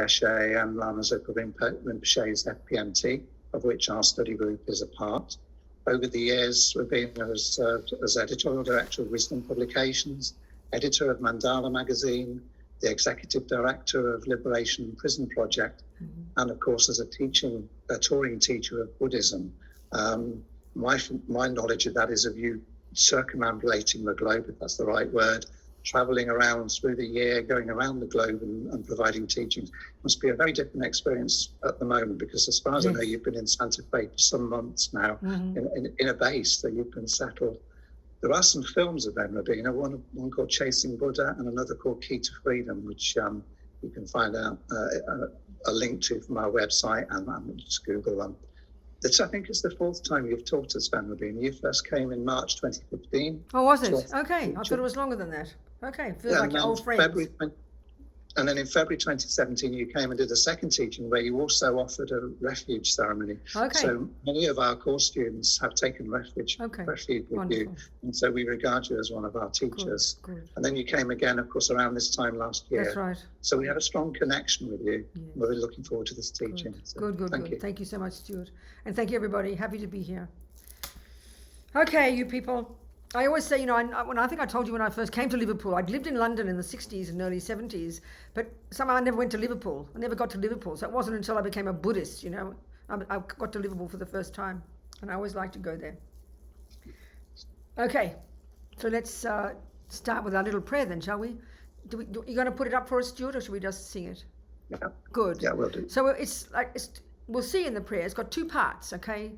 Geshe and Lama Zopa Rinpoche's FPMT, of which our study group is a part. Over the years, Robina has served as editorial director of Wisdom Publications, editor of Mandala magazine, the executive director of Liberation and Prison Project, and of course as a touring teacher of Buddhism. My knowledge of that is of you circumambulating the globe, if that's the right word, traveling around through the year, going around the globe and providing teachings. Must be a very different experience at the moment, because as far as I know, you've been in Santa Fe for some months now, in a base, so you've been settled. There are some films of them, Robina, one called Chasing Buddha and another called Key to Freedom, which you can find out a link to from our website, and just Google them. This, I think, is the fourth time you've taught us, Robina. You first came in March 2015. Oh, was it? Okay, I thought it was longer than that. Okay, feels like old friends. And then in February 2017, you came and did a second teaching where you also offered a refuge ceremony. Okay. So many of our course students have taken refuge with you. And so we regard you as one of our teachers. Good. And then you came again, of course, around this time last year. That's right. So we have a strong connection with you. Yes. We're really looking forward to this teaching. Good. Thank you. Thank you so much, Stuart. And thank you, everybody. Happy to be here. Okay, you people. I always say, I think I told you when I first came to Liverpool, I'd lived in London in the 60s and early 70s, but somehow I never went to Liverpool. I never got to Liverpool. So it wasn't until I became a Buddhist, I got to Liverpool for the first time. And I always like to go there. Okay, so let's start with our little prayer then, shall we? You going to put it up for us, Stuart, or should we just sing it? Yeah. Good. Yeah, we'll do. So we'll see in the prayer. It's got two parts, okay?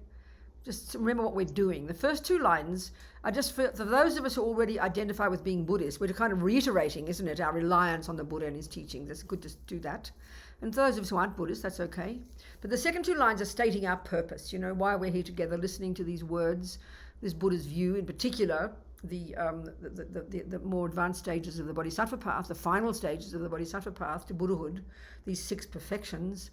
Just remember what we're doing. The first two lines are just for those of us who already identify with being Buddhists. We're kind of reiterating, isn't it, our reliance on the Buddha and his teachings. It's good to do that. And for those of us who aren't Buddhists, that's okay. But the second two lines are stating our purpose, why we're here together, listening to these words, this Buddha's view, in particular, the more advanced stages of the Bodhisattva path, the final stages of the Bodhisattva path to Buddhahood, these 6 perfections.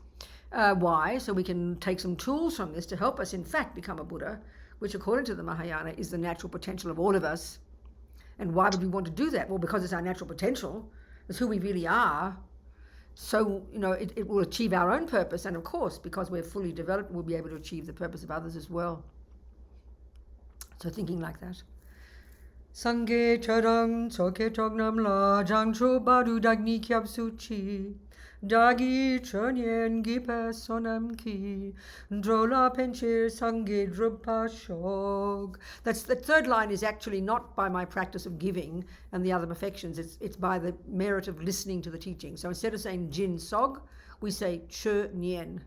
Why? So we can take some tools from this to help us, in fact, become a Buddha, which, according to the Mahayana, is the natural potential of all of us. And why would we want to do that? Well, because it's our natural potential. It's who we really are. So, it will achieve our own purpose. And, of course, because we're fully developed, we'll be able to achieve the purpose of others as well. So thinking like that. Sangye charang choke chognam la jangcho baru dagni kyab suchi. Dagi chönyen gipa sonam ki drola penchir sange drupa shog. That's the third line is actually not by my practice of giving and the other perfections. It's by the merit of listening to the teaching. So instead of saying jin sog, we say chönyen.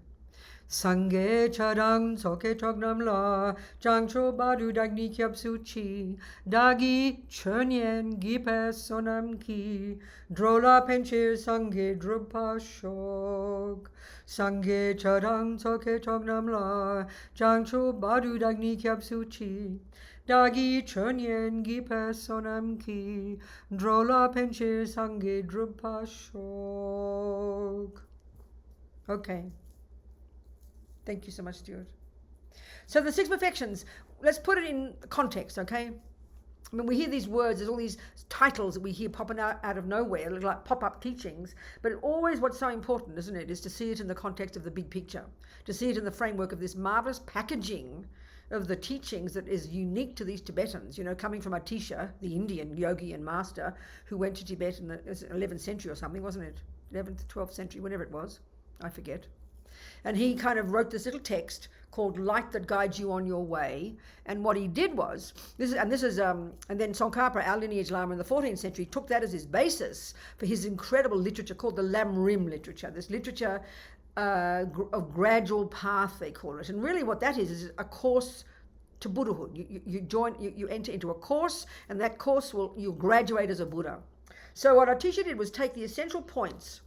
Sangye charang soke chognam la jangcho baru dagni kyab suchi dagi chönyen gipa sonam ki drola penchir sangye drupa shog. Sangye charang soke chognam la jangcho baru dagni kyab suchi dagi chönyen gipa sonam ki drola penchir sangye drupa shog. Okay. Thank you so much, Stuart. So the 6 perfections, let's put it in context, okay? I mean, we hear these words, there's all these titles that we hear popping out of nowhere, like pop-up teachings, but always what's so important, isn't it, is to see it in the context of the big picture, to see it in the framework of this marvelous packaging of the teachings that is unique to these Tibetans, coming from Atisha, the Indian yogi and master, who went to Tibet in the 11th century or something, wasn't it? 11th, 12th century, whenever it was, I forget. And he kind of wrote this little text called Light That Guides You on Your Way. And what he did was, and then Tsongkhapa, our lineage Lama in the 14th century, took that as his basis for his incredible literature called the Lam Rim literature, this literature of gradual path, they call it. And really what that is a course to Buddhahood. You enter into a course, and that course you'll graduate as a Buddha. So what Atisha did was take the essential points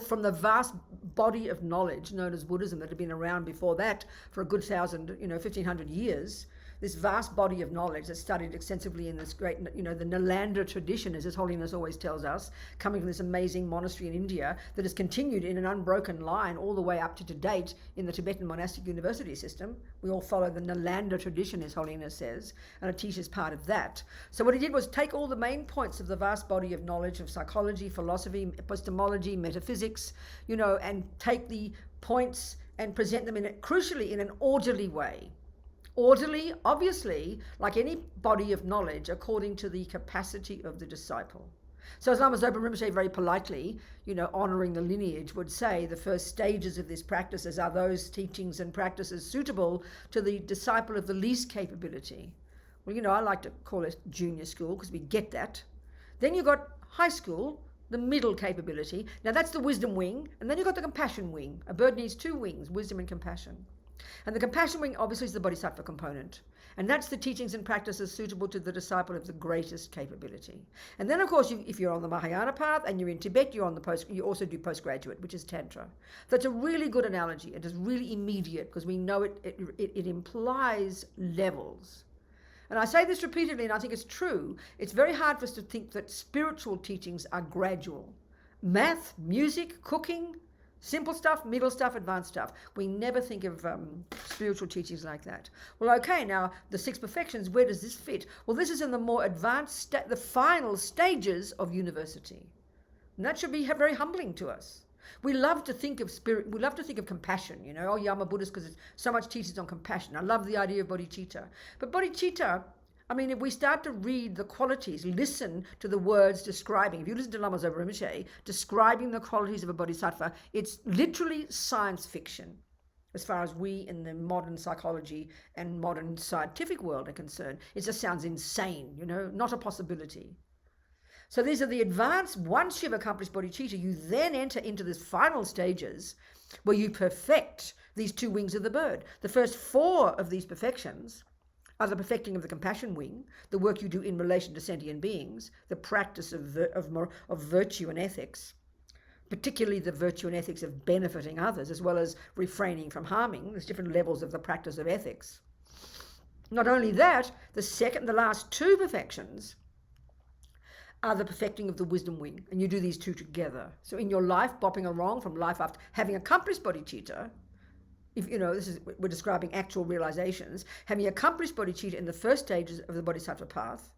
from the vast body of knowledge known as Buddhism that had been around before that for a good 1,500 years, this vast body of knowledge that's studied extensively in this great, the Nalanda tradition, as His Holiness always tells us, coming from this amazing monastery in India that has continued in an unbroken line all the way up to date in the Tibetan monastic university system. We all follow the Nalanda tradition, His Holiness says, and a teacher's part of that. So what he did was take all the main points of the vast body of knowledge of psychology, philosophy, epistemology, metaphysics, and take the points and present them crucially in an orderly way. Orderly, obviously, like any body of knowledge, according to the capacity of the disciple. So as Lama Zopa Rinpoche very politely, honouring the lineage, would say the first stages of this practices are those teachings and practices suitable to the disciple of the least capability. Well, I like to call it junior school because we get that. Then you've got high school, the middle capability. Now that's the wisdom wing, and then you've got the compassion wing. A bird needs two wings, wisdom and compassion. And the compassion wing obviously is the bodhisattva component. And that's the teachings and practices suitable to the disciple of the greatest capability. And then, of course, if you're on the Mahayana path and you're in Tibet, you also do postgraduate, which is Tantra. That's a really good analogy. It is really immediate because we know it implies levels. And I say this repeatedly, and I think it's true. It's very hard for us to think that spiritual teachings are gradual. Math, music, cooking, simple stuff, middle stuff, advanced stuff. We never think of spiritual teachings like that. Well, okay, now the 6 perfections, where does this fit? Well, this is in the more advanced, the final stages of university. And that should be very humbling to us. We love to think of spirit, we love to think of compassion, yeah, I'm a Buddhist because so much teaches on compassion. I love the idea of bodhicitta. But bodhicitta, if we start to read the qualities, listen to the words describing, if you listen to Lama Zopa Rinpoche, describing the qualities of a bodhisattva, it's literally science fiction as far as we in the modern psychology and modern scientific world are concerned. It just sounds insane, not a possibility. So these are the advanced, once you've accomplished bodhicitta, you then enter into this final stages where you perfect these 2 wings of the bird. The first 4 of these perfections are the perfecting of the compassion wing, the work you do in relation to sentient beings, the practice of virtue and ethics, particularly the virtue and ethics of benefiting others, as well as refraining from harming. There's different levels of the practice of ethics. Not only that, the last 2 perfections are the perfecting of the wisdom wing, and you do these 2 together. So in your life, bopping along from life after having accomplished bodhicitta, if we're describing actual realizations, having accomplished bodhicitta in the first stages of the bodhisattva path,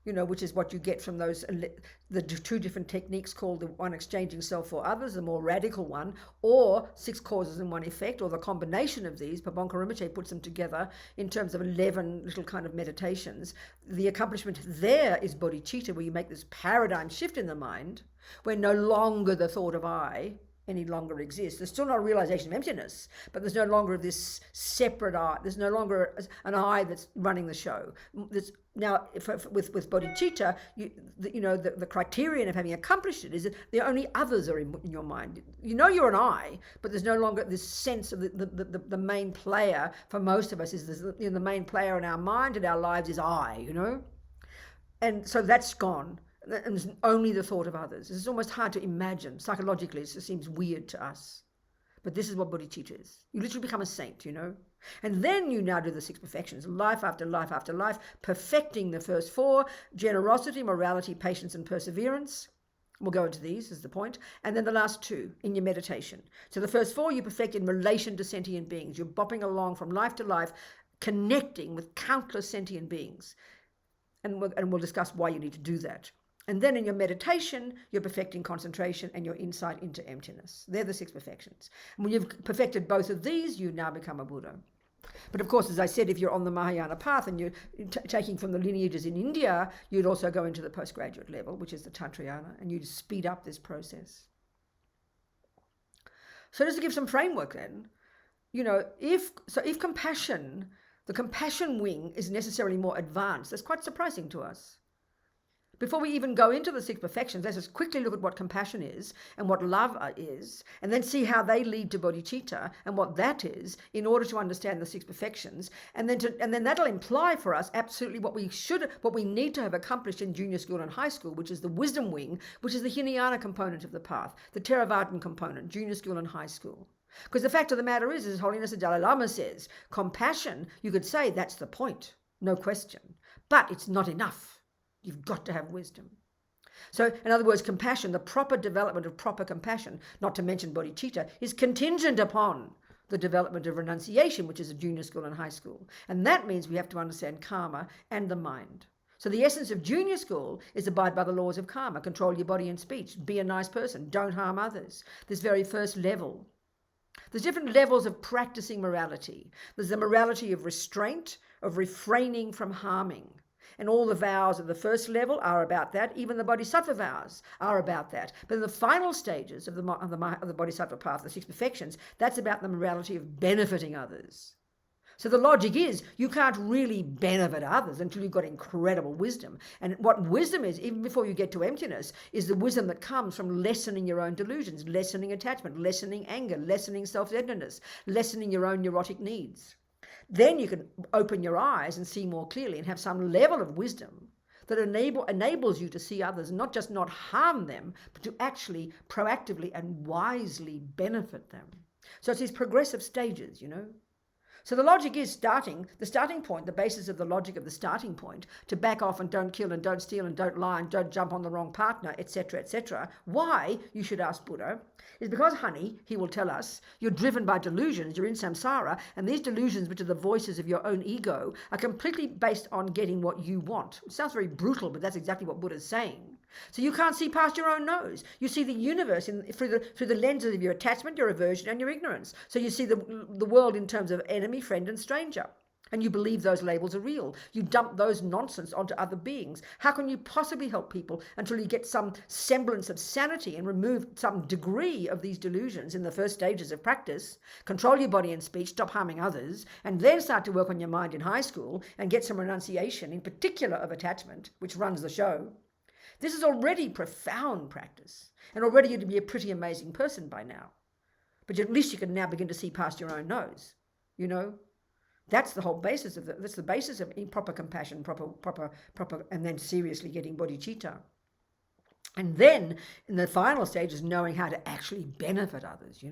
which is what you get from the 2 different techniques called the one exchanging self for others, the more radical one, or 6 causes and 1 effect, or the combination of these. Pabonka Rinpoche puts them together in terms of 11 little kind of meditations. The accomplishment there is bodhicitta, where you make this paradigm shift in the mind, where no longer the thought of I any longer exists. There's still not a realization of emptiness, but there's no longer this separate I. There's no longer an I that's running the show. Now, with bodhicitta, the criterion of having accomplished it is that the only others are in your mind. You're an I, but there's no longer this sense of the main player. For most of us, is this, the main player in our mind and our lives is I. And so that's gone. And it's only the thought of others. It's almost hard to imagine. Psychologically, it seems weird to us. But this is what bodhicitta is. You literally become a saint, And then you now do the 6 perfections, life after life after life, perfecting the first 4, generosity, morality, patience, and perseverance. We'll go into these, is the point. And then the last 2 in your meditation. So the first 4 you perfect in relation to sentient beings. You're bopping along from life to life, connecting with countless sentient beings. And we'll discuss why you need to do that. And then in your meditation, you're perfecting concentration and your insight into emptiness. They're the 6 perfections. And when you've perfected both of these, you now become a Buddha. But of course, as I said, if you're on the Mahayana path and you're taking from the lineages in India, you'd also go into the postgraduate level, which is the Tantrayana, and you'd speed up this process. So just to give some framework then, if compassion, the compassion wing is necessarily more advanced, that's quite surprising to us. Before we even go into the 6 perfections, let's just quickly look at what compassion is and what love is, and then see how they lead to bodhicitta and what that is, in order to understand the 6 perfections, and then that'll imply for us absolutely what we need to have accomplished in junior school and high school, which is the wisdom wing, which is the Hinayana component of the path, the Theravada component, junior school and high school. Because the fact of the matter is, as Holiness the Dalai Lama says, compassion, you could say that's the point, no question. But it's not enough. You've got to have wisdom. So, in other words, compassion, the proper development of proper compassion, not to mention bodhicitta, is contingent upon the development of renunciation, which is a junior school and high school. And that means we have to understand karma and the mind. So the essence of junior school is abide by the laws of karma, control your body and speech, be a nice person, don't harm others. This very first level. There's different levels of practicing morality. There's the morality of restraint, of refraining from harming. And all the vows of the first level are about that. Even the bodhisattva vows are about that. But in the final stages of the bodhisattva path, the 6 perfections, that's about the morality of benefiting others. So the logic is you can't really benefit others until you've got incredible wisdom. And what wisdom is, even before you get to emptiness, is the wisdom that comes from lessening your own delusions, lessening attachment, lessening anger, lessening self-centeredness, lessening your own neurotic needs. Then you can open your eyes and see more clearly and have some level of wisdom that enables you to see others, and not just not harm them, but to actually proactively and wisely benefit them. So it's these progressive stages, So the logic is the starting point, the basis of the logic of the starting point, to back off and don't kill and don't steal and don't lie and don't jump on the wrong partner, etc., etc. Why, you should ask Buddha, is because, honey, he will tell us, you're driven by delusions, you're in samsara, and these delusions, which are the voices of your own ego, are completely based on getting what you want. It sounds very brutal, but that's exactly what Buddha's saying. So you can't see past your own nose. You see the universe through the lenses of your attachment, your aversion, and your ignorance. So you see the world in terms of enemy, friend, and stranger. And you believe those labels are real. You dump those nonsense onto other beings. How can you possibly help people until you get some semblance of sanity and remove some degree of these delusions in the first stages of practice? Control your body and speech, stop harming others, and then start to work on your mind in high school and get some renunciation, in particular of attachment, which runs the show. This is already profound practice, and already you'd be a pretty amazing person by now. But at least you can now begin to see past your own nose, That's the whole basis of that's the basis of proper compassion, proper, and then seriously getting bodhicitta. And then in the final stage is knowing how to actually benefit others,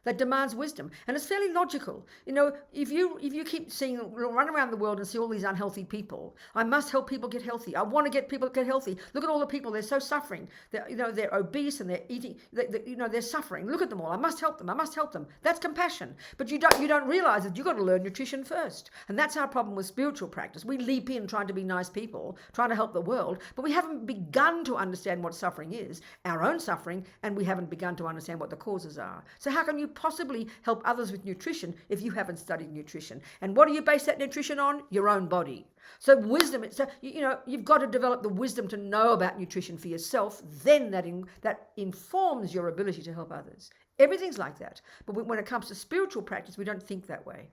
That demands wisdom, and it's fairly logical. If you keep run around the world and see all these unhealthy people, I must help people get healthy. I want to get people to get healthy. Look at all the people; they're so suffering. They're obese and they're eating. They're suffering. Look at them all. I must help them. I must help them. That's compassion. But you don't realize that you've got to learn nutrition first, and that's our problem with spiritual practice. We leap in trying to be nice people, trying to help the world, but we haven't begun to understand what suffering is, our own suffering, and we haven't begun to understand what the causes are. So how can you possibly help others with nutrition if you haven't studied nutrition? And what do you base that nutrition on? Your own body. So wisdom, you've got to develop the wisdom to know about nutrition for yourself. Then that informs your ability to help others. Everything's like that. But when it comes to spiritual practice, we don't think that way.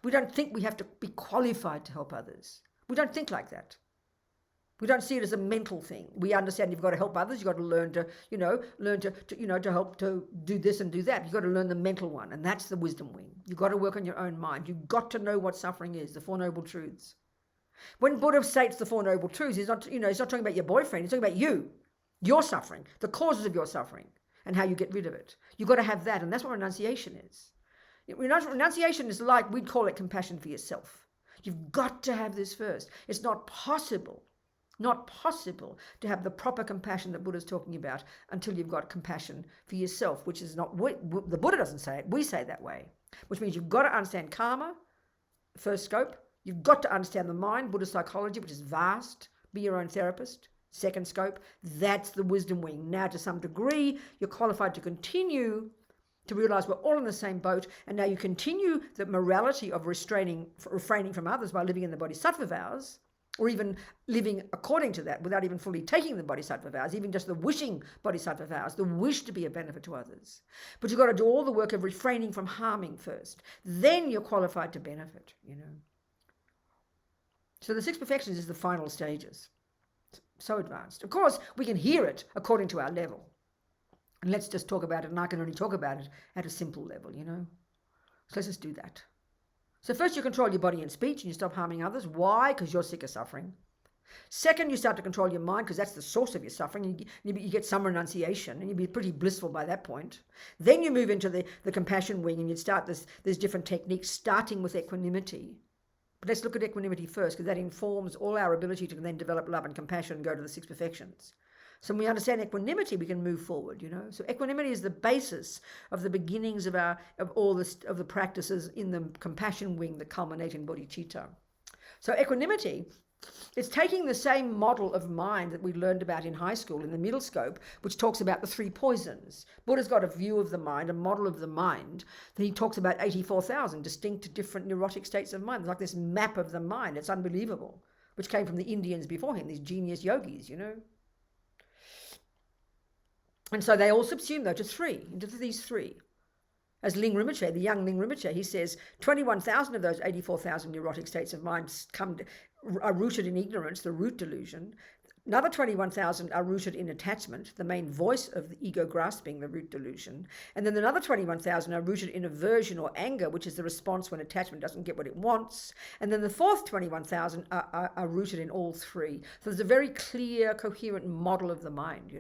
We don't think we have to be qualified to help others. We don't think like that. We don't see it as a mental thing. We understand you've got to help others. You've got to learn to help to do this and do that. You've got to learn the mental one, and that's the wisdom wing. You've got to work on your own mind. You've got to know what suffering is, the Four Noble Truths. When Buddha states the Four Noble Truths, he's not talking about your boyfriend. He's talking about you, your suffering, the causes of your suffering, and how you get rid of it. You've got to have that, and that's what renunciation is. Renunciation is like, we'd call it compassion for yourself. You've got to have this first. It's not possible to have the proper compassion that Buddha's talking about until you've got compassion for yourself, which is not, the Buddha doesn't say it, we say it that way, which means you've got to understand karma, first scope. You've got to understand the mind, Buddhist psychology, which is vast, be your own therapist, second scope. That's the wisdom wing. Now, to some degree, you're qualified to continue to realize we're all in the same boat, and now you continue the morality of refraining from others by living in the bodhisattva vows, or even living according to that without even fully taking the bodhisattva vows, even just the wishing bodhisattva vows, the wish to be a benefit to others. But you've got to do all the work of refraining from harming first. Then you're qualified to benefit, So the 6 perfections is the final stages. So advanced. Of course, we can hear it according to our level. And let's just talk about it, and I can only talk about it at a simple level, So let's just do that. So first you control your body and speech and you stop harming others. Why? Because you're sick of suffering. Second, you start to control your mind, because that's the source of your suffering. You get some renunciation, and you'd be pretty blissful by that point. Then you move into the compassion wing, and you start there's different techniques, starting with equanimity. But let's look at equanimity first, because that informs all our ability to then develop love and compassion and go to the 6 perfections. So when we understand equanimity, we can move forward, So equanimity is the basis of the beginnings of all of the practices in the compassion wing that culminate in bodhicitta. So equanimity, it's taking the same model of mind that we learned about in high school in the middle scope, which talks about the 3 poisons. Buddha's got a view of the mind, a model of the mind. Then he talks about 84,000 distinct different neurotic states of mind. It's like this map of the mind. It's unbelievable, which came from the Indians before him, these genius yogis, And so they all subsume, though, into these 3. As Ling Rinpoche, the young Ling Rinpoche, he says 21,000 of those 84,000 neurotic states of mind are rooted in ignorance, the root delusion. Another 21,000 are rooted in attachment, the main voice of the ego grasping, the root delusion. And then another 21,000 are rooted in aversion or anger, which is the response when attachment doesn't get what it wants. And then the fourth 21,000 are rooted in all 3. So there's a very clear, coherent model of the mind,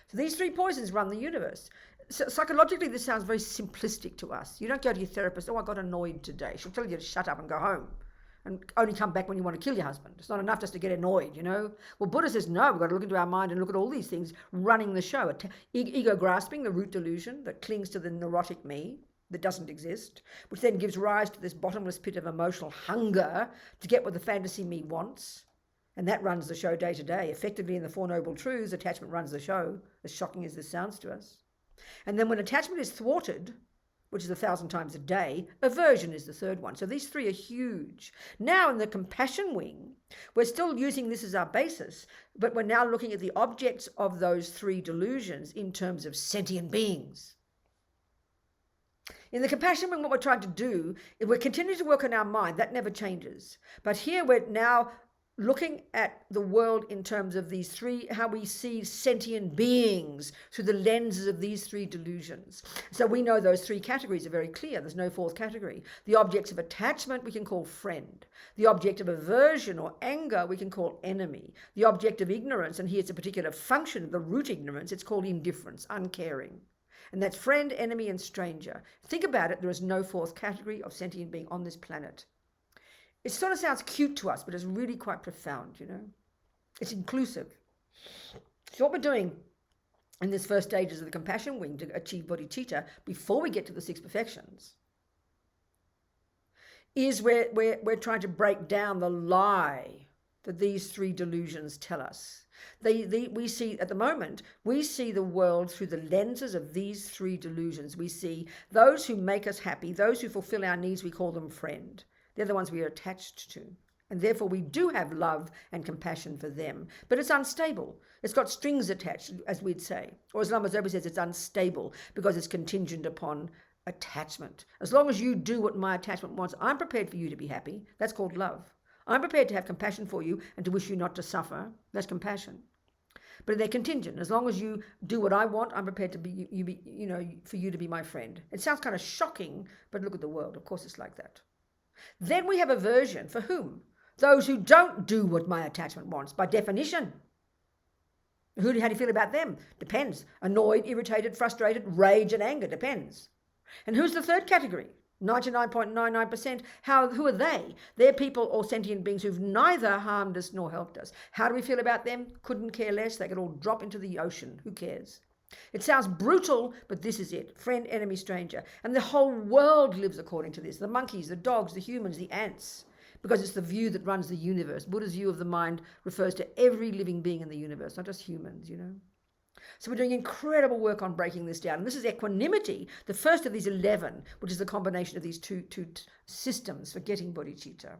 So these 3 poisons run the universe. So psychologically, this sounds very simplistic to us. You don't go to your therapist, I got annoyed today. She'll tell you to shut up and go home and only come back when you want to kill your husband. It's not enough just to get annoyed, Well, Buddha says, no, we've got to look into our mind and look at all these things running the show. Ego grasping, the root delusion that clings to the neurotic me that doesn't exist, which then gives rise to this bottomless pit of emotional hunger to get what the fantasy me wants. And that runs the show day to day. Effectively, in the 4 Noble Truths, attachment runs the show, as shocking as this sounds to us. And then when attachment is thwarted, which is 1,000 times a day, aversion is the 3rd one. So these 3 are huge. Now in the compassion wing, we're still using this as our basis, but we're now looking at the objects of those 3 delusions in terms of sentient beings. In the compassion wing, what we're trying to do is we're continuing to work on our mind. That never changes. But here we're now looking at the world in terms of these 3, how we see sentient beings through the lenses of these 3 delusions. So we know those 3 categories are very clear. There's no 4th category. The objects of attachment we can call friend. The object of aversion or anger we can call enemy. The object of ignorance, and here's a particular function of the root ignorance, it's called indifference, uncaring. And that's friend, enemy, and stranger. Think about it, there is no 4th category of sentient being on this planet. It sort of sounds cute to us, but it's really quite profound, It's inclusive. So what we're doing in this first stages of the compassion wing to achieve bodhicitta, before we get to the 6 perfections, is we're trying to break down the lie that these 3 delusions tell us. We see, at the moment, we see the world through the lenses of these 3 delusions. We see those who make us happy, those who fulfill our needs, we call them friend. They're the ones we are attached to. And therefore we do have love and compassion for them. But it's unstable. It's got strings attached, as we'd say. Or as Lama Zopa says, it's unstable because it's contingent upon attachment. As long as you do what my attachment wants, I'm prepared for you to be happy. That's called love. I'm prepared to have compassion for you and to wish you not to suffer. That's compassion. But they're contingent. As long as you do what I want, I'm prepared to for you to be my friend. It sounds kind of shocking, but look at the world. Of course it's like that. Then we have aversion. For whom? Those who don't do what my attachment wants, by definition. How do you feel about them? Depends. Annoyed, irritated, frustrated, rage and anger. Depends. And who's the 3rd category? 99.99%. Who are they? They're people or sentient beings who've neither harmed us nor helped us. How do we feel about them? Couldn't care less. They could all drop into the ocean. Who cares? It sounds brutal, but this is it. Friend, enemy, stranger. And the whole world lives according to this. The monkeys, the dogs, the humans, the ants. Because it's the view that runs the universe. Buddha's view of the mind refers to every living being in the universe, not just humans, So we're doing incredible work on breaking this down. And this is equanimity, the first of these 11, which is the combination of these two systems for getting bodhicitta.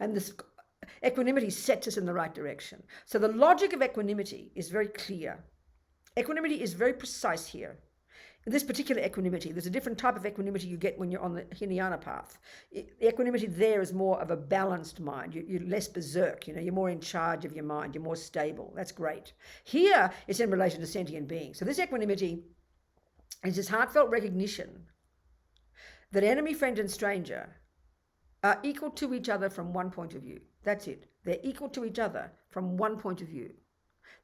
And this equanimity sets us in the right direction. So the logic of equanimity is very clear. Equanimity is very precise here. In this particular equanimity, there's a different type of equanimity you get when you're on the Hinayana path. The equanimity there is more of a balanced mind. You're less berserk, you're more in charge of your mind, you're more stable. That's great. Here, it's in relation to sentient beings. So this equanimity is this heartfelt recognition that enemy, friend, and stranger are equal to each other from one point of view. That's it. They're equal to each other from one point of view.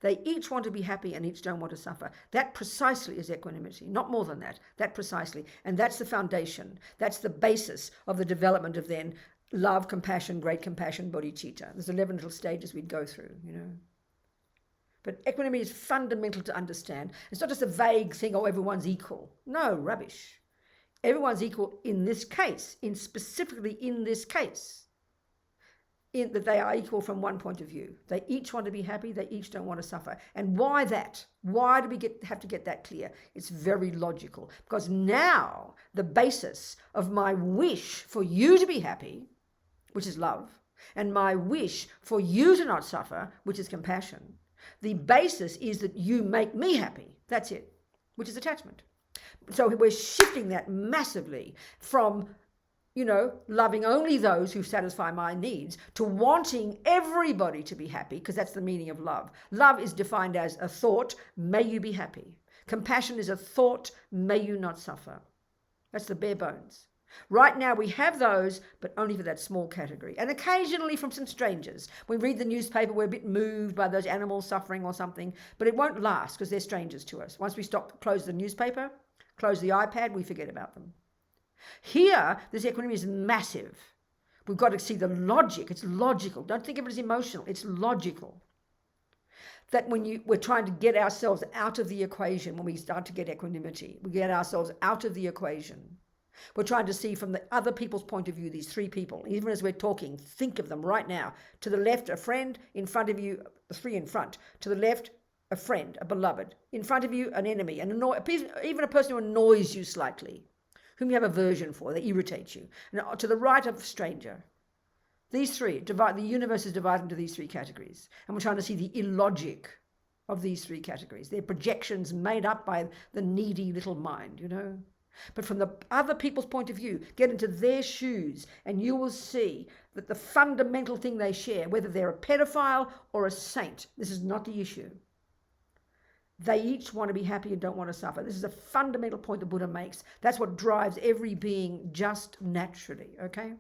They each want to be happy and each don't want to suffer. That precisely is equanimity, not more than that. That precisely. And that's the foundation. That's the basis of the development of then love, compassion, great compassion, bodhicitta. There's 11 little stages we'd go through, But equanimity is fundamental to understand. It's not just a vague thing, oh, everyone's equal. No, rubbish. Everyone's equal in this case, specifically in this case. In that they are equal from one point of view. They each want to be happy, they each don't want to suffer. And why that? Why do we have to get that clear? It's very logical. Because now the basis of my wish for you to be happy, which is love, and my wish for you to not suffer, which is compassion, the basis is that you make me happy. That's it, which is attachment. So we're shifting that massively from loving only those who satisfy my needs to wanting everybody to be happy, because that's the meaning of love. Love is defined as a thought, may you be happy. Compassion is a thought, may you not suffer. That's the bare bones. Right now we have those, but only for that small category. And occasionally from some strangers. We read the newspaper, we're a bit moved by those animals suffering or something, but it won't last because they're strangers to us. Once we close the newspaper, close the iPad, we forget about them. Here, this equanimity is massive. We've got to see the logic. It's logical. Don't think of it as emotional. It's logical. That when we're trying to get ourselves out of the equation, when we start to get equanimity, we get ourselves out of the equation. We're trying to see from the other people's point of view, these three people. Even as we're talking, think of them right now. To the left, a friend. In front of you, the three in front. To the left, a friend, a beloved. In front of you, an enemy. And even a person who annoys you slightly, whom you have aversion for, they irritate you. And to the right of a stranger. These three, the universe is divided into these three categories. And we're trying to see the illogic of these three categories. They're projections made up by the needy little mind, But from the other people's point of view, get into their shoes and you will see that the fundamental thing they share, whether they're a pedophile or a saint, this is not the issue. They each want to be happy and don't want to suffer. This is a fundamental point the Buddha makes. That's what drives every being just naturally, okay?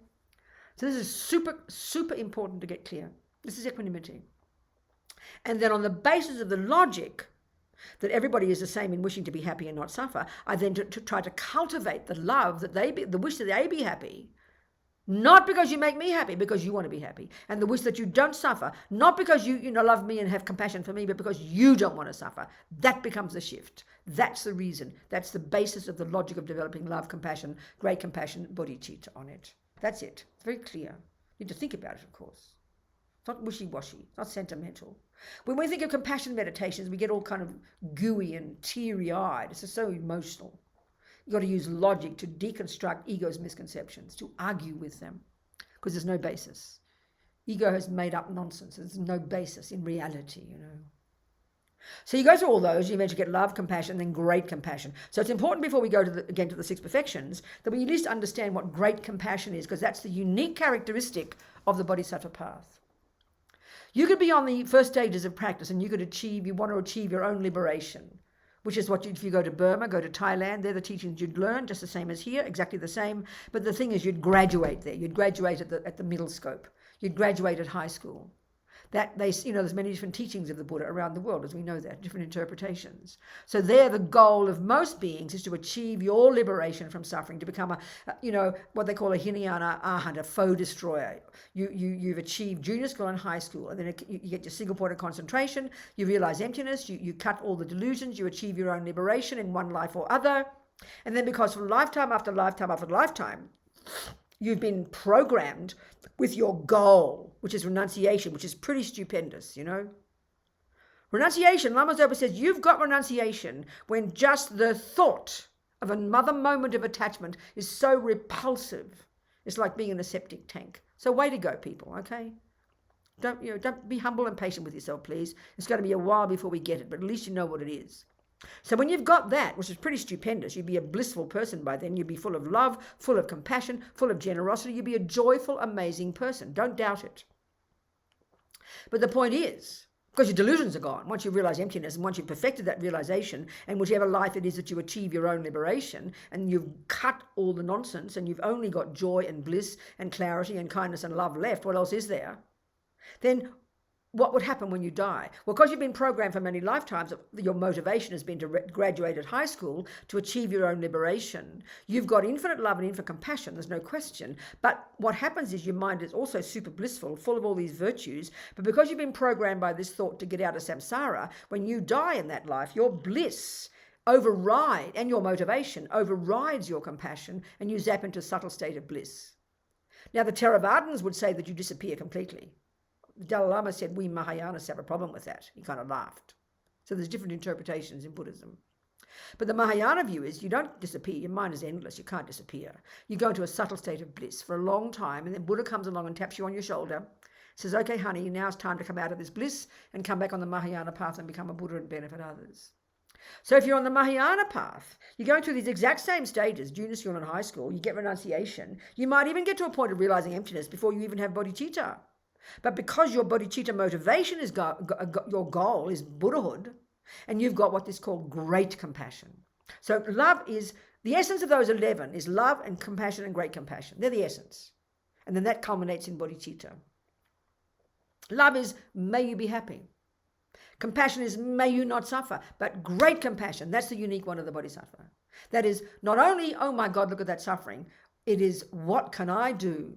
So this is super, super important to get clear. This is equanimity. And then on the basis of the logic that everybody is the same in wishing to be happy and not suffer, I then to try to cultivate the love that the wish that they be happy, not because you make me happy, because you want to be happy. And the wish that you don't suffer, not because you love me and have compassion for me, but because you don't want to suffer. That becomes the shift. That's the reason. That's the basis of the logic of developing love, compassion, great compassion, bodhicitta on it. That's it. It's very clear. You need to think about it, of course. It's not wishy-washy. It's not sentimental. When we think of compassion meditations, we get all kind of gooey and teary-eyed. It's just so emotional. You've got to use logic to deconstruct ego's misconceptions, to argue with them, because there's no basis. Ego has made up nonsense. There's no basis in reality, So you go through all those, you eventually get love, compassion, then great compassion. So it's important before we go to the six perfections that we at least understand what great compassion is, because that's the unique characteristic of the Bodhisattva path. You could be on the first stages of practice and you want to achieve your own liberation, which is what if you go to Burma, go to Thailand, they're the teachings you'd learn, just the same as here, exactly the same. But the thing is, you'd graduate there. You'd graduate at the middle scope. You'd graduate at high school. There's many different teachings of the Buddha around the world, as we know that, different interpretations. So there, the goal of most beings is to achieve your liberation from suffering, to become what they call a Hinayana Arhat, a foe destroyer. You've achieved junior school and high school, and then you get your single point of concentration, you realize emptiness, you cut all the delusions, you achieve your own liberation in one life or other. And then because for lifetime after lifetime after lifetime, you've been programmed with your goal, which is renunciation, which is pretty stupendous, Renunciation, Lama Zopa says, you've got renunciation when just the thought of another moment of attachment is so repulsive. It's like being in a septic tank. So way to go, people, okay? Don't be humble and patient with yourself, please. It's going to be a while before we get it, but at least you know what it is. So when you've got that, which is pretty stupendous, you'd be a blissful person by then. You'd be full of love, full of compassion, full of generosity. You'd be a joyful, amazing person. Don't doubt it. But the point is, because your delusions are gone, once you realize emptiness and once you've perfected that realization, and whichever life it is that you achieve your own liberation, and you've cut all the nonsense and you've only got joy and bliss and clarity and kindness and love left, what else is there? then what would happen when you die? Well, because you've been programmed for many lifetimes, your motivation has been to graduate at high school to achieve your own liberation. You've got infinite love and infinite compassion, there's no question. But what happens is your mind is also super blissful, full of all these virtues. But because you've been programmed by this thought to get out of samsara, when you die in that life, your bliss and your motivation overrides your compassion, and you zap into a subtle state of bliss. Now, the Theravadins would say that you disappear completely. The Dalai Lama said, we Mahayanas have a problem with that. He kind of laughed. So there's different interpretations in Buddhism. But the Mahayana view is you don't disappear. Your mind is endless. You can't disappear. You go into a subtle state of bliss for a long time, and then Buddha comes along and taps you on your shoulder, says, okay, honey, now it's time to come out of this bliss and come back on the Mahayana path and become a Buddha and benefit others. So if you're on the Mahayana path, you're going through these exact same stages, junior school and high school, you get renunciation. You might even get to a point of realizing emptiness before you even have bodhicitta. But because your bodhicitta motivation is your goal is Buddhahood, and you've got what is called great compassion. So love is, the essence of those 11 is love and compassion and great compassion. They're the essence. And then that culminates in bodhicitta. Love is, may you be happy. Compassion is, may you not suffer. But great compassion, that's the unique one of the bodhisattva. That is not only, oh my God, look at that suffering. It is, what can I do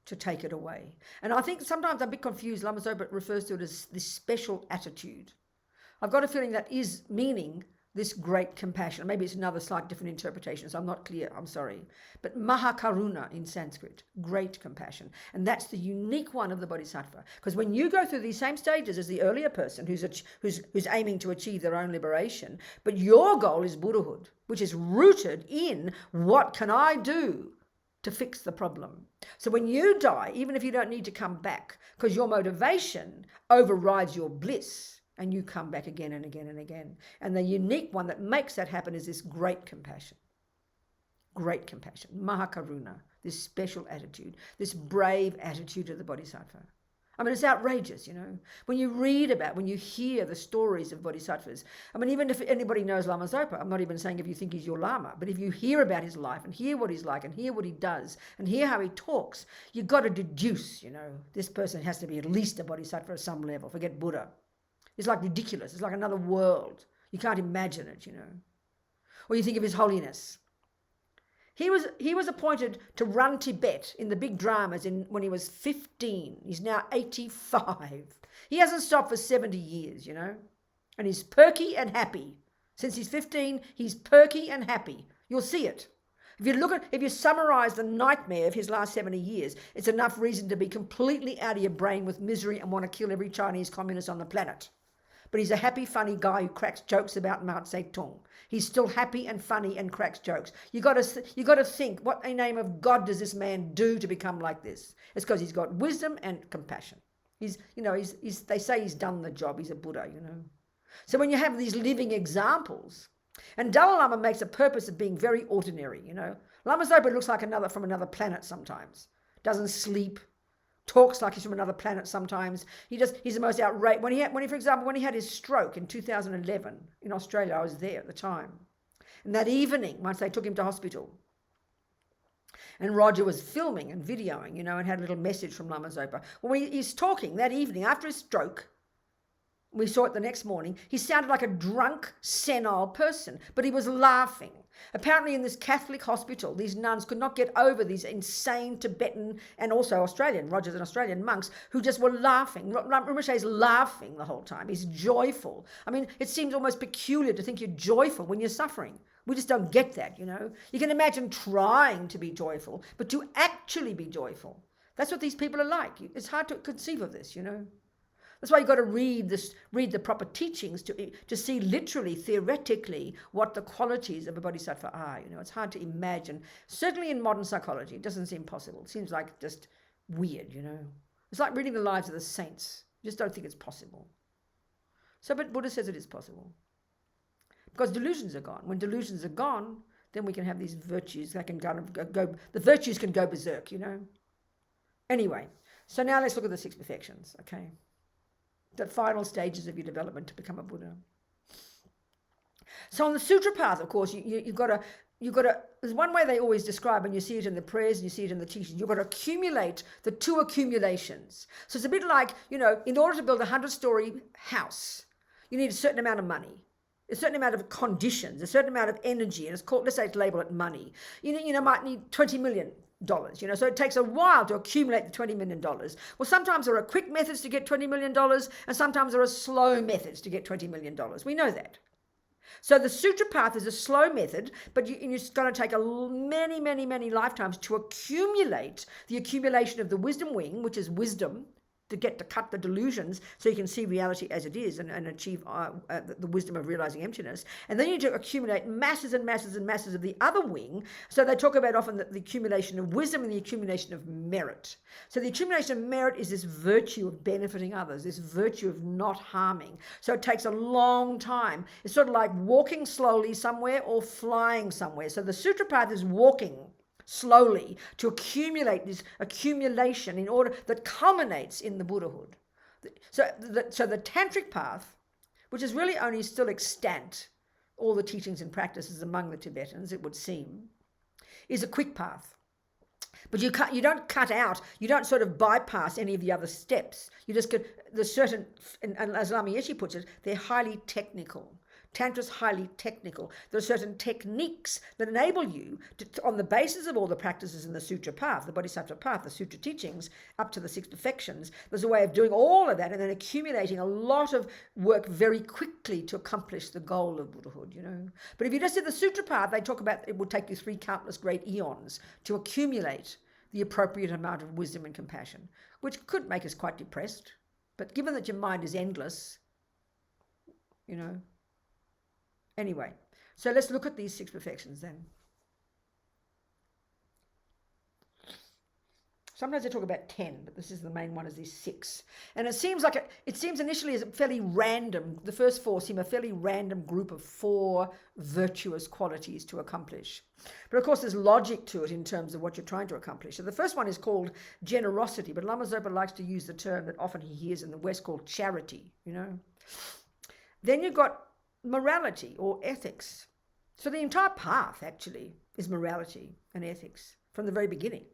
to take it away? And I think sometimes I'm a bit confused. Lama Zopa refers to it as this special attitude. I've got a feeling that is meaning this great compassion. Maybe it's another slight different interpretation, so I'm not clear, I'm sorry. But Mahakaruna in Sanskrit, great compassion. And that's the unique one of the bodhisattva. Because when you go through these same stages as the earlier person who's aiming to achieve their own liberation, but your goal is Buddhahood, which is rooted in what can I do to fix the problem. So when you die, even if you don't need to come back, because your motivation overrides your bliss, and you come back again and again and again. And the unique one that makes that happen is this great compassion. Great compassion, Mahakaruna, this special attitude, this brave attitude of the bodhisattva. I mean, it's outrageous, you know. When you hear the stories of bodhisattvas, I mean, even if anybody knows Lama Zopa, I'm not even saying if you think he's your Lama, but if you hear about his life and hear what he's like and hear what he does and hear how he talks, you've got to deduce, you know, this person has to be at least a bodhisattva at some level. Forget Buddha. It's like ridiculous. It's like another world. You can't imagine it, you know. Or you think of His Holiness. He was appointed to run Tibet in the big dramas when he was 15. He's now 85. He hasn't stopped for 70 years, you know. And he's perky and happy. Since he's 15, he's perky and happy. You'll see it. If you summarize the nightmare of his last 70 years, it's enough reason to be completely out of your brain with misery and want to kill every Chinese communist on the planet. But he's a happy, funny guy who cracks jokes about Mao Zedong. He's still happy and funny and cracks jokes. You got to think, what in the name of God does this man do to become like this? It's because he's got wisdom and compassion. They say he's done the job. He's a Buddha, you know. So when you have these living examples, and Dalai Lama makes a purpose of being very ordinary, you know. Lama Zopa looks like from another planet sometimes. Doesn't sleep. Talks like he's from another planet sometimes. He's the most outrageous. When he had his stroke in 2011 in Australia, I was there at the time. And that evening, once they took him to hospital, and Roger was filming and videoing, you know, and had a little message from Lama Zopa. When he's talking that evening after his stroke, we saw it the next morning, he sounded like a drunk, senile person, but he was laughing. Apparently in this Catholic hospital, these nuns could not get over these insane Tibetan and also Roger's an Australian monks who just were laughing. Rinpoche's laughing the whole time. He's joyful. I mean, it seems almost peculiar to think you're joyful when you're suffering. We just don't get that, you know. You can imagine trying to be joyful, but to actually be joyful. That's what these people are like. It's hard to conceive of this, you know. That's why you've got to read the proper teachings to see literally, theoretically, what the qualities of a bodhisattva are. You know, it's hard to imagine. Certainly in modern psychology, it doesn't seem possible. It seems like just weird, you know. It's like reading the lives of the saints. You just don't think it's possible. So, but Buddha says it is possible. Because delusions are gone. When delusions are gone, then we can have these virtues that can kind of go, the virtues can go berserk, you know. Anyway, so now let's look at the 6 perfections, okay? The final stages of your development to become a Buddha. So on the sutra path, of course, you've got to, there's one way they always describe, and you see it in the prayers and you see it in the teachings, you've got to accumulate the two accumulations. So it's a bit like, in order to build a 100-story house, you need a certain amount of money, a certain amount of conditions, a certain amount of energy, and it's called, let's say, label it money. Might need $20 million. So it takes a while to accumulate the $20 million. Well, sometimes there are quick methods to get $20 million, and sometimes there are slow methods to get $20 million. We know that. So the sutra path is a slow method, but it's going to take many, many, many lifetimes to accumulate the accumulation of the wisdom wing, which is wisdom, to get to cut the delusions so you can see reality as it is and achieve the wisdom of realizing emptiness. And then you need to accumulate masses and masses and masses of the other wing. So they talk about often the accumulation of wisdom and the accumulation of merit. So the accumulation of merit is this virtue of benefiting others, this virtue of not harming. So it takes a long time. It's sort of like walking slowly somewhere or flying somewhere. So the sutra path is walking slowly to accumulate this accumulation in order that culminates in the Buddhahood. So the Tantric Path, which is really only still extant, all the teachings and practices among the Tibetans, it would seem, is a quick path. But you don't cut out, you don't sort of bypass any of the other steps. You just get the certain, and as Lama Yeshe puts it, they're highly technical. Tantra is highly technical. There are certain techniques that enable you to, on the basis of all the practices in the Sutra path, the Bodhisattva path, the Sutra teachings, up to the 6 perfections, there's a way of doing all of that and then accumulating a lot of work very quickly to accomplish the goal of Buddhahood, But if you just did the Sutra path, they talk about it would take you 3 countless great eons to accumulate the appropriate amount of wisdom and compassion, which could make us quite depressed. But given that your mind is endless, Anyway, so let's look at these 6 perfections then. Sometimes they talk about 10, but this is the main one, is these 6. And it seems initially as fairly random. The first 4 seem a fairly random group of 4 virtuous qualities to accomplish. But of course, there's logic to it in terms of what you're trying to accomplish. So the first one is called generosity, but Lama Zopa likes to use the term that often he hears in the West called charity, Then you've got morality or ethics. So the entire path actually is morality and ethics from the very beginning.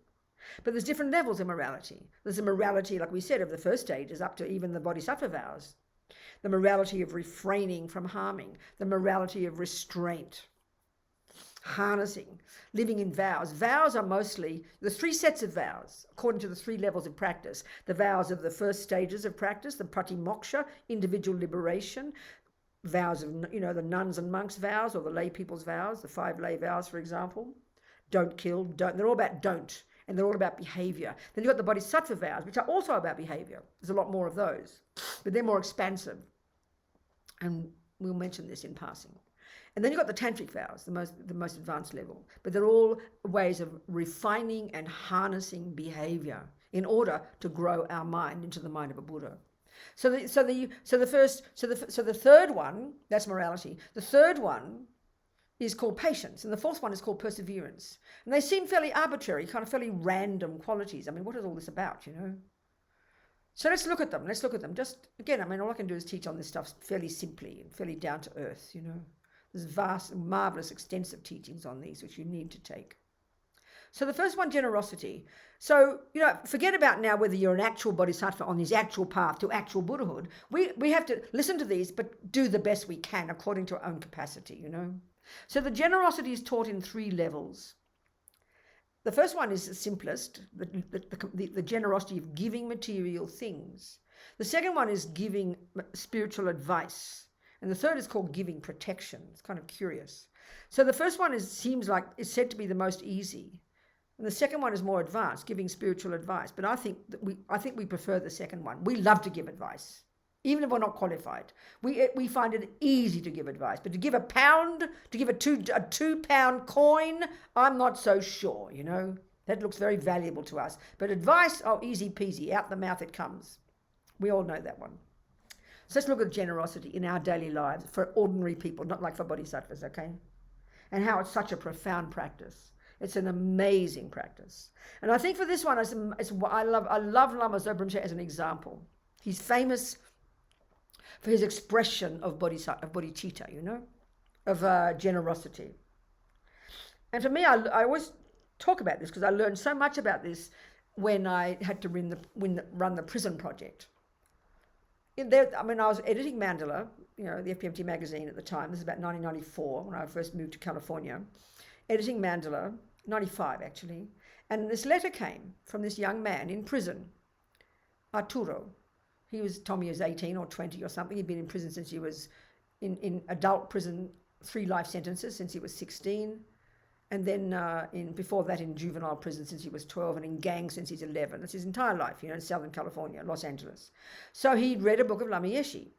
But there's different levels of morality. There's a morality, like we said, of the first stages up to even the bodhisattva vows. The morality of refraining from harming. The morality of restraint. Harnessing. Living in vows. Vows are mostly the 3 sets of vows, according to the 3 levels of practice. The vows of the first stages of practice, the pratimoksha, individual liberation, vows of, the nuns and monks' vows or the lay people's vows, the 5 lay vows, for example. Don't kill, don't. They're all about don't, and they're all about behavior. Then you've got the bodhisattva vows, which are also about behavior. There's a lot more of those, but they're more expansive. And we'll mention this in passing. And then you've got the tantric vows, the most advanced level, but they're all ways of refining and harnessing behavior in order to grow our mind into the mind of a Buddha. So the third one, that's morality. The third one is called patience, and the fourth one is called perseverance. And they seem fairly arbitrary, kind of fairly random qualities. I mean, what is all this about, So let's look at them. Just, again, all I can do is teach on this stuff fairly simply and fairly down to earth, There's vast, marvelous, extensive teachings on these, which you need to take. So the first one, generosity. So, forget about now whether you're an actual bodhisattva on this actual path to actual Buddhahood. We have to listen to these, but do the best we can according to our own capacity, So the generosity is taught in 3 levels. The first one is the simplest, the generosity of giving material things. The second one is giving spiritual advice. And the third is called giving protection. It's kind of curious. So the first one seems like it's said to be the most easy. And the second one is more advanced, giving spiritual advice. But I think we prefer the second one. We love to give advice, even if we're not qualified. We find it easy to give advice. But to give a pound, to give a 2-pound coin, I'm not so sure, That looks very valuable to us. But advice, easy peasy, out the mouth it comes. We all know that one. So let's look at generosity in our daily lives for ordinary people, not like for bodhisattvas, okay? And how it's such a profound practice. It's an amazing practice. And I think for this one, I love Lama Zopa Rinpoche as an example. He's famous for his expression of bodhicitta, generosity. And for me, I always talk about this because I learned so much about this when I had to run the prison project. I was editing Mandala, the FPMT magazine at the time. This is about 1994 when I first moved to California. Editing Mandala, 95 actually. And this letter came from this young man in prison, Arturo. Told me he was 18 or 20 or something. He'd been in prison since he was in adult prison, 3 life sentences since he was 16. And then before that in juvenile prison since he was 12, and in gang since he's 11. That's his entire life, in Southern California, Los Angeles. So he'd read a book of Lama Yeshe,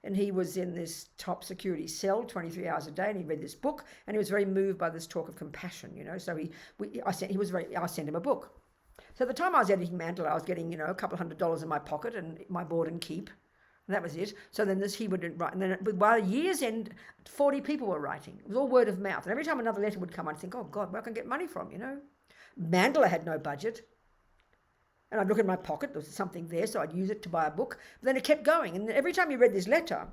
and he was in this top security cell 23 hours a day, and he read this book, and he was very moved by this talk of compassion, So I sent him a book. So at the time I was editing Mandala, I was getting, a couple $100 in my pocket and my board and keep. And that was it. So then he would write. And then by the year's end, 40 people were writing. It was all word of mouth. And every time another letter would come, I'd think, oh, God, where can I get money from, Mandala had no budget. And I'd look in my pocket. There was something there, so I'd use it to buy a book. But then it kept going. And every time I read these letters,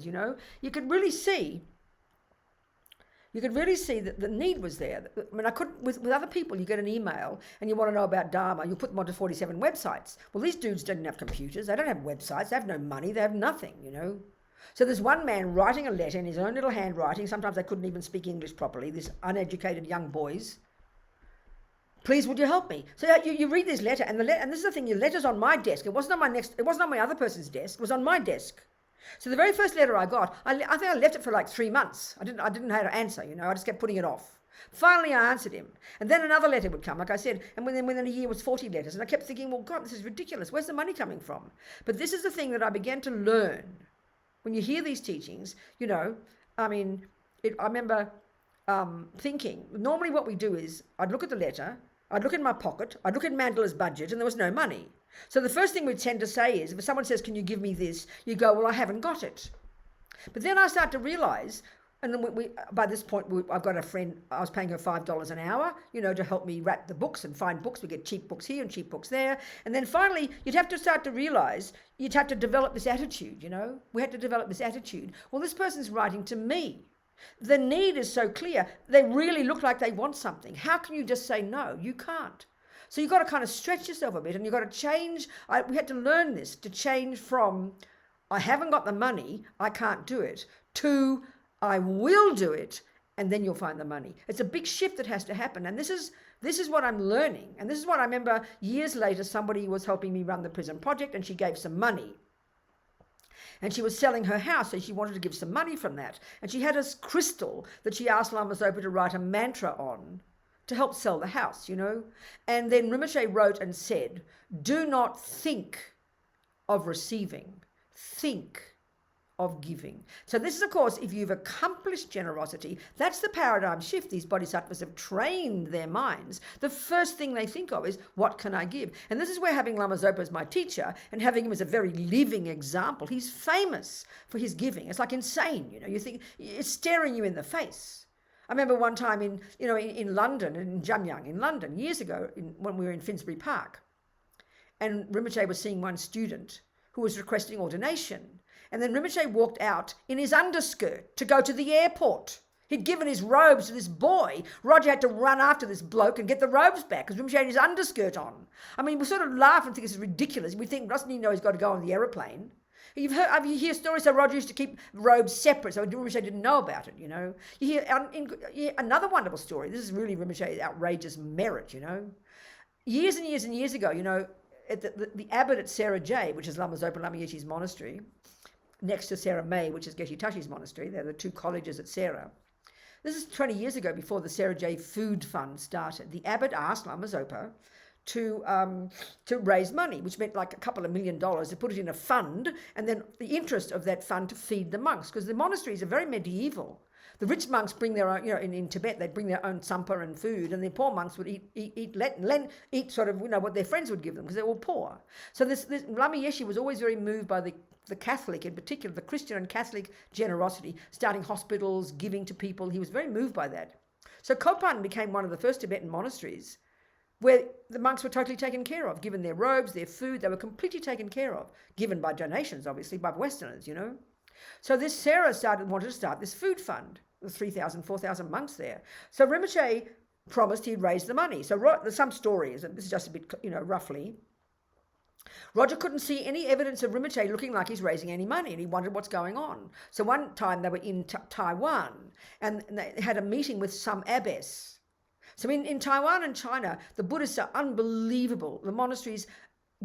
you could really see that the need was there. I mean, I could, with other people, you get an email and you want to know about Dharma, you put them onto 47 websites. Well, these dudes don't have computers, they don't have websites, they have no money, they have nothing, So there's one man writing a letter in his own little handwriting. Sometimes they couldn't even speak English properly, these uneducated young boys. Please, would you help me? So you read this letter, and this is the thing, your letter's on my desk. It wasn't on my other person's desk, it was on my desk. So the very first letter I got, I think I left it for like 3 months. I didn't know how to answer, I just kept putting it off. Finally, I answered him. And then another letter would come, like I said, and within a year was 40 letters. And I kept thinking, well, God, this is ridiculous. Where's the money coming from? But this is the thing that I began to learn. When you hear these teachings, I remember thinking, normally what we do is I'd look at the letter, I'd look in my pocket, I'd look at Mandala's budget, and there was no money. So the first thing we tend to say is, if someone says, can you give me this? You go, well, I haven't got it. But then I start to realize, and then by this point, I've got a friend, I was paying her $5 an hour, to help me wrap the books and find books. We get cheap books here and cheap books there. And then finally, you'd have to start to realize, you'd have to develop this attitude, We had to develop this attitude. Well, this person's writing to me. The need is so clear. They really look like they want something. How can you just say no? You can't. So you've got to kind of stretch yourself a bit, and you've got to change. We had to learn this, to change from, I haven't got the money, I can't do it, to, I will do it, and then you'll find the money. It's a big shift that has to happen. And this is what I'm learning. And this is what I remember years later, somebody was helping me run the prison project, and she gave some money. And she was selling her house, so she wanted to give some money from that. And she had a crystal that she asked Lama Zopa to write a mantra on, to help sell the house, And then Rinpoche wrote and said, do not think of receiving, think of giving. So this is, of course, if you've accomplished generosity, that's the paradigm shift. These bodhisattvas have trained their minds. The first thing they think of is, what can I give? And this is where having Lama Zopa as my teacher and having him as a very living example, he's famous for his giving. It's like insane, You think it's staring you in the face. I remember one time in London, in Jamyang, in London, years ago, when we were in Finsbury Park, and Rinpoche was seeing one student who was requesting ordination. And then Rinpoche walked out in his underskirt to go to the airport. He'd given his robes to this boy. Roger had to run after this bloke and get the robes back because Rinpoche had his underskirt on. I mean, we sort of laugh and think this is ridiculous. We think, doesn't he know he's got to go on the aeroplane? You hear stories how Roger used to keep robes separate, so Rinpoche didn't know about it, You hear another wonderful story. This is really Rinpoche's outrageous merit, Years and years and years ago, at the abbot at Sarah J, which is Lama Zopa Lama Yeshe's monastery, next to Sarah May, which is Geshe Tashi's monastery. They're the 2 colleges at Sarah. This is 20 years ago, before the Sarah J Food Fund started. The abbot asked Lama Zopa to raise money, which meant like a couple of $1 million, to put it in a fund, and then the interest of that fund to feed the monks, because the monasteries are very medieval. The rich monks bring their own, in Tibet, they'd bring their own tsampa and food, and the poor monks would eat sort of, what their friends would give them, because they're all poor. So this Lama Yeshe was always very moved by the Catholic, in particular, the Christian and Catholic generosity, starting hospitals, giving to people. He was very moved by that. So Kopan became one of the first Tibetan monasteries where the monks were totally taken care of, given their robes, their food. They were completely taken care of, given by donations, obviously, by Westerners, So this Sarah wanted to start this food fund, the 3,000, 4,000 monks there. So Rinpoche promised he'd raise the money. So there's some stories, and this is just a bit, roughly. Roger couldn't see any evidence of Rinpoche looking like he's raising any money, and he wondered what's going on. So one time they were in Taiwan, and they had a meeting with some abbess. So in Taiwan and China, the Buddhists are unbelievable. The monasteries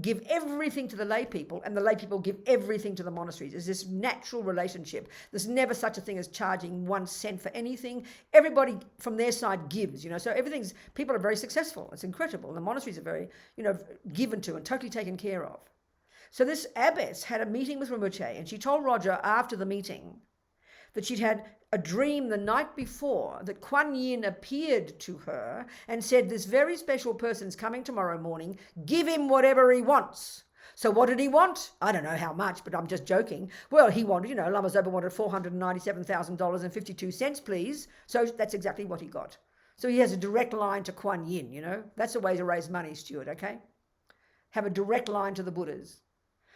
give everything to the lay people, and the lay people give everything to the monasteries. There's this natural relationship. There's never such a thing as charging 1 cent for anything. Everybody from their side gives, so people are very successful. It's incredible. The monasteries are very, given to and totally taken care of. So this abbess had a meeting with Rinpoche, and she told Roger after the meeting that she'd had a dream the night before that Kuan Yin appeared to her and said, this very special person's coming tomorrow morning, give him whatever he wants. So what did he want? I don't know how much, but I'm just joking. Well, he wanted, Lama Zopa wanted $497,000.52, please. So that's exactly what he got. So he has a direct line to Kuan Yin, That's the way to raise money, Stuart, okay? Have a direct line to the Buddhas.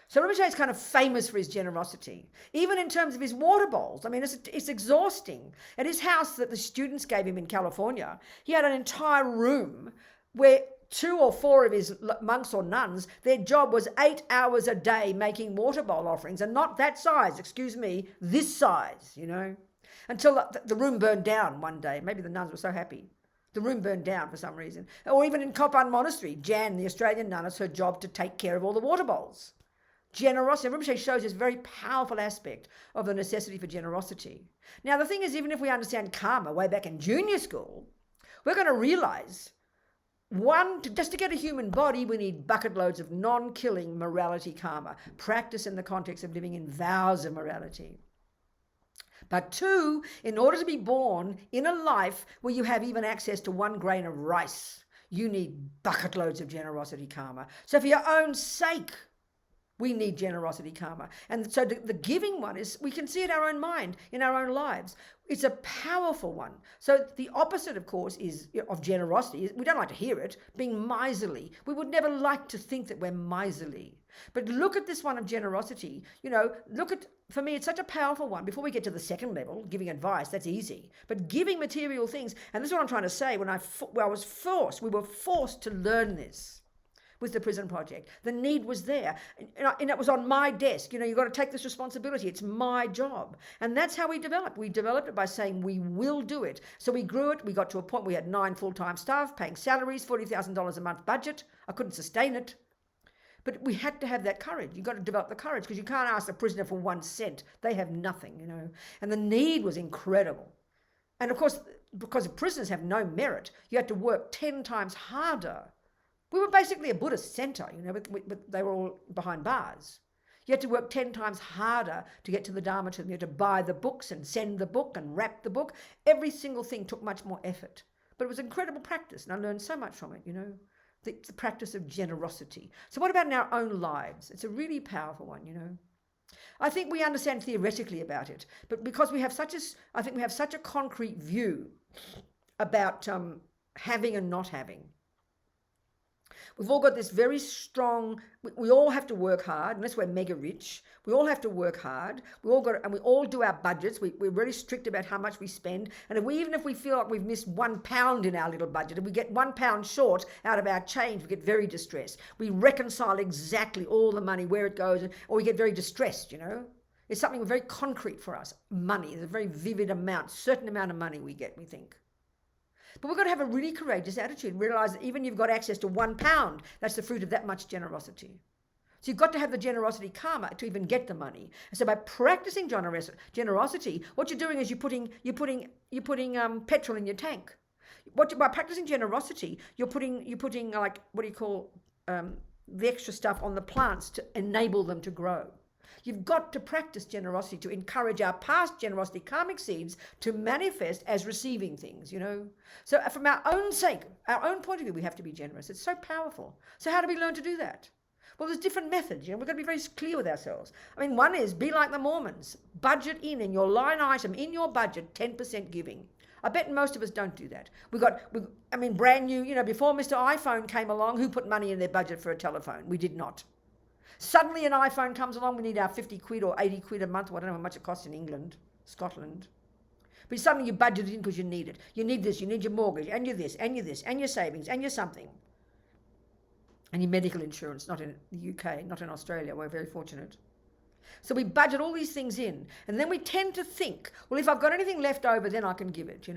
So Rinpoche is kind of famous for his generosity, even in terms of his water bowls. I mean, it's exhausting. At his house that the students gave him in California, he had an entire room where 2 or 4 of his monks or nuns, their job was 8 hours a day making water bowl offerings, and not that size, this size, until the room burned down one day. Maybe the nuns were so happy. The room burned down for some reason. Or even in Kopan Monastery, Jan, the Australian nun, it's her job to take care of all the water bowls. Generosity. Rinpoche shows this very powerful aspect of the necessity for generosity. Now, the thing is, even if we understand karma way back in junior school, we're going to realize, just to get a human body, we need bucket loads of non-killing morality karma, practice in the context of living in vows of morality. But 2, in order to be born in a life where you have even access to 1 grain of rice, you need bucket loads of generosity karma. So for your own sake, we need generosity karma. And so the giving one is, we can see it in our own mind, in our own lives. It's a powerful one. So the opposite, of course, of generosity. We don't like to hear it, being miserly. We would never like to think that we're miserly. But look at this one of generosity. For me, it's such a powerful one. Before we get to the second level, giving advice, that's easy. But giving material things, and this is what I'm trying to say, we were forced to learn this. With the prison project, the need was there, and it was on my desk. You've got to take this responsibility. It's my job, and that's how we developed. We developed it by saying we will do it. So we grew it. We got to a point we had 9 full-time staff, paying salaries, $40,000 a month budget. I couldn't sustain it, but we had to have that courage. You've got to develop the courage, because you can't ask a prisoner for 1 cent. They have nothing, And the need was incredible, and of course, because prisoners have no merit, you had to work 10 times harder. We were basically a Buddhist centre, but they were all behind bars. You had to work 10 times harder to get to the Dharma to them. You had to buy the books and send the book and wrap the book. Every single thing took much more effort. But it was incredible practice, and I learned so much from it, the practice of generosity. So what about in our own lives? It's a really powerful one, I think we understand theoretically about it, but because we have such a concrete view about having and not having. We've all got this very strong, we all have to work hard, unless we're mega rich. We all have to work hard. We all do our budgets. We're really strict about how much we spend. And even if we feel like we've missed £1 in our little budget, if we get £1 short out of our change, we get very distressed. We reconcile exactly all the money, where it goes, or we get very distressed, It's something very concrete for us. Money is a very vivid amount, certain amount of money we get, we think. But we've got to have a really courageous attitude, realize that even you've got access to £1, that's the fruit of that much generosity. So you've got to have the generosity karma to even get the money. And so by practicing generosity, what you're doing is you're putting petrol in your tank. By practicing generosity, you're putting like, what do you call, the extra stuff on the plants to enable them to grow. You've got to practice generosity to encourage our past generosity karmic seeds to manifest as receiving things, So from our own sake, our own point of view, we have to be generous. It's so powerful. So how do we learn to do that? Well, there's different methods. We've got to be very clear with ourselves. one is be like the Mormons. Budget in your line item, in your budget, 10% giving. I bet most of us don't do that. Brand new, before Mr. iPhone came along, who put money in their budget for a telephone? We did not. Suddenly an iPhone comes along, we need our 50 quid or 80 quid a month, I don't know how much it costs in England, Scotland. But suddenly you budget it in because you need it. You need this, you need your mortgage, and your this, and your this, and your savings, and your something. And your medical insurance, not in the UK, not in Australia, we're very fortunate. So we budget all these things in, and then we tend to think, well, if I've got anything left over, then I can give it,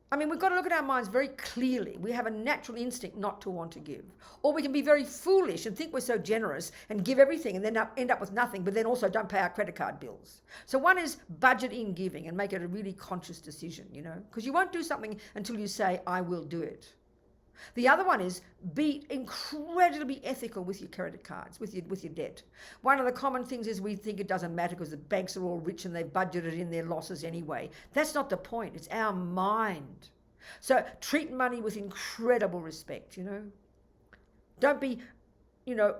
I mean, we've got to look at our minds very clearly. We have a natural instinct not to want to give. Or we can be very foolish and think we're so generous and give everything and then end up with nothing, but then also don't pay our credit card bills. So one is budget in giving and make it a really conscious decision, because you won't do something until you say, I will do it. The other one is be incredibly ethical with your credit cards, with your debt. One of the common things is we think it doesn't matter because the banks are all rich and they've budgeted in their losses anyway. That's not the point. It's our mind. So treat money with incredible respect, Don't be,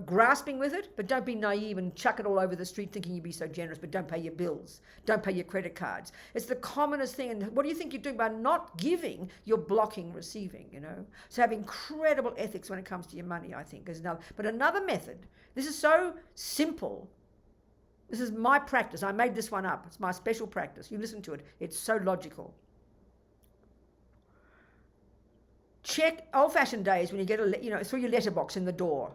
grasping with it, but don't be naive and chuck it all over the street thinking you'd be so generous, but don't pay your bills. Don't pay your credit cards. It's the commonest thing. And what do you think you're doing by not giving? You're blocking receiving, So have incredible ethics when it comes to your money, I think, is another. But another method, this is so simple. This is my practice. I made this one up. It's my special practice. You listen to it. It's so logical. Check old-fashioned days when you get through your letterbox in the door.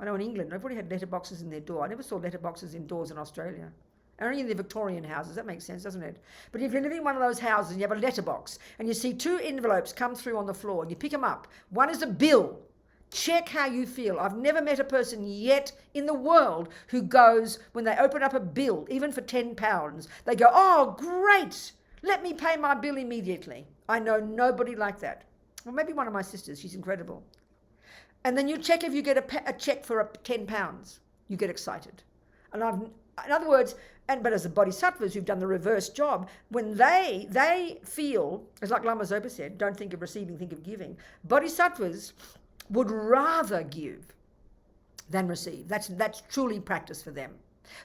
I know in England, everybody had letterboxes in their door. I never saw letterboxes in doors in Australia. Only in the Victorian houses. That makes sense, doesn't it? But if you're living in one of those houses and you have a letterbox and you see two envelopes come through on the floor and you pick them up, one is a bill. Check how you feel. I've never met a person yet in the world who goes, when they open up a bill, even for £10, they go, oh, great, let me pay my bill immediately. I know nobody like that. Well, maybe one of my sisters. She's incredible. And then you check if you get a check for £10. You get excited. And in other words, but as the bodhisattvas who've done the reverse job, when they feel, as like Lama Zopa said, don't think of receiving, think of giving. Bodhisattvas would rather give than receive. That's truly practice for them.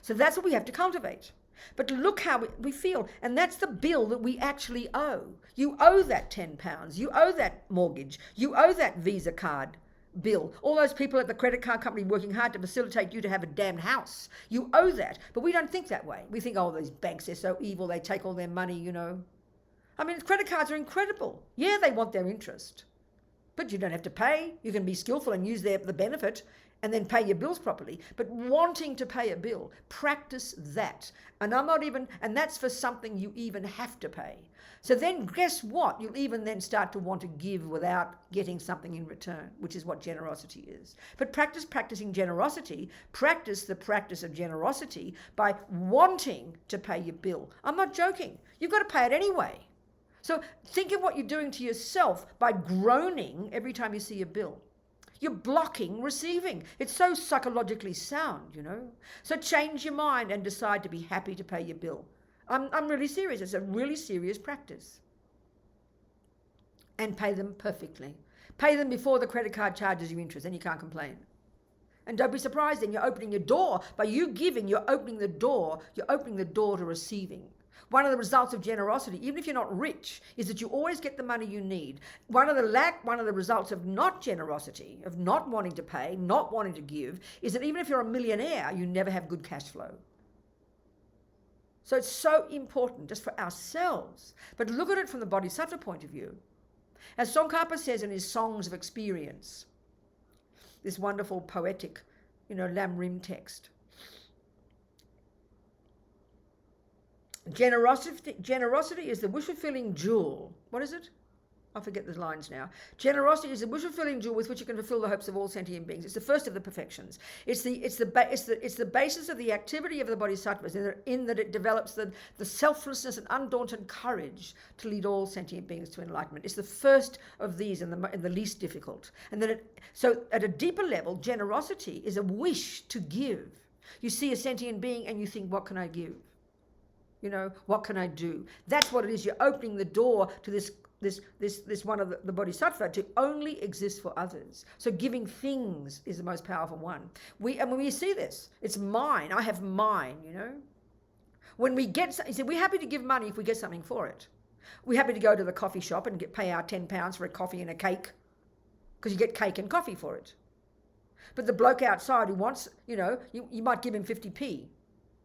So that's what we have to cultivate. But look how we feel, and that's the bill that we actually owe. You owe that £10. You owe that mortgage. You owe that Visa card bill. All those people at the credit card company working hard to facilitate you to have a damned house. You owe that. But we don't think that way. We think, oh, these banks, they're so evil. They take all their money, I mean, credit cards are incredible. Yeah, they want their interest. But you don't have to pay. You can be skillful and use the benefit and then pay your bills properly. But wanting to pay a bill, practice that. And that's for something you even have to pay. So then guess what? You'll even then start to want to give without getting something in return, which is what generosity is. But practicing generosity, practice the practice of generosity by wanting to pay your bill. I'm not joking. You've got to pay it anyway. So think of what you're doing to yourself by groaning every time you see a bill. You're blocking receiving. It's so psychologically sound, So change your mind and decide to be happy to pay your bill. I'm really serious. It's a really serious practice. And pay them perfectly. Pay them before the credit card charges you interest, then you can't complain. And don't be surprised then you're opening your door. By you giving, you're opening the door to receiving. One of the results of generosity, even if you're not rich, is that you always get the money you need. One of the results of not generosity, of not wanting to pay, not wanting to give, is that even if you're a millionaire, you never have good cash flow. So it's so important just for ourselves. But look at it from the bodhisattva point of view. As Tsongkhapa says in his Songs of Experience, this wonderful poetic, Lam Rim text. Generosity is the wish-fulfilling jewel. What is it? I forget the lines now. Generosity is the wish-fulfilling jewel with which you can fulfill the hopes of all sentient beings. It's the first of the perfections. It's the basis of the activity of the bodhisattvas in that it develops the selflessness and undaunted courage to lead all sentient beings to enlightenment. It's the first of these and the least difficult. And then so at a deeper level, generosity is a wish to give. You see a sentient being and you think, what can I give? What can I do? That's what it is. You're opening the door to this one of the bodhisattva to only exist for others. So giving things is the most powerful one. When we see this, it's mine. I have mine, When we get, he said, we're happy to give money if we get something for it. We're happy to go to the coffee shop and pay our £10 for a coffee and a cake, because you get cake and coffee for it. But the bloke outside who wants, you might give him 50p.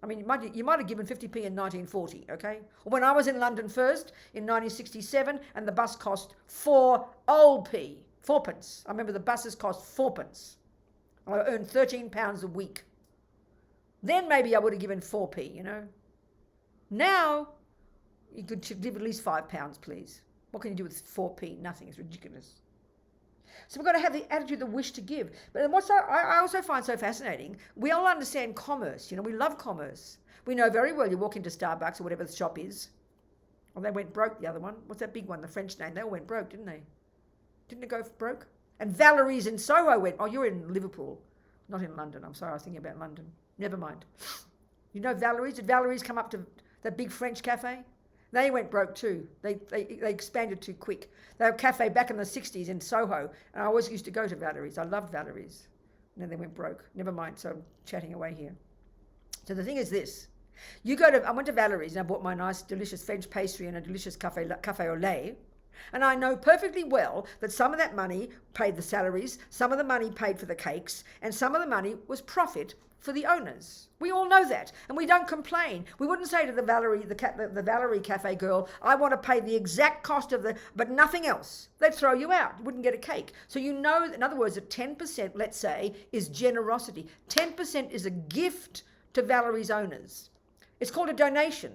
I mean, you might have given 50p in 1940, okay? When I was in London first, in 1967, and the bus cost 4p. I remember the buses cost 4p. I earned £13 a week. Then maybe I would have given 4p, Now, you could give at least £5, please. What can you do with 4p? Nothing. It's ridiculous. So we've got to have the attitude, the wish to give. But then I also find so fascinating, we all understand commerce. We love commerce. We know very well you walk into Starbucks or whatever the shop is. Well, they went broke, the other one. What's that big one, the French name? They all went broke, didn't they? Didn't it go broke? And Valerie's in Soho went, oh, you're in Liverpool. Not in London. I'm sorry, I was thinking about London. Never mind. You know Valerie's? Did Valerie's come up to that big French cafe? They went broke too. They expanded too quick. They had a cafe back in the 60s in Soho, and I always used to go to Valerie's. I loved Valerie's. And then they went broke. Never mind, so I'm chatting away here. So the thing is this. I went to Valerie's and I bought my nice, delicious French pastry and a delicious cafe au lait. And I know perfectly well that some of that money paid the salaries, some of the money paid for the cakes, and some of the money was profit for the owners. We all know that, and we don't complain. We wouldn't say to the Valerie Cafe girl, I want to pay the exact cost of but nothing else. They'd throw you out. You wouldn't get a cake. So in other words, that 10%, let's say, is generosity. 10% is a gift to Valerie's owners. It's called a donation.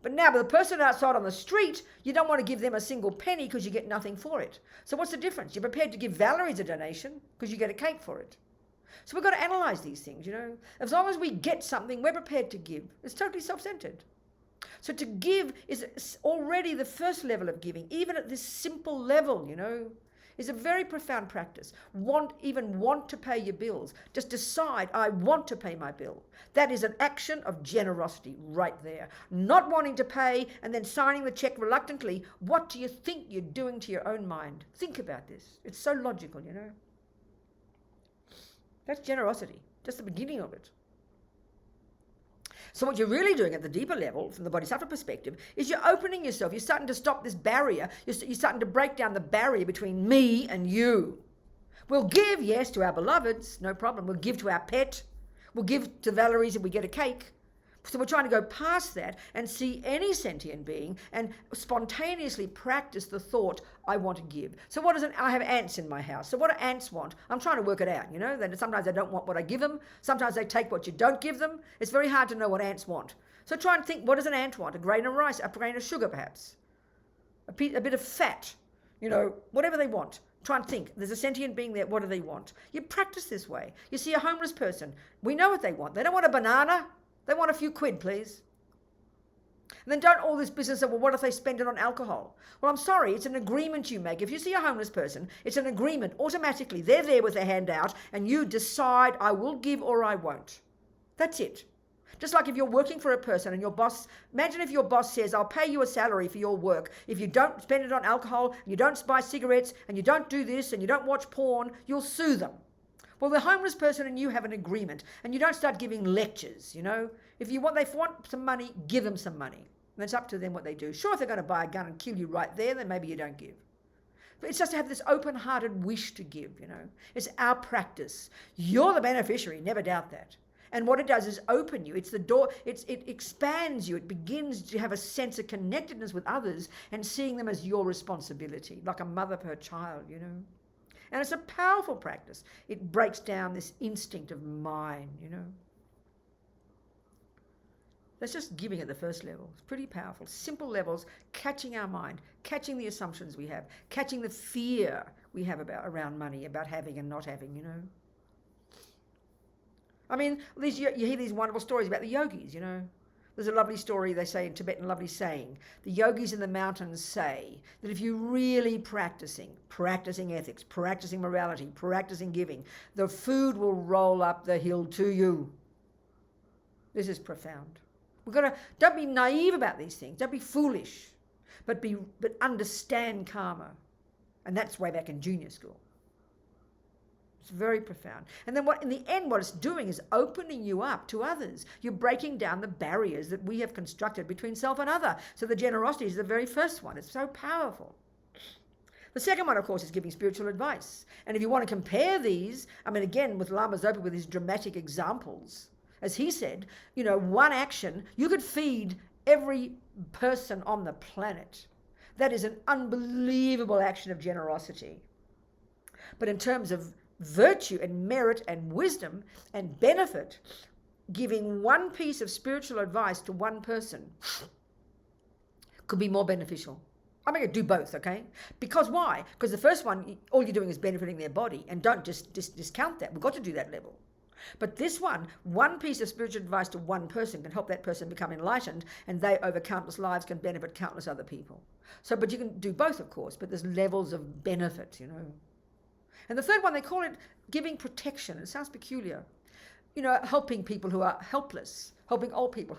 But now, the person outside on the street, you don't want to give them a single penny because you get nothing for it. So what's the difference? You're prepared to give Valerie's a donation because you get a cake for it. So we've got to analyse these things, As long as we get something, we're prepared to give. It's totally self-centered. So to give is already the first level of giving, even at this simple level, is a very profound practice. Want to pay your bills. Just decide, I want to pay my bill. That is an action of generosity right there. Not wanting to pay and then signing the check reluctantly. What do you think you're doing to your own mind? Think about this. It's so logical, That's generosity, just the beginning of it. So what you're really doing at the deeper level, from the Bodhisattva perspective, is you're opening yourself. You're starting to stop this barrier. You're starting to break down the barrier between me and you. We'll give, yes, to our beloveds, no problem. We'll give to our pet. We'll give to Valerie's if we get a cake. So we're trying to go past that and see any sentient being and spontaneously practice the thought, I want to give. So I have ants in my house. So what do ants want? I'm trying to work it out, Then sometimes they don't want what I give them. Sometimes they take what you don't give them. It's very hard to know what ants want. So try and think, what does an ant want? A grain of rice, a grain of sugar perhaps. A bit of fat, whatever they want. Try and think. There's a sentient being there. What do they want? You practice this way. You see a homeless person. We know what they want. They don't want a banana. They want a few quid, please. And then don't all this business of, well, what if they spend it on alcohol? Well, I'm sorry, it's an agreement you make. If you see a homeless person, it's an agreement. Automatically, they're there with their hand out, and you decide, I will give or I won't. That's it. Just like if you're working for a person and your boss, imagine if your boss says, I'll pay you a salary for your work. If you don't spend it on alcohol, and you don't buy cigarettes, and you don't do this, and you don't watch porn, you'll sue them. Well, the homeless person and you have an agreement, and you don't start giving lectures, If they want some money, give them some money. And it's up to them what they do. Sure, if they're going to buy a gun and kill you right there, then maybe you don't give. But it's just to have this open-hearted wish to give, It's our practice. You're the beneficiary, never doubt that. And what it does is open you. It's the door. It expands you. It begins to have a sense of connectedness with others and seeing them as your responsibility, like a mother for her child, And it's a powerful practice. It breaks down this instinct of mine, That's just giving at the first level. It's pretty powerful. Simple levels, catching our mind, catching the assumptions we have, catching the fear we have around money, about having and not having, I mean, you hear these wonderful stories about the yogis, There's a lovely story, they say in Tibetan, lovely saying. The yogis in the mountains say that if you're really practicing ethics, practicing morality, practicing giving, the food will roll up the hill to you. This is profound. Don't be naive about these things. Don't be foolish, but understand karma. And that's way back in junior school. It's very profound. And then in the end, what it's doing is opening you up to others. You're breaking down the barriers that we have constructed between self and other. So the generosity is the very first one. It's so powerful. The second one, of course, is giving spiritual advice. And if you want to compare these, I mean, again, with Lama Zopa with his dramatic examples, as he said, one action, you could feed every person on the planet. That is an unbelievable action of generosity. But in terms of virtue and merit and wisdom and benefit, giving one piece of spiritual advice to one person could be more beneficial. I'm going to do both, okay? Because why? Because the first one, all you're doing is benefiting their body, and don't just discount that. We've got to do that level. But this one piece of spiritual advice to one person can help that person become enlightened, and they, over countless lives, can benefit countless other people. So, but you can do both, of course, but there's levels of benefit, And the third one, they call it giving protection. It sounds peculiar. Helping people who are helpless, helping old people,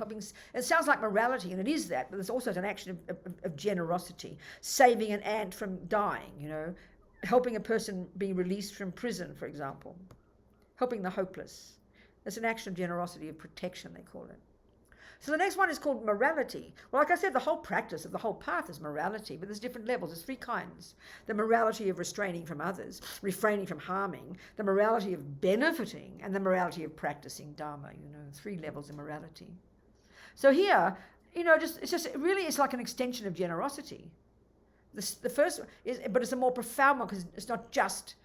it sounds like morality, and it is that, but there's also an action of generosity, saving an ant from dying, helping a person be released from prison, for example, helping the hopeless. There's an action of generosity, of protection, they call it. So the next one is called morality. Well, like I said, the whole practice of the whole path is morality, but there's different levels. There's 3 kinds. The morality of restraining from others, refraining from harming, the morality of benefiting, and the morality of practicing Dharma, 3 levels of morality. So here, it's like an extension of generosity. The first is, but it's a more profound one because it's not just,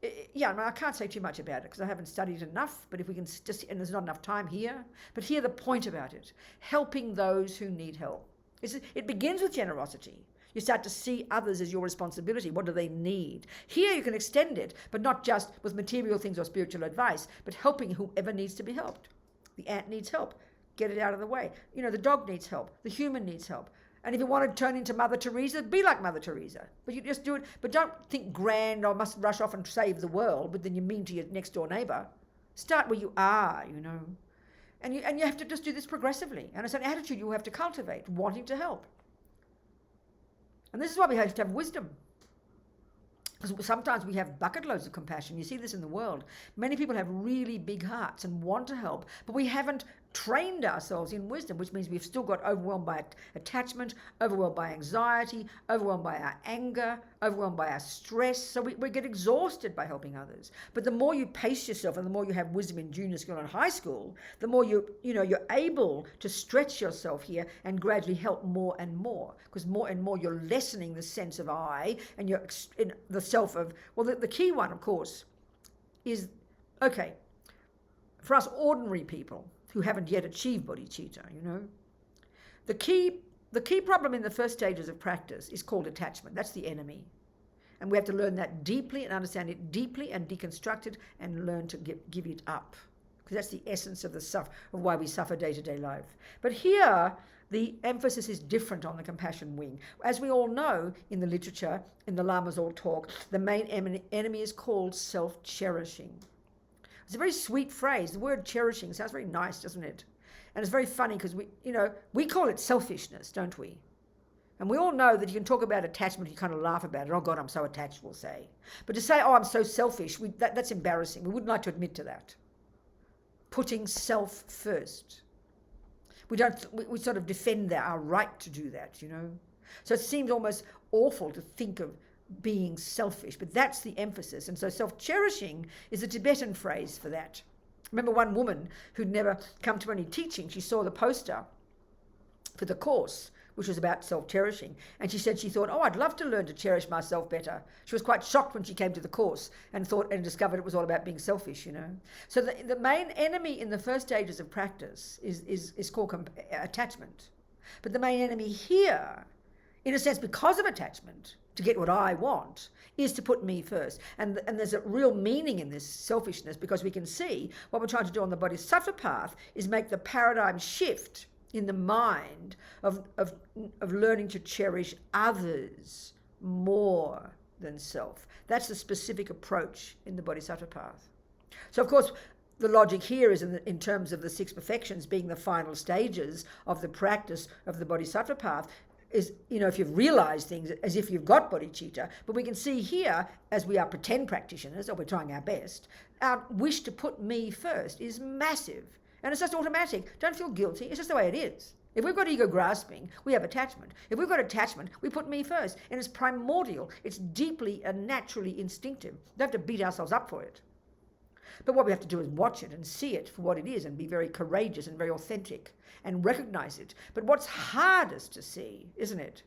I can't say too much about it because I haven't studied enough, but if we can and there's not enough time here, but hear the point about it, helping those who need help. It begins with generosity. You start to see others as your responsibility. What do they need? Here you can extend it, but not just with material things or spiritual advice, but helping whoever needs to be helped. The ant needs help. Get it out of the way. The dog needs help. The human needs help. And if you want to turn into Mother Teresa, be like Mother Teresa. But you just do it. But don't think grand or must rush off and save the world, but then you're mean to your next door neighbour. Start where you are, And you have to just do this progressively. And it's an attitude you have to cultivate, wanting to help. And this is why we have to have wisdom. Because sometimes we have bucket loads of compassion. You see this in the world. Many people have really big hearts and want to help, but we haven't trained ourselves in wisdom, which means we've still got overwhelmed by attachment, overwhelmed by anxiety, overwhelmed by our anger, overwhelmed by our stress. So we get exhausted by helping others. But the more you pace yourself and the more you have wisdom in junior school and high school, the more you're able to stretch yourself here and gradually help more and more. Because more and more you're lessening the sense of I and you're in the self of, the key one, of course, is, okay, for us ordinary people who haven't yet achieved bodhicitta, the key problem in the first stages of practice is called attachment. That's the enemy. And we have to learn that deeply and understand it deeply and deconstruct it and learn to give it up. Because that's the essence of of why we suffer day-to-day life. But here, the emphasis is different on the compassion wing. As we all know in the literature, in the Lamas all talk, the main enemy is called self-cherishing. It's a very sweet phrase. The word cherishing sounds very nice, doesn't it? And it's very funny because we call it selfishness, don't we? And we all know that you can talk about attachment, you kind of laugh about it. Oh God, I'm so attached, we'll say. But to say, oh, I'm so selfish, that's embarrassing. We wouldn't like to admit to that. Putting self first. We sort of defend our right to do that, So it seems almost awful to think of being selfish, but that's the emphasis. And so self-cherishing is a Tibetan phrase for that. Remember one woman who'd never come to any teaching, she saw the poster for the course, which was about self-cherishing, and she said she thought, oh, I'd love to learn to cherish myself better. She was quite shocked when she came to the course and discovered it was all about being selfish, So the main enemy in the first stages of practice is called attachment. But the main enemy here, in a sense, because of attachment, to get what I want, is to put me first. And there's a real meaning in this selfishness because we can see what we're trying to do on the Bodhisattva path is make the paradigm shift in the mind of learning to cherish others more than self. That's the specific approach in the Bodhisattva path. So, of course, the logic here is in terms of the 6 perfections being the final stages of the practice of the Bodhisattva path, is, if you've realized things as if you've got bodhicitta, but we can see here, as we are pretend practitioners, or we're trying our best, our wish to put me first is massive. And it's just automatic. Don't feel guilty. It's just the way it is. If we've got ego grasping, we have attachment. If we've got attachment, we put me first. And it's primordial. It's deeply and naturally instinctive. We don't have to beat ourselves up for it. But what we have to do is watch it and see it for what it is and be very courageous and very authentic and recognize it. But what's hardest to see, isn't it?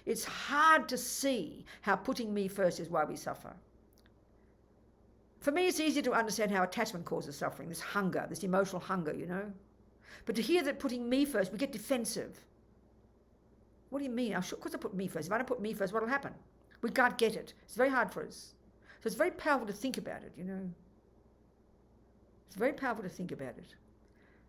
It's hard to see how putting me first is why we suffer. For me, it's easy to understand how attachment causes suffering, this hunger, this emotional hunger, you know. But to hear that putting me first, we get defensive. What do you mean? Of course I put me first. If I don't put me first, what will happen? We can't get it. It's very hard for us. So it's very powerful to think about it, you know. It's very powerful to think about it.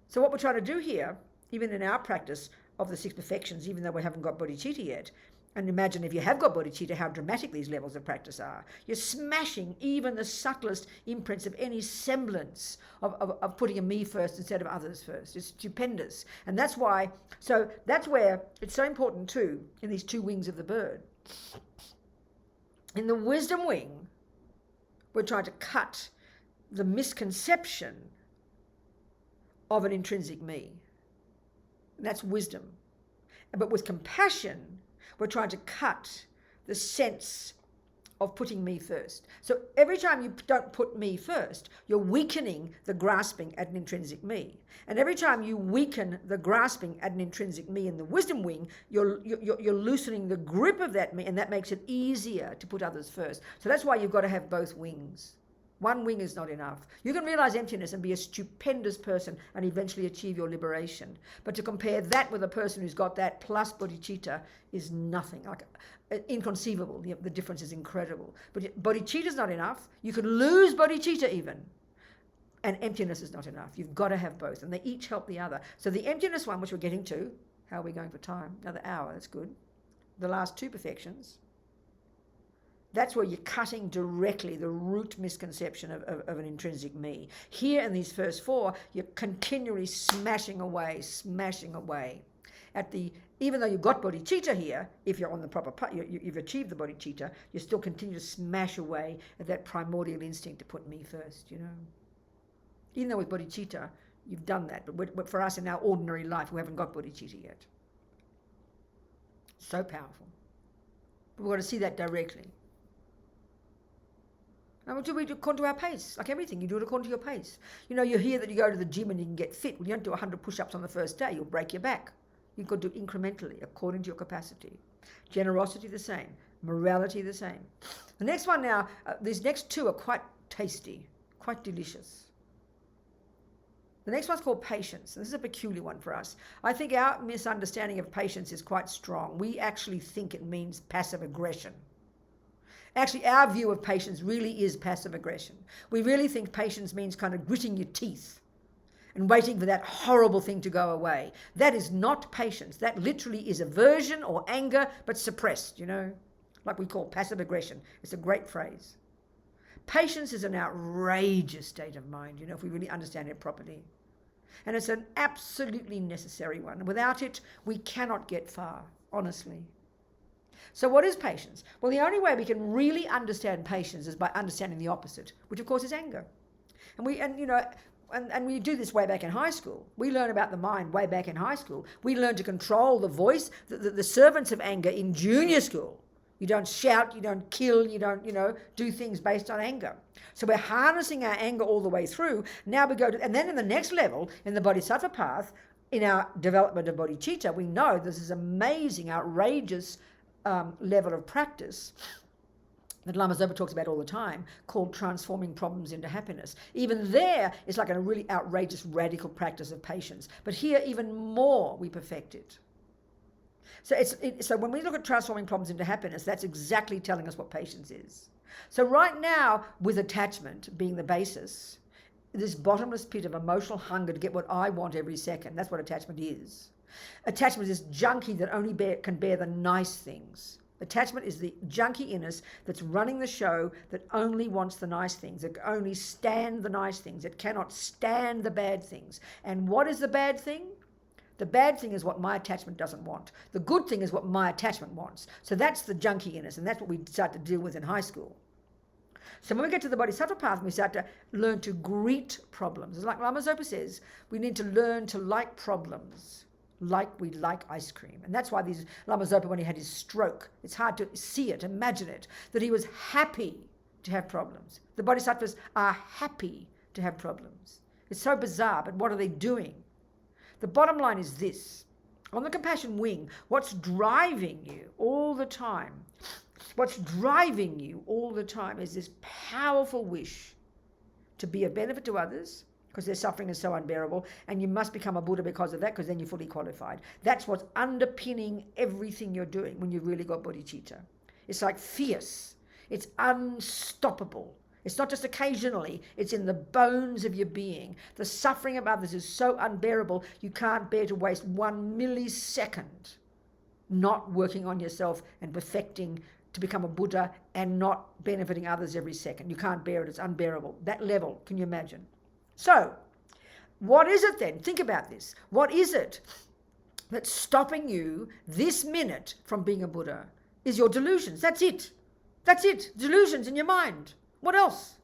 So what we're trying to do here, even in our practice of the 6 perfections, even though we haven't got bodhicitta yet, and imagine if you have got bodhicitta, how dramatic these levels of practice are. You're smashing even the subtlest imprints of any semblance of putting a me first instead of others first. It's stupendous. And that's why, so that's where it's so important too, in these 2 wings of the bird. In the wisdom wing, we're trying to cut the misconception of an intrinsic me. And that's wisdom. But with compassion, we're trying to cut the sense of putting me first. So every time you don't put me first, you're weakening the grasping at an intrinsic me. And every time you weaken the grasping at an intrinsic me in the wisdom wing, you're loosening the grip of that me, and that makes it easier to put others first. So that's why you've got to have both wings. One wing is not enough. You can realize emptiness and be a stupendous person and eventually achieve your liberation. But to compare that with a person who's got that plus bodhicitta is nothing. Like inconceivable. The difference is incredible. But bodhicitta is not enough. You can lose bodhicitta even. And emptiness is not enough. You've got to have both. And they each help the other. So the emptiness one, which we're getting to, how are we going for time? Another hour, that's good. The last 2 perfections. That's where you're cutting directly the root misconception of an intrinsic me. Here in these first 4, you're continually smashing away at the, even though you've got bodhicitta here, if you're on the proper path, you've achieved the bodhicitta, you still continue to smash away at that primordial instinct to put me first, you know. Even though with bodhicitta, you've done that, but for us in our ordinary life, we haven't got bodhicitta yet. So powerful. But we've got to see that directly. And what do we do according to our pace? Like everything, you do it according to your pace. You know, you hear that you go to the gym and you can get fit. Well, you don't do 100 push-ups on the first day. You'll break your back. You've got to do it incrementally, according to your capacity. Generosity the same. Morality the same. The next one now, these next 2 are quite tasty, quite delicious. The next one's called patience. And this is a peculiar one for us. I think our misunderstanding of patience is quite strong. We actually think it means passive aggression. Actually, our view of patience really is passive aggression. We really think patience means kind of gritting your teeth and waiting for that horrible thing to go away. That is not patience. That literally is aversion or anger, but suppressed, you know, like we call passive aggression. It's a great phrase. Patience is an outrageous state of mind, you know, if we really understand it properly. And it's an absolutely necessary one. Without it, we cannot get far, honestly. So what is patience? Well, the only way we can really understand patience is by understanding the opposite, which of course is anger. And we do this way back in high school. We learn about the mind way back in high school. We learn to control the voice, the servants of anger in junior school. You don't shout, you don't kill, you don't, do things based on anger. So we're harnessing our anger all the way through. Now we go to, and then in the next level, in the Bodhisattva path, in our development of bodhicitta, we know this is amazing, outrageous level of practice that Lama Zopa talks about all the time, called transforming problems into happiness. Even there, it's like a really outrageous, radical practice of patience. But here, even more, we perfect it. So when we look at transforming problems into happiness, that's exactly telling us what patience is. So right now, with attachment being the basis, this bottomless pit of emotional hunger to get what I want every second, that's what attachment is. Attachment is junkie that only can bear the nice things. Attachment is the junkie in us that's running the show, that only wants the nice things, that can only stand the nice things, that cannot stand the bad things. And what is the bad thing? The bad thing is what my attachment doesn't want. The good thing is what my attachment wants. So that's the junkie in us, and that's what we start to deal with in high school. So when we get to the Bodhisattva path, we start to learn to greet problems. It's like Lama Zopa says, we need to learn to like problems. like we like ice cream. And that's why these Lama Zopa, when he had his stroke, it's hard to see it, imagine it, that he was happy to have problems. The bodhisattvas are happy to have problems. It's so bizarre, but what are they doing? The bottom line is this. On the compassion wing, what's driving you all the time? What's driving you all the time is this powerful wish to be of benefit to others, because their suffering is so unbearable, and you must become a Buddha because of that, because then you're fully qualified. That's what's underpinning everything you're doing when you've really got bodhicitta. It's like fierce. It's unstoppable. It's not just occasionally, it's in the bones of your being. The suffering of others is so unbearable, you can't bear to waste 1 millisecond not working on yourself and perfecting to become a Buddha and not benefiting others every second. You can't bear it, it's unbearable. That level, can you imagine? So, what is it then? Think about this. What is it that's stopping you this minute from being a Buddha? Is your delusions. That's it. That's it. Delusions in your mind. What else?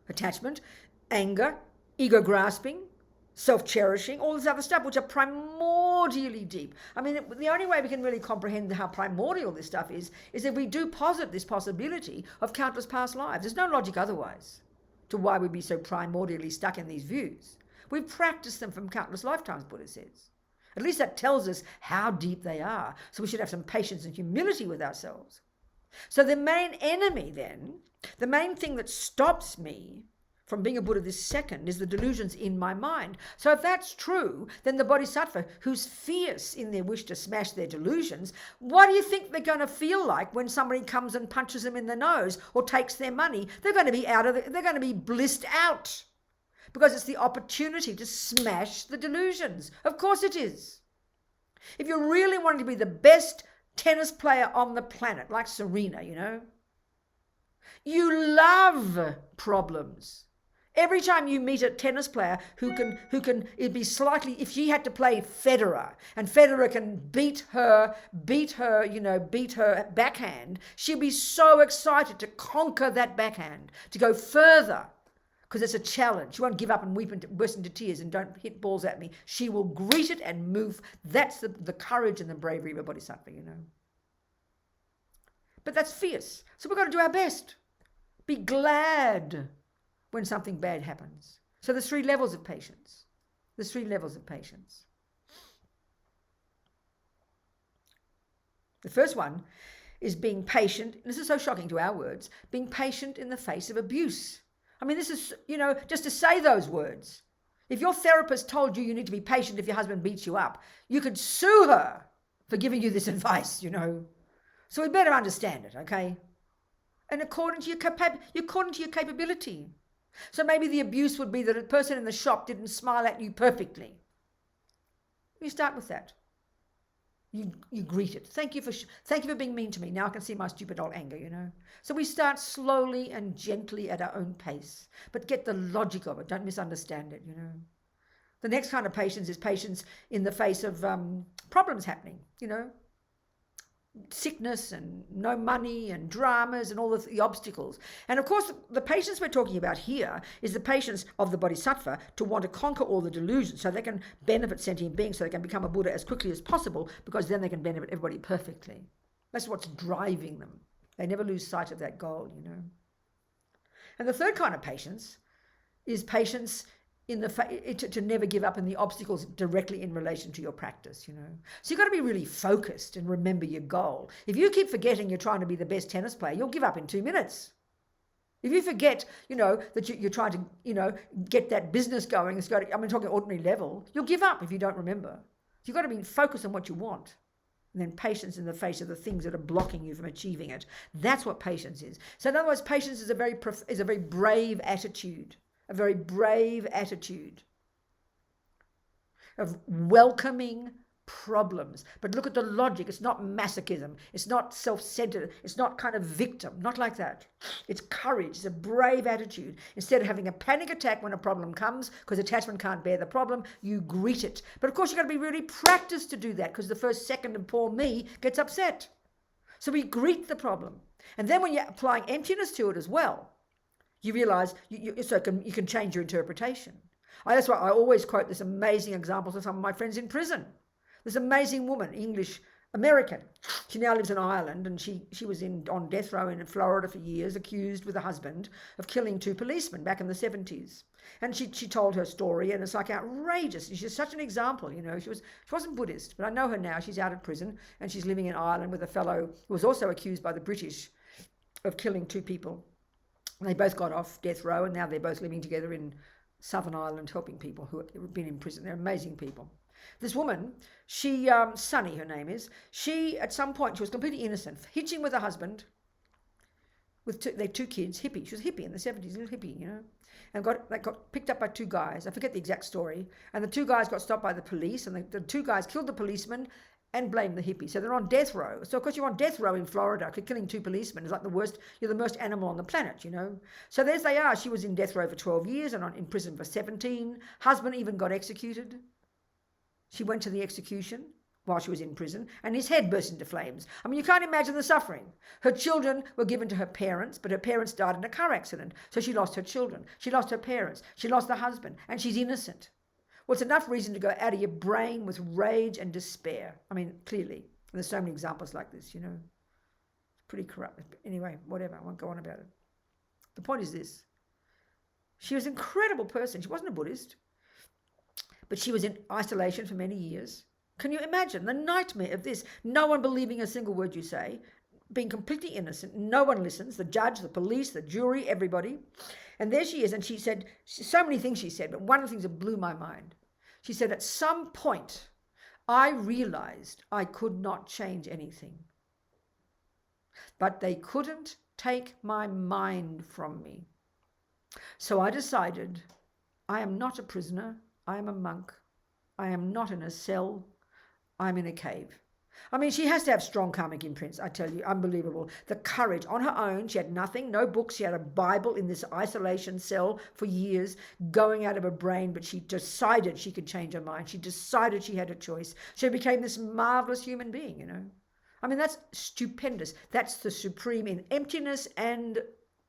Attachment, anger, ego grasping, self-cherishing, all this other stuff, which are primordially deep. I mean, the only way we can really comprehend how primordial this stuff is if we do posit this possibility of countless past lives. There's no logic otherwise to why we'd be so primordially stuck in these views. We've practiced them from countless lifetimes, Buddha says. At least that tells us how deep they are. So we should have some patience and humility with ourselves. So the main enemy then, the main thing that stops me from being a Buddha this second is the delusions in my mind. So if that's true, then the bodhisattva, who's fierce in their wish to smash their delusions, what do you think they're going to feel like when somebody comes and punches them in the nose or takes their money? They're going to be they're going to be blissed out, because it's the opportunity to smash the delusions. Of course it is. If you're really wanting to be the best tennis player on the planet, like Serena, you love problems. Every time you meet a tennis player who can it'd be slightly, if she had to play Federer and Federer can beat her backhand, she'd be so excited to conquer that backhand, to go further, because it's a challenge. She won't give up and weep and burst into tears and don't hit balls at me. She will greet it and move. That's the courage and the bravery of a bodhisattva, But that's fierce. So we've got to do our best. Be glad when something bad happens. So there's 3 levels of patience. There's 3 levels of patience. The first one is being patient. This is so shocking to our words. Being patient in the face of abuse. I mean, this is, just to say those words. If your therapist told you need to be patient if your husband beats you up, you could sue her for giving you this advice, So we better understand it, okay? And according to your capability. So maybe the abuse would be that a person in the shop didn't smile at you perfectly. You start with that. You greet it. Thank you for being mean to me. Now I can see my stupid old anger, So we start slowly and gently at our own pace, but get the logic of it. Don't misunderstand it, The next kind of patience is patience in the face of problems happening, sickness and no money and dramas and all the obstacles. And of course, the patience we're talking about here is the patience of the bodhisattva to want to conquer all the delusions so they can benefit sentient beings, so they can become a Buddha as quickly as possible, because then they can benefit everybody perfectly. That's what's driving them. They never lose sight of that goal, And the third kind of patience is patience to never give up in the obstacles directly in relation to your practice, So you've got to be really focused and remember your goal. If you keep forgetting you're trying to be the best tennis player, you'll give up in 2 minutes. If you forget, that you're trying to, get that business going, I'm talking ordinary level, you'll give up if you don't remember. You've got to be focused on what you want. And then patience in the face of the things that are blocking you from achieving it. That's what patience is. So in other words, patience is a very brave attitude. A very brave attitude of welcoming problems. But look at the logic. It's not masochism. It's not self-centered. It's not kind of victim. Not like that. It's courage. It's a brave attitude. Instead of having a panic attack when a problem comes, because attachment can't bear the problem, you greet it. But of course, you've got to be really practiced to do that, because the first second of poor me gets upset. So we greet the problem. And then when you're applying emptiness to it as well, you realize you can change your interpretation. That's why I always quote this amazing examples of some of my friends in prison. This amazing woman, English American. She now lives in Ireland, and she was on death row in Florida for years, accused with a husband of killing 2 policemen back in the 70s. And she told her story, and it's like outrageous. She's such an example, you know. She wasn't Buddhist, but I know her now. She's out of prison, and she's living in Ireland with a fellow who was also accused by the British of killing 2 people. They both got off death row, and now they're both living together in Southern Ireland, helping people who have been in prison. They're amazing people. This woman, she, Sunny, her name is, at some point, she was completely innocent, hitching with her husband, with their 2 kids, hippie. She was a hippie in the 70s, a little hippie, you know, and got picked up by 2 guys. I forget the exact story. And the 2 guys got stopped by the police, and the 2 guys killed the policeman and blamed the hippie. So they're on death row. So of course you're on death row in Florida, killing 2 policemen is like the worst. You're the worst animal on the planet, you know. So there they are. She was in death row for 12 years and in prison for 17. Husband even got executed. She went to the execution while she was in prison, and his head burst into flames. I mean, you can't imagine the suffering. Her children were given to her parents, but her parents died in a car accident. So she lost her children. She lost her parents. She lost her husband, and she's innocent. Well, it's enough reason to go out of your brain with rage and despair. I mean, clearly. And there's so many examples like this, you know. It's pretty corrupt. Anyway, whatever. I won't go on about it. The point is this. She was an incredible person. She wasn't a Buddhist, but she was in isolation for many years. Can you imagine the nightmare of this? No one believing a single word you say, being completely innocent. No one listens. The judge, the police, the jury, everybody. And there she is. And she said, so many things she said, but one of the things that blew my mind. She said, at some point, I realized I could not change anything. But they couldn't take my mind from me. So I decided, I am not a prisoner. I am a monk. I am not in a cell. I'm in a cave. I mean, she has to have strong karmic imprints, I tell you, unbelievable. The courage on her own. She had nothing, no books. She had a Bible in this isolation cell for years, going out of her brain, but she decided she could change her mind. She decided she had a choice. She became this marvelous human being, you know. I mean, that's stupendous. That's the supreme in emptiness and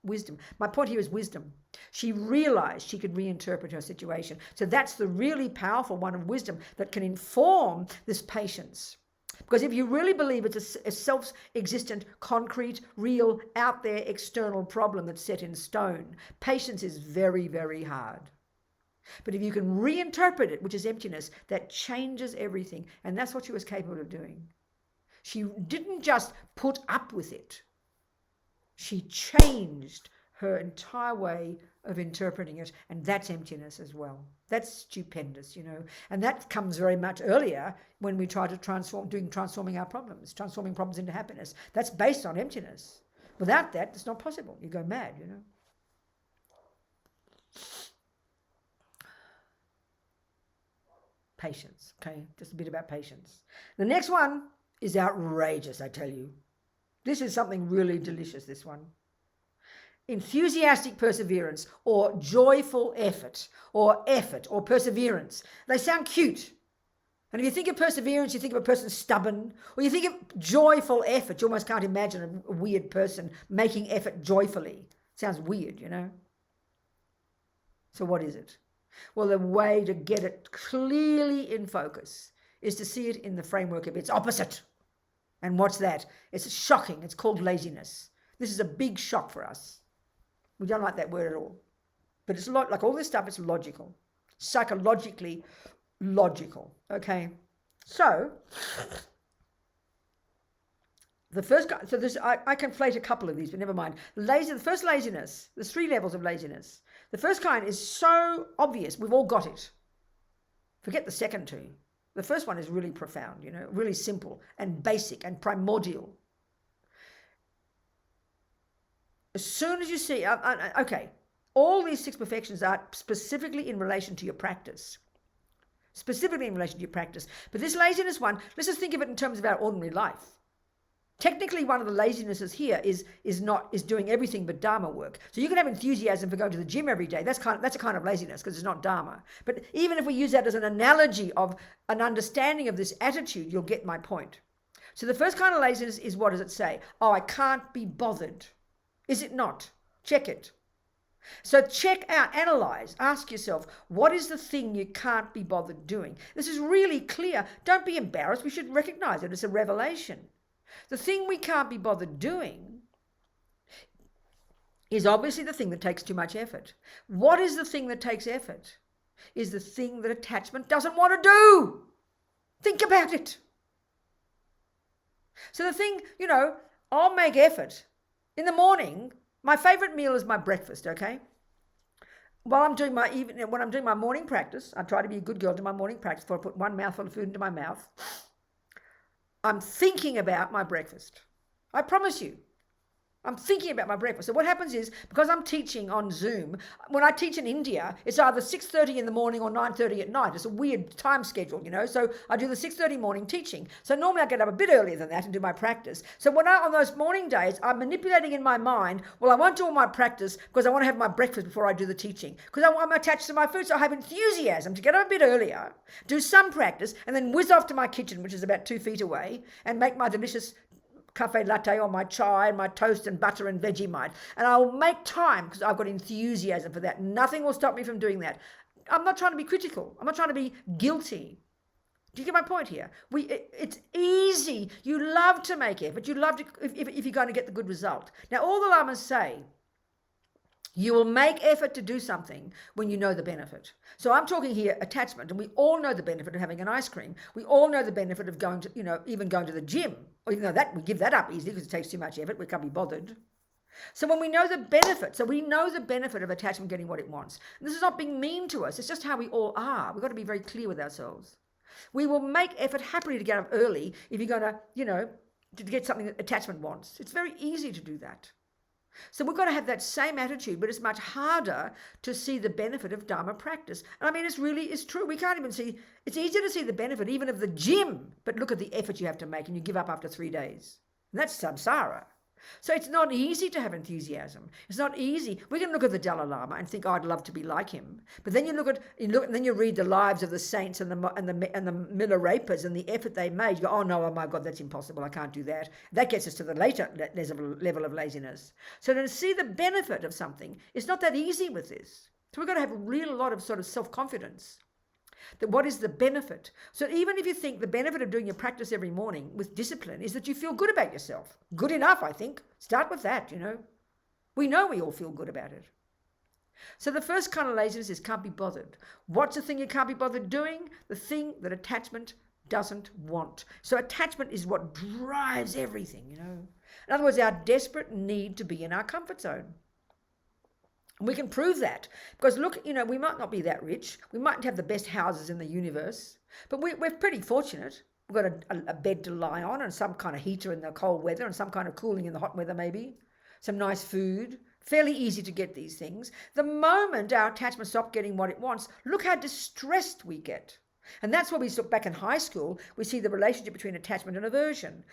wisdom. My point here is wisdom. She realized she could reinterpret her situation. So that's the really powerful one of wisdom that can inform this patience. Because if you really believe it's a self-existent, concrete, real, out there, external problem that's set in stone, patience is very, very hard. But if you can reinterpret it, which is emptiness, that changes everything. And that's what she was capable of doing. She didn't just put up with it. She changed her entire way of interpreting it, and that's emptiness as well. That's stupendous, you know. And that comes very much earlier when we try to transforming our problems, transforming problems into happiness. That's based on emptiness. Without that, it's not possible. You go mad, you know. Patience, okay? Just a bit about patience. The next one is outrageous, I tell you. This is something really delicious, this one. Enthusiastic perseverance, or joyful effort or perseverance. They sound cute. And if you think of perseverance, you think of a person stubborn, or you think of joyful effort. You almost can't imagine a weird person making effort joyfully. Sounds weird, you know. So what is it? Well, the way to get it clearly in focus is to see it in the framework of its opposite. And what's that? It's shocking. It's called laziness. This is a big shock for us. We don't like that word at all. But it's like all this stuff, it's logical. Psychologically logical. Okay? So, the first guy, so this, I conflate a couple of these, but never mind. The first laziness, there's 3 levels of laziness. The first kind is so obvious, we've all got it. Forget the second 2. The first one is really profound, you know, really simple and basic and primordial. As soon as you see, okay, all these 6 perfections are specifically in relation to your practice. Specifically in relation to your practice. But this laziness one, let's just think of it in terms of our ordinary life. Technically, one of the lazinesses here is doing everything but Dharma work. So you can have enthusiasm for going to the gym every day. That's a kind of laziness because it's not Dharma. But even if we use that as an analogy of an understanding of this attitude, you'll get my point. So the first kind of laziness is, what does it say? Oh, I can't be bothered. Is it not? Check it. So check out, analyze, ask yourself, what is the thing you can't be bothered doing? This is really clear. Don't be embarrassed. We should recognize it as a revelation. The thing we can't be bothered doing is obviously the thing that takes too much effort. What is the thing that takes effort? Is the thing that attachment doesn't want to do. Think about it. So the thing, I'll make effort. In the morning, my favorite meal is my breakfast, okay? When I'm doing my morning practice, I try to be a good girl to my morning practice before I put one mouthful of food into my mouth. I'm thinking about my breakfast. I promise you. I'm thinking about my breakfast. So what happens is, because I'm teaching on Zoom, when I teach in India, it's either 6:30 in the morning or 9:30 at night. It's a weird time schedule, So I do the 6:30 morning teaching. So normally I get up a bit earlier than that and do my practice. So on those morning days, I'm manipulating in my mind, well, I won't do all my practice because I want to have my breakfast before I do the teaching. Because I'm attached to my food, so I have enthusiasm to get up a bit earlier, do some practice, and then whiz off to my kitchen, which is about 2 feet away, and make my delicious cafe latte or my chai and my toast and butter and Vegemite. And I'll make time because I've got enthusiasm for that. Nothing will stop me from doing that. I'm not trying to be critical. I'm not trying to be guilty. Do you get my point here? It's easy. You love to make effort. You love to, if you're going to get the good result. Now, all the lamas say, you will make effort to do something when you know the benefit. So I'm talking here attachment, and we all know the benefit of having an ice cream. We all know the benefit of going to, even going to the gym. Even though that we give that up easily because it takes too much effort, we can't be bothered. So when we know the benefit, of attachment getting what it wants. And this is not being mean to us. It's just how we all are. We've got to be very clear with ourselves. We will make effort happily to get up early if you're going to, to get something that attachment wants. It's very easy to do that. So we've got to have that same attitude, but it's much harder to see the benefit of Dharma practice. And I mean, it's true. We can't even see, it's easier to see the benefit even of the gym, but look at the effort you have to make and you give up after 3 days. And that's samsara. So it's not easy to have enthusiasm. It's not easy. We can look at the Dalai Lama and think, oh, I'd love to be like him. But then and then you read the lives of the saints and the Milarepas and the effort they made. You go, oh my God, that's impossible. I can't do that. That gets us to the later level of laziness. So to see the benefit of something, it's not that easy with this. So we've got to have a real lot of sort of self-confidence. That what is the benefit? So even if you think the benefit of doing your practice every morning with discipline is that you feel good about yourself. Good enough, I think. Start with that, We know we all feel good about it. So the first kind of laziness is can't be bothered. What's the thing you can't be bothered doing? The thing that attachment doesn't want. So attachment is what drives everything, In other words, our desperate need to be in our comfort zone. We can prove that because look, we might not be that rich. We mightn't have the best houses in the universe, but we're pretty fortunate. We've got a bed to lie on and some kind of heater in the cold weather and some kind of cooling in the hot weather maybe. Some nice food. Fairly easy to get these things. The moment our attachment stops getting what it wants, look how distressed we get. And that's why we look back in high school, we see the relationship between attachment and aversion.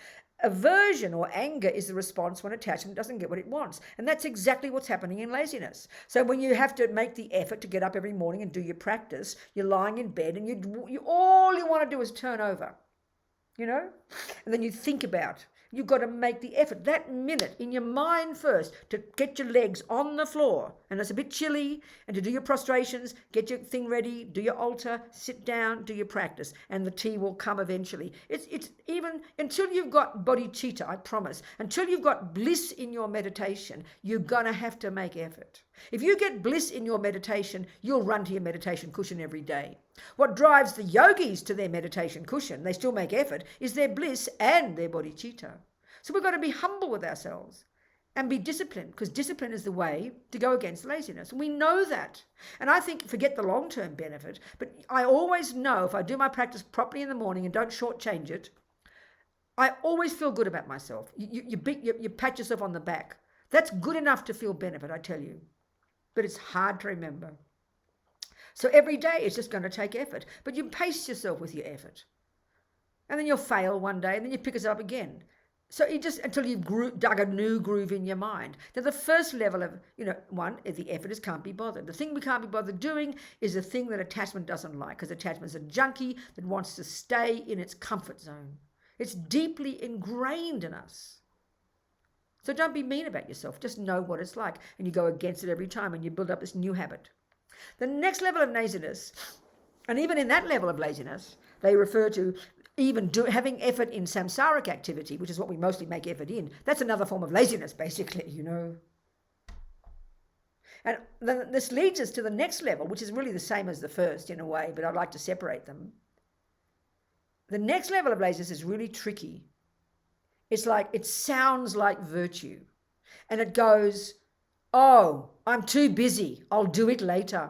Aversion or anger is the response when attachment doesn't get what it wants. And that's exactly what's happening in laziness. So when you have to make the effort to get up every morning and do your practice, you're lying in bed and all you want to do is turn over, And then you think about, you've got to make the effort that minute in your mind first to get your legs on the floor. And it's a bit chilly, and to do your prostrations, get your thing ready, do your altar, sit down, do your practice, and the tea will come eventually. It's even until you've got bodhicitta, I promise, until you've got bliss in your meditation, you're going to have to make effort. If you get bliss in your meditation, you'll run to your meditation cushion every day. What drives the yogis to their meditation cushion, they still make effort, is their bliss and their bodhicitta. So we've got to be humble with ourselves and be disciplined, because discipline is the way to go against laziness. We know that. And I think, forget the long-term benefit, but I always know if I do my practice properly in the morning and don't shortchange it, I always feel good about myself. You pat yourself on the back. That's good enough to feel benefit, I tell you. But it's hard to remember. So every day it's just going to take effort. But you pace yourself with your effort. And then you'll fail one day and then you pick it up again. So you just, until you've dug a new groove in your mind. Now the first level of, one, the effort is can't be bothered. The thing we can't be bothered doing is the thing that attachment doesn't like. Because attachment is a junkie that wants to stay in its comfort zone. It's deeply ingrained in us. So don't be mean about yourself. Just know what it's like. And you go against it every time and you build up this new habit. The next level of laziness, and even in that level of laziness, they refer to even having effort in samsaric activity, which is what we mostly make effort in. That's another form of laziness, basically, you know. And then this leads us to the next level, which is really the same as the first in a way, but I'd like to separate them. The next level of laziness is really tricky. It's like, it sounds like virtue. And it goes, oh, I'm too busy. I'll do it later.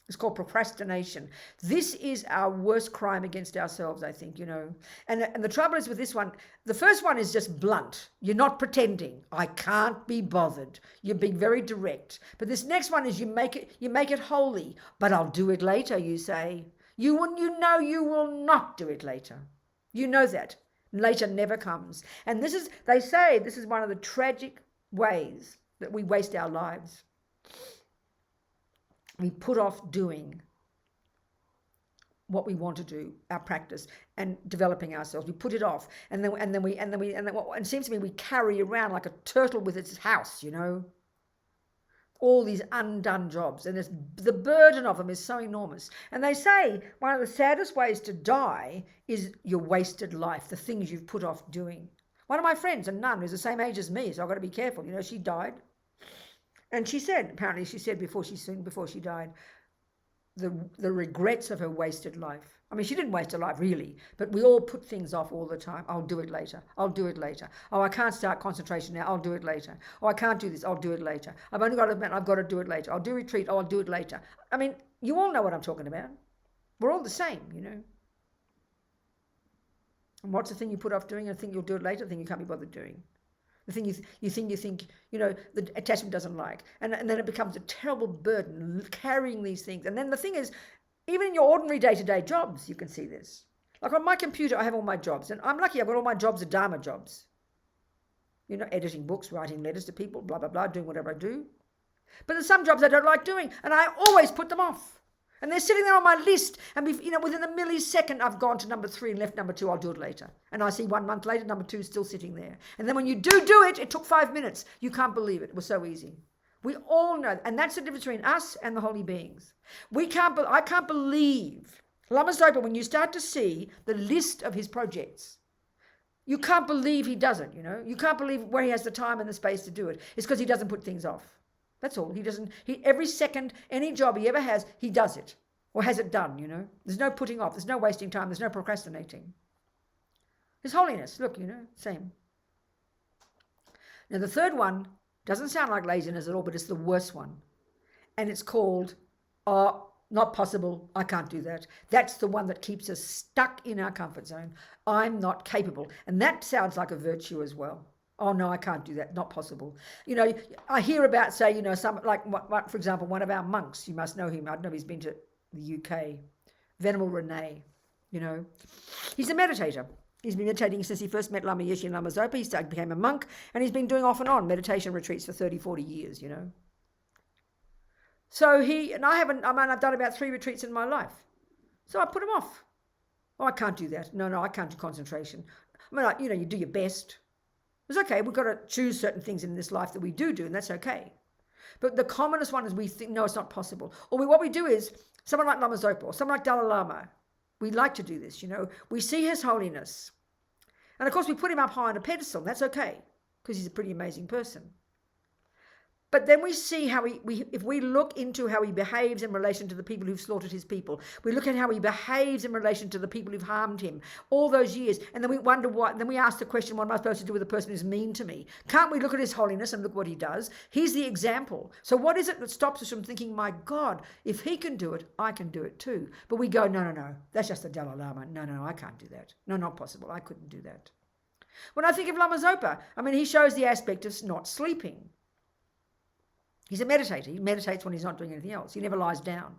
It's called procrastination. This is our worst crime against ourselves, I think, you know. And the trouble is with this one, the first one is just blunt. You're not pretending. I can't be bothered. You're being very direct. But this next one is you make it holy. But I'll do it later, you say. You know you will not do it later. You know that. Later never comes. And they say this is one of the tragic ways that we waste our lives. We put off doing what we want to do, our practice, and developing ourselves. We put it off, and it seems to me we carry around like a turtle with its house, you know, all these undone jobs, and the burden of them is so enormous. And they say one of the saddest ways to die is your wasted life, the things you've put off doing. One of my friends, a nun, who's the same age as me, so I've got to be careful, you know, she died. And she said before she died, the regrets of her wasted life. I mean, she didn't waste her life really, but we all put things off all the time. I'll do it later. I'll do it later. Oh, I can't start concentration now. I'll do it later. Oh, I can't do this. I'll do it later. I've only got a minute. I've got to do it later. I'll do retreat. Oh, I'll do it later. I mean, you all know what I'm talking about. We're all the same, you know. And what's the thing you put off doing? I think you'll do it later. The thing you can't be bothered doing. The thing you think, you know, the attachment doesn't like. And then it becomes a terrible burden, carrying these things. And then the thing is, even in your ordinary day-to-day jobs, you can see this. Like on my computer, I have all my jobs. And I'm lucky I've got all my jobs are Dharma jobs. You know, editing books, writing letters to people, blah, blah, blah, doing whatever I do. But there's some jobs I don't like doing, and I always put them off. And they're sitting there on my list, and within a millisecond, I've gone to number 3 and left number 2. I'll do it later. And I see 1 month later, number 2 is still sitting there. And then when you do it, it took 5 minutes. You can't believe it. It was so easy. We all know, and that's the difference between us and the holy beings. I can't believe, Lama Zopa, when you start to see the list of his projects, you can't believe he doesn't, you know. You can't believe where he has the time and the space to do it. It's because he doesn't put things off. That's all. Every second, any job he ever has, he does it or has it done, you know. There's no putting off. There's no wasting time. There's no procrastinating. His holiness, look, you know, same. Now, the third one doesn't sound like laziness at all, but it's the worst one. And it's called, not possible. I can't do that. That's the one that keeps us stuck in our comfort zone. I'm not capable. And that sounds like a virtue as well. Oh, no, I can't do that. Not possible. You know, I hear about, say, you know, some, like, for example, one of our monks, you must know him. I don't know if he's been to the UK, Venerable Rene, you know. He's a meditator. He's been meditating since he first met Lama Yeshe and Lama Zopa. He became a monk, and he's been doing off and on meditation retreats for 30, 40 years, you know. So I've done about 3 retreats in my life. So I put him off. Oh, I can't do that. No, I can't do concentration. I mean, you know, you do your best. It's okay, we've got to choose certain things in this life that we do, and that's okay. But the commonest one is we think, no, it's not possible. Or what we do is, someone like Lama Zopa or someone like Dalai Lama, we like to do this, you know. We see his holiness. And of course, we put him up high on a pedestal. That's okay, because he's a pretty amazing person. But then we see how if we look into how he behaves in relation to the people who've slaughtered his people, we look at how he behaves in relation to the people who've harmed him all those years, and then we wonder why, then we ask the question, what am I supposed to do with a person who's mean to me? Can't we look at his holiness and look what he does? He's the example. So what is it that stops us from thinking, my God, if he can do it, I can do it too? But we go, no, that's just the Dalai Lama. No, I can't do that. No, not possible. I couldn't do that. When I think of Lama Zopa, I mean, he shows the aspect of not sleeping. He's a meditator. He meditates when he's not doing anything else. He never lies down.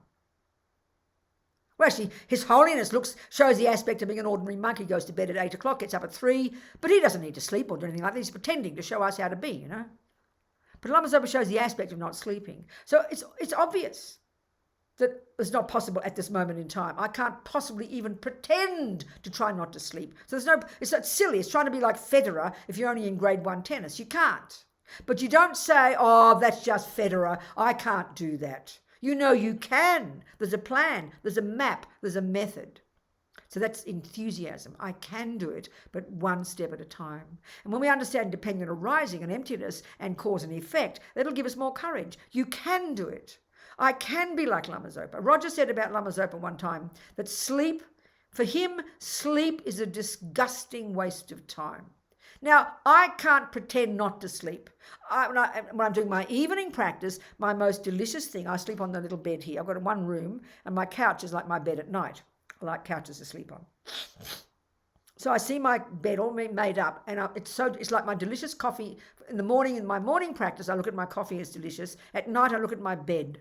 Well, actually, his holiness shows the aspect of being an ordinary monk. He goes to bed at 8 o'clock, gets up at 3, but he doesn't need to sleep or do anything like that. He's pretending to show us how to be, you know. But Lama Zopa shows the aspect of not sleeping. So it's obvious. that is not possible at this moment in time. I can't possibly even pretend to try not to sleep. So it's not silly. It's trying to be like Federer if you're only in grade 1 tennis. You can't. But you don't say, oh, that's just Federer. I can't do that. You know you can. There's a plan. There's a map. There's a method. So that's enthusiasm. I can do it, but one step at a time. And when we understand dependent arising and emptiness and cause and effect, that'll give us more courage. You can do it. I can be like Lama Zopa. Roger said about Lama Zopa one time that sleep, for him, sleep is a disgusting waste of time. Now, I can't pretend not to sleep. When I'm doing my evening practice, my most delicious thing, I sleep on the little bed here. I've got one room, and my couch is like my bed at night. I like couches to sleep on. So I see my bed all made up, and it's like my delicious coffee. In the morning, in my morning practice, I look at my coffee as delicious. At night, I look at my bed.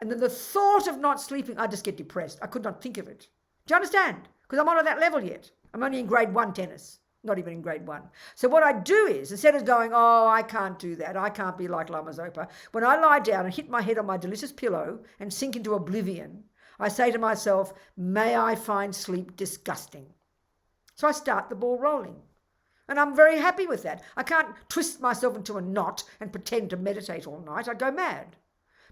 And then the thought of not sleeping, I just get depressed. I could not think of it. Do you understand? Because I'm not at that level yet. I'm only in grade 1 tennis, not even in grade 1. So what I do is, instead of going, oh, I can't do that, I can't be like Lama Zopa, when I lie down and hit my head on my delicious pillow and sink into oblivion, I say to myself, may I find sleep disgusting. So I start the ball rolling. And I'm very happy with that. I can't twist myself into a knot and pretend to meditate all night. I'd go mad.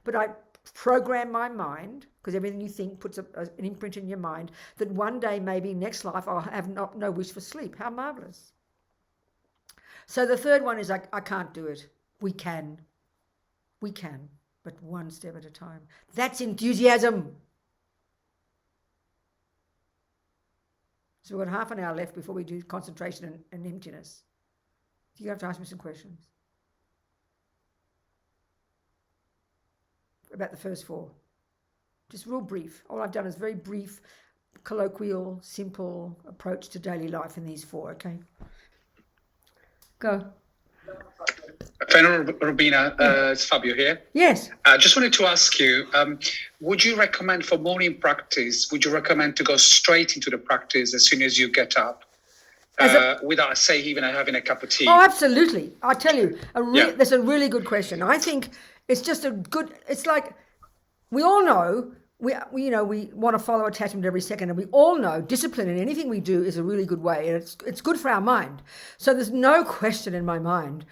But I program my mind, because everything you think puts an imprint in your mind, that one day, maybe next life, I'll have no wish for sleep. How marvellous. So the third one is I can't do it. We can. We can, but one step at a time. That's enthusiasm. So we've got half an hour left before we do concentration and emptiness. You have to ask me some questions about the first 4. Just real brief. All I've done is very brief, colloquial, simple approach to daily life in these 4, okay? Go. Robina, it's Fabio here. Yes. I just wanted to ask you, would you recommend for morning practice, would you recommend to go straight into the practice as soon as you get up, without, say, even having a cup of tea? Oh, absolutely. I tell you, that's a really good question. I think it's just it's like, we all know, we want to follow attachment every second, and we all know discipline in anything we do is a really good way, and it's good for our mind. So there's no question in my mind.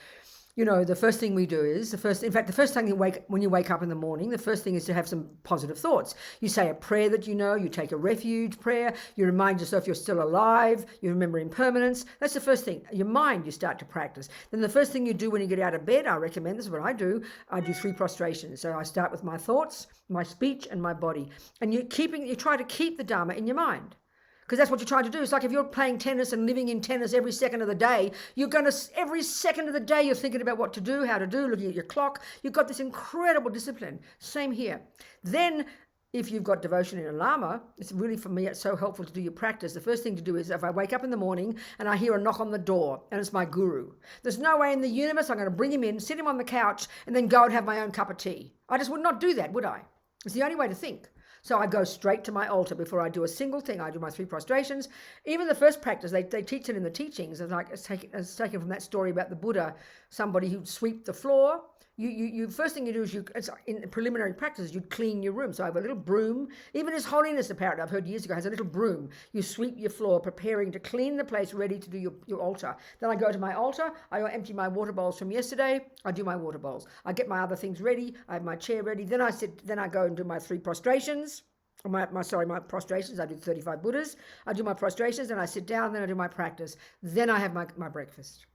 The first thing we do is, the first thing when you wake up in the morning, the first thing is to have some positive thoughts. You say a prayer that you take a refuge prayer, you remind yourself you're still alive, you remember impermanence. That's the first thing. Your mind, you start to practice. Then the first thing you do when you get out of bed, I recommend, this is what I do 3 prostrations. So I start with my thoughts, my speech, and my body. And you try to keep the Dharma in your mind. Because that's what you're trying to do. It's like if you're playing tennis and living in tennis every second of the day, every second of the day you're thinking about what to do, how to do, looking at your clock. You've got this incredible discipline. Same here. Then, if you've got devotion in a Lama, it's really, for me, it's so helpful to do your practice. The first thing to do is, if I wake up in the morning and I hear a knock on the door and it's my guru, there's no way in the universe I'm going to bring him in, sit him on the couch, and then go and have my own cup of tea. I just would not do that, would I? It's the only way to think. So I go straight to my altar before I do a single thing. I do my 3 prostrations. Even the first practice, they teach it in the teachings. It's taken from that story about the Buddha, somebody who'd sweep the floor. You first thing you do is it's in preliminary practices, you'd clean your room. So I have a little broom. Even His Holiness, apparently, I've heard years ago, has a little broom. You sweep your floor, preparing to clean the place, ready to do your altar. Then I go to my altar. I empty my water bowls from yesterday. I do my water bowls. I get my other things ready. I have my chair ready. Then I go and do my 3 prostrations. My prostrations. I do 35 Buddhas. I do my prostrations, then I sit down, then I do my practice. Then I have my breakfast.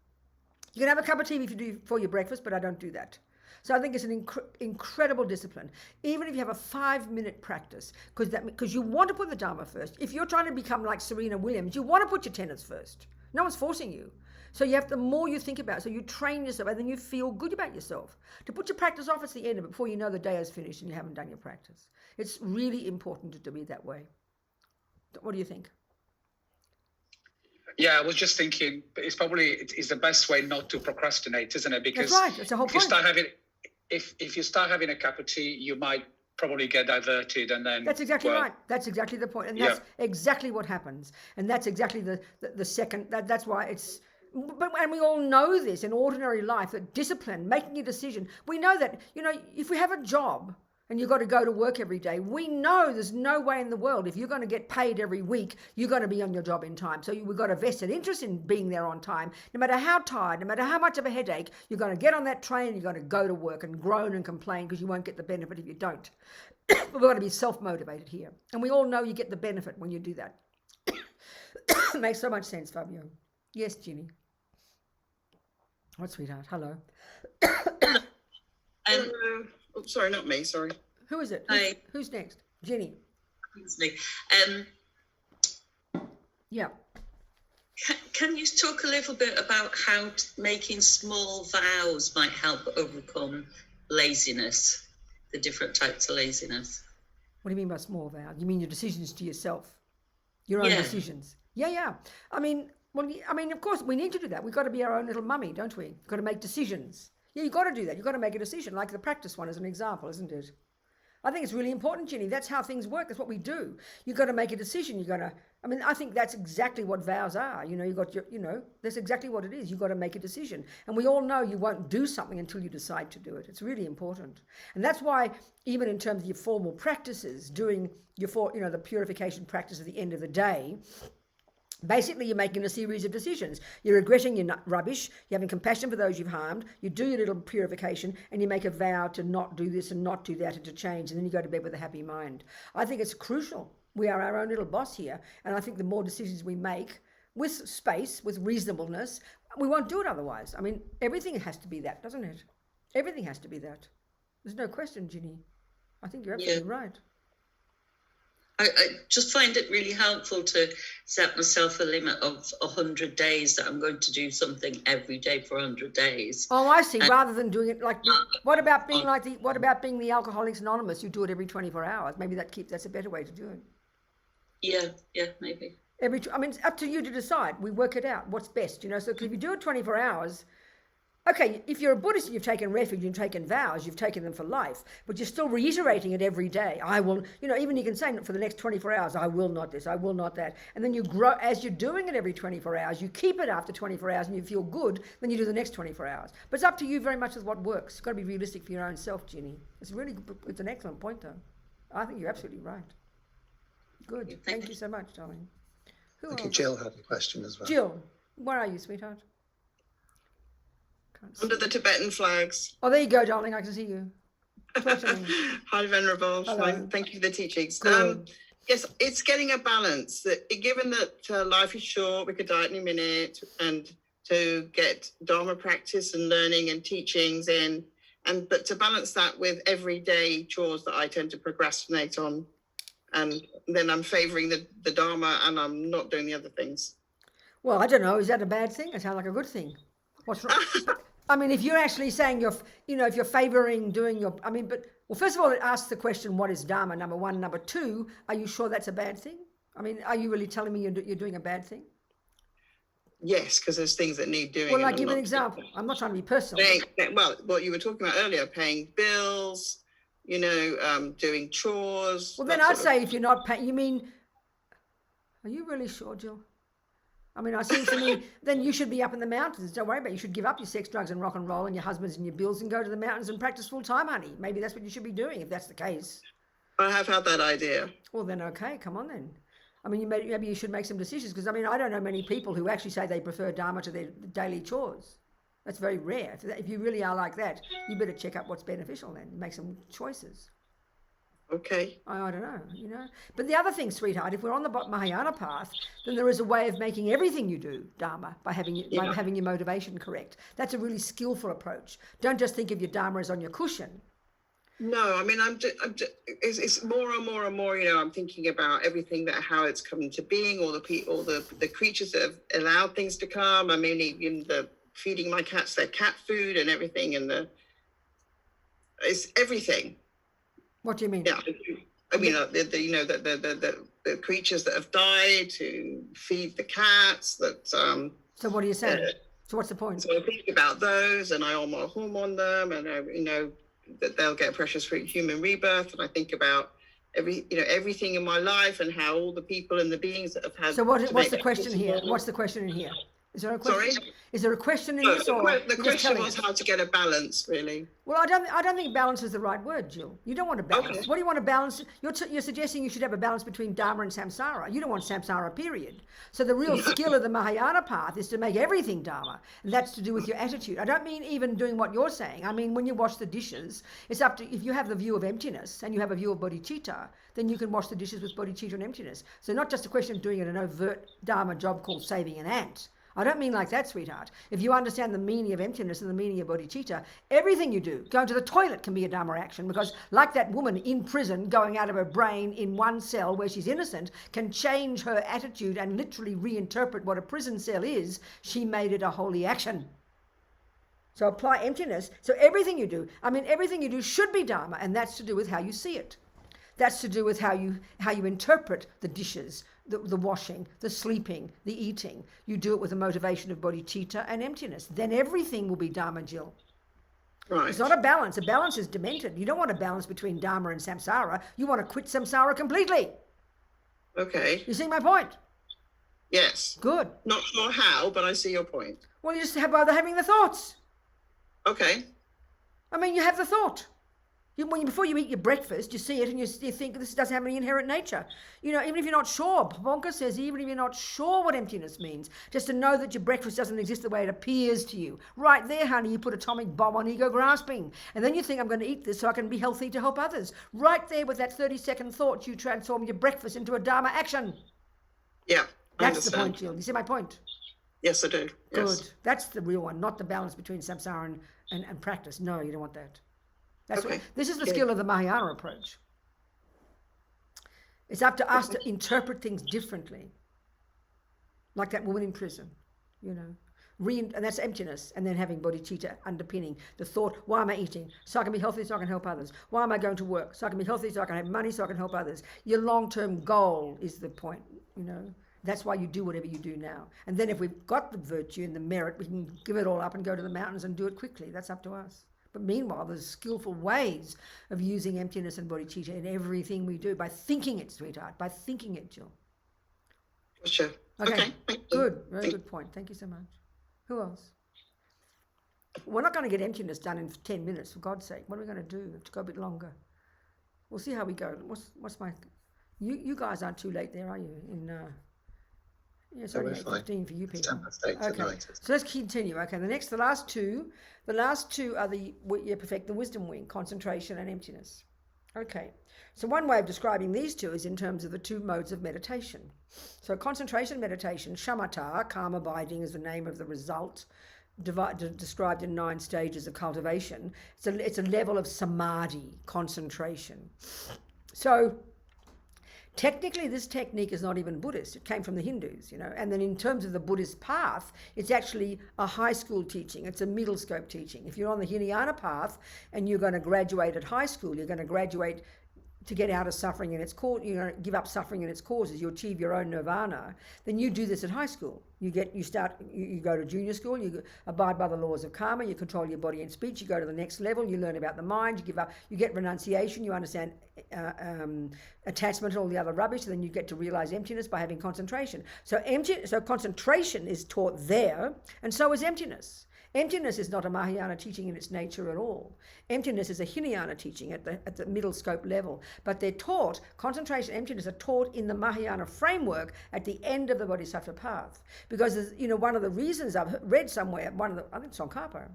You can have a cup of tea if you do for your breakfast, but I don't do that. So I think it's an incredible discipline. Even if you have a 5-minute practice, because you want to put the Dharma first. If you're trying to become like Serena Williams, you want to put your tennis first. No one's forcing you. So the more you think about it, so you train yourself, and then you feel good about yourself. To put your practice off, it's the end of it, before you know the day is finished and you haven't done your practice. It's really important to be that way. What do you think? Yeah, I was just thinking, it's the best way not to procrastinate, isn't it? Because that's right. That's the whole point. If you start having a cup of tea, you might probably get diverted, and then that's exactly right. That's exactly the point, and that's exactly what happens. And that's exactly the second. That's why it's. And we all know this in ordinary life, that discipline, making a decision. We know that if we have a job and you've got to go to work every day. We know there's no way in the world, if you're going to get paid every week, you're going to be on your job in time. So we've got a vested interest in being there on time. No matter how tired, no matter how much of a headache, you're going to get on that train, you're going to go to work and groan and complain because you won't get the benefit if you don't. But we've got to be self-motivated here. And we all know you get the benefit when you do that. It makes so much sense, Fabio. Yes, Ginny. What, sweetheart? Hello. Oh, sorry, not me. Sorry. Who is it? Hi. Who's next? Ginny. It's me. Yeah. Can you talk a little bit about how making small vows might help overcome laziness, the different types of laziness? What do you mean by small vow? You mean your decisions to yourself, your own decisions? Yeah. I mean, of course, we need to do that. We've got to be our own little mummy, don't we? We've got to make decisions. Yeah, you've got to do that. You've got to make a decision, like the practice one as an example, isn't it? I think it's really important, Ginny. That's how things work. That's what we do. You've got to make a decision. I think that's exactly what vows are. That's exactly what it is. You've got to make a decision. And we all know you won't do something until you decide to do it. It's really important. And that's why, even in terms of your formal practices, doing the purification practice at the end of the day, basically, you're making a series of decisions. You're regretting your rubbish, you're having compassion for those you've harmed, you do your little purification, and you make a vow to not do this and not do that and to change, and then you go to bed with a happy mind. I think it's crucial. We are our own little boss here, and I think the more decisions we make with space, with reasonableness, we won't do it otherwise. I mean, everything has to be that, doesn't it? Everything has to be that. There's no question, Ginny. I think you're absolutely right. I just find it really helpful to set myself a limit of 100 days that I'm going to do something every day for 100 days. Oh, I see. Rather than doing it like, what about being the Alcoholics Anonymous? You do it every 24 hours. Maybe that's a better way to do it. Yeah, maybe. It's up to you to decide. We work it out. What's best, So if you do it 24 hours, okay, if you're a Buddhist and you've taken refuge and taken vows, you've taken them for life, but you're still reiterating it every day. I will, even you can say for the next 24 hours, I will not this, I will not that. And then you grow, as you're doing it every 24 hours, you keep it after 24 hours and you feel good, then you do the next 24 hours. But it's up to you very much with what works. You've got to be realistic for your own self, Ginny. It's an excellent point, though. I think you're absolutely right. Good. Thank you so much, darling. Okay, Jill had a question as well. Jill, where are you, sweetheart? Under the Tibetan flags. Oh, there you go, darling. I can see you. Talk to me. Hi, Venerable. Hello. Thank you for the teachings. Good. Yes, it's getting a balance. That given that life is short, we could die at any minute, and to get Dharma practice and learning and teachings in, but to balance that with everyday chores that I tend to procrastinate on, and then I'm favouring the Dharma and I'm not doing the other things. Well, I don't know. Is that a bad thing? It sounds like a good thing. What's wrong? I mean, if you're actually saying if you're favouring doing first of all, it asks the question, what is Dharma, number one? Number two, are you sure that's a bad thing? I mean, are you really telling me you're doing a bad thing? Yes, because there's things that need doing. Well, give an example. I'm not trying to be personal. Well, what you were talking about earlier, paying bills, doing chores. Well, then I'd say if you're not paying, are you really sure, Jill? I mean, it seems to me, then you should be up in the mountains. Don't worry about it. You should give up your sex, drugs, and rock and roll and your husbands and your bills and go to the mountains and practice full time, honey. Maybe that's what you should be doing if that's the case. I have had that idea. Well, then, okay, come on then. I mean, maybe you should make some decisions because, I don't know many people who actually say they prefer Dharma to their daily chores. That's very rare. If you really are like that, you better check out what's beneficial then. Make some choices. Okay. I don't know, But the other thing, sweetheart, if we're on the Mahayana path, then there is a way of making everything you do Dharma by having your motivation correct. That's a really skillful approach. Don't just think of your Dharma as on your cushion. No, it's more and more and more, I'm thinking about everything how it's coming to being, all the creatures that have allowed things to come. Even the feeding my cats their cat food and everything, and it's everything. What do you mean? Yeah, the creatures that have died to feed the cats. So what are you saying? So what's the point? So I think about those, and I hormone them, and that they'll get precious human rebirth. And I think about everything in my life and how all the people and the beings that have had. So what's the question here? What's the question in here? Is there a question? Sorry? Is there a question in No, this, or the you're just question telling was us? how to get a balance, really. Well, I don't think balance is the right word, Jill. You don't want to balance. Okay. What do you want to balance? You're suggesting you should have a balance between Dharma and Samsara. You don't want Samsara, period. So the real skill of the Mahayana path is to make everything Dharma, and that's to do with your attitude. I don't mean even doing what you're saying. I mean when you wash the dishes, it's up to, if you have the view of emptiness and you have a view of bodhicitta, then you can wash the dishes with bodhicitta and emptiness. So not just a question of doing an overt Dharma job called saving an ant. I don't mean like that, sweetheart. If you understand the meaning of emptiness and the meaning of bodhicitta, everything you do, going to the toilet can be a Dharma action, because like that woman in prison going out of her brain in one cell where she's innocent can change her attitude and literally reinterpret what a prison cell is, she made it a holy action. So apply emptiness. So everything you do, everything you do should be Dharma, and that's to do with how you see it. That's to do with how you interpret the dishes, the washing, the sleeping, the eating. You do it with a motivation of bodhicitta and emptiness. Then everything will be Dharma, Jill. Right. It's not a balance. A balance is demented. You don't want a balance between Dharma and Samsara. You want to quit Samsara completely. Okay. You see my point? Yes. Good. Not sure how, but I see your point. Well, you just have either having the thoughts. Okay. You have the thought. Before you eat your breakfast, you see it and you think this doesn't have any inherent nature. Even if you're not sure, Ponka says, even if you're not sure what emptiness means, just to know that your breakfast doesn't exist the way it appears to you. Right there, honey, you put atomic bomb on ego grasping. And then you think, I'm going to eat this so I can be healthy to help others. Right there with that 30-second thought, you transform your breakfast into a Dharma action. Yeah, That's the point, Jill. You see my point? Yes, I do. Yes. Good. That's the real one, not the balance between samsara and practice. No, you don't want that. That's Okay. This is the skill of the Mahayana approach. It's up to us to interpret things differently. Like that woman in prison, and that's emptiness, and then having bodhicitta underpinning the thought, why am I eating? So I can be healthy, so I can help others. Why am I going to work? So I can be healthy, so I can have money, so I can help others. Your long-term goal is the point, That's why you do whatever you do now. And then if we've got the virtue and the merit, we can give it all up and go to the mountains and do it quickly. That's up to us. But meanwhile, there's skillful ways of using emptiness and bodhicitta in everything we do by thinking it, sweetheart, by thinking it, Jill. Sure. Okay. Good. Very good point. Thank you so much. Who else? We're not going to get emptiness done in 10 minutes, for God's sake. What are we going to do? To go a bit longer. We'll see how we go. What's my... You guys aren't too late there, are you? It's only 8:15 for you people. Okay, so let's continue. Okay, the last two are perfect the wisdom wing, concentration and emptiness. Okay, so one way of describing these two is in terms of the two modes of meditation. So concentration meditation, shamatha, calm abiding is the name of the result, described in 9 stages of cultivation. It's a level of samadhi, concentration. So technically, this technique is not even Buddhist. It came from the Hindus, And then in terms of the Buddhist path, it's actually a high school teaching. It's a middle scope teaching. If you're on the Hinayana path and you're going to graduate at high school, you're going to graduate to get out of suffering and its cause, you're going to give up suffering and its causes, you achieve your own nirvana, then you do this at high school. You go to junior school, you abide by the laws of karma, you control your body and speech, you go to the next level, you learn about the mind, you get renunciation, you understand attachment and all the other rubbish, and then you get to realize emptiness by having concentration. So concentration is taught there, and so is emptiness. Emptiness is not a Mahayana teaching in its nature at all. Emptiness is a Hinayana teaching at the middle scope level. But they're taught, concentration and emptiness are taught in the Mahayana framework at the end of the Bodhisattva path. Because, one of the reasons I've read somewhere, I think it's on Kappa,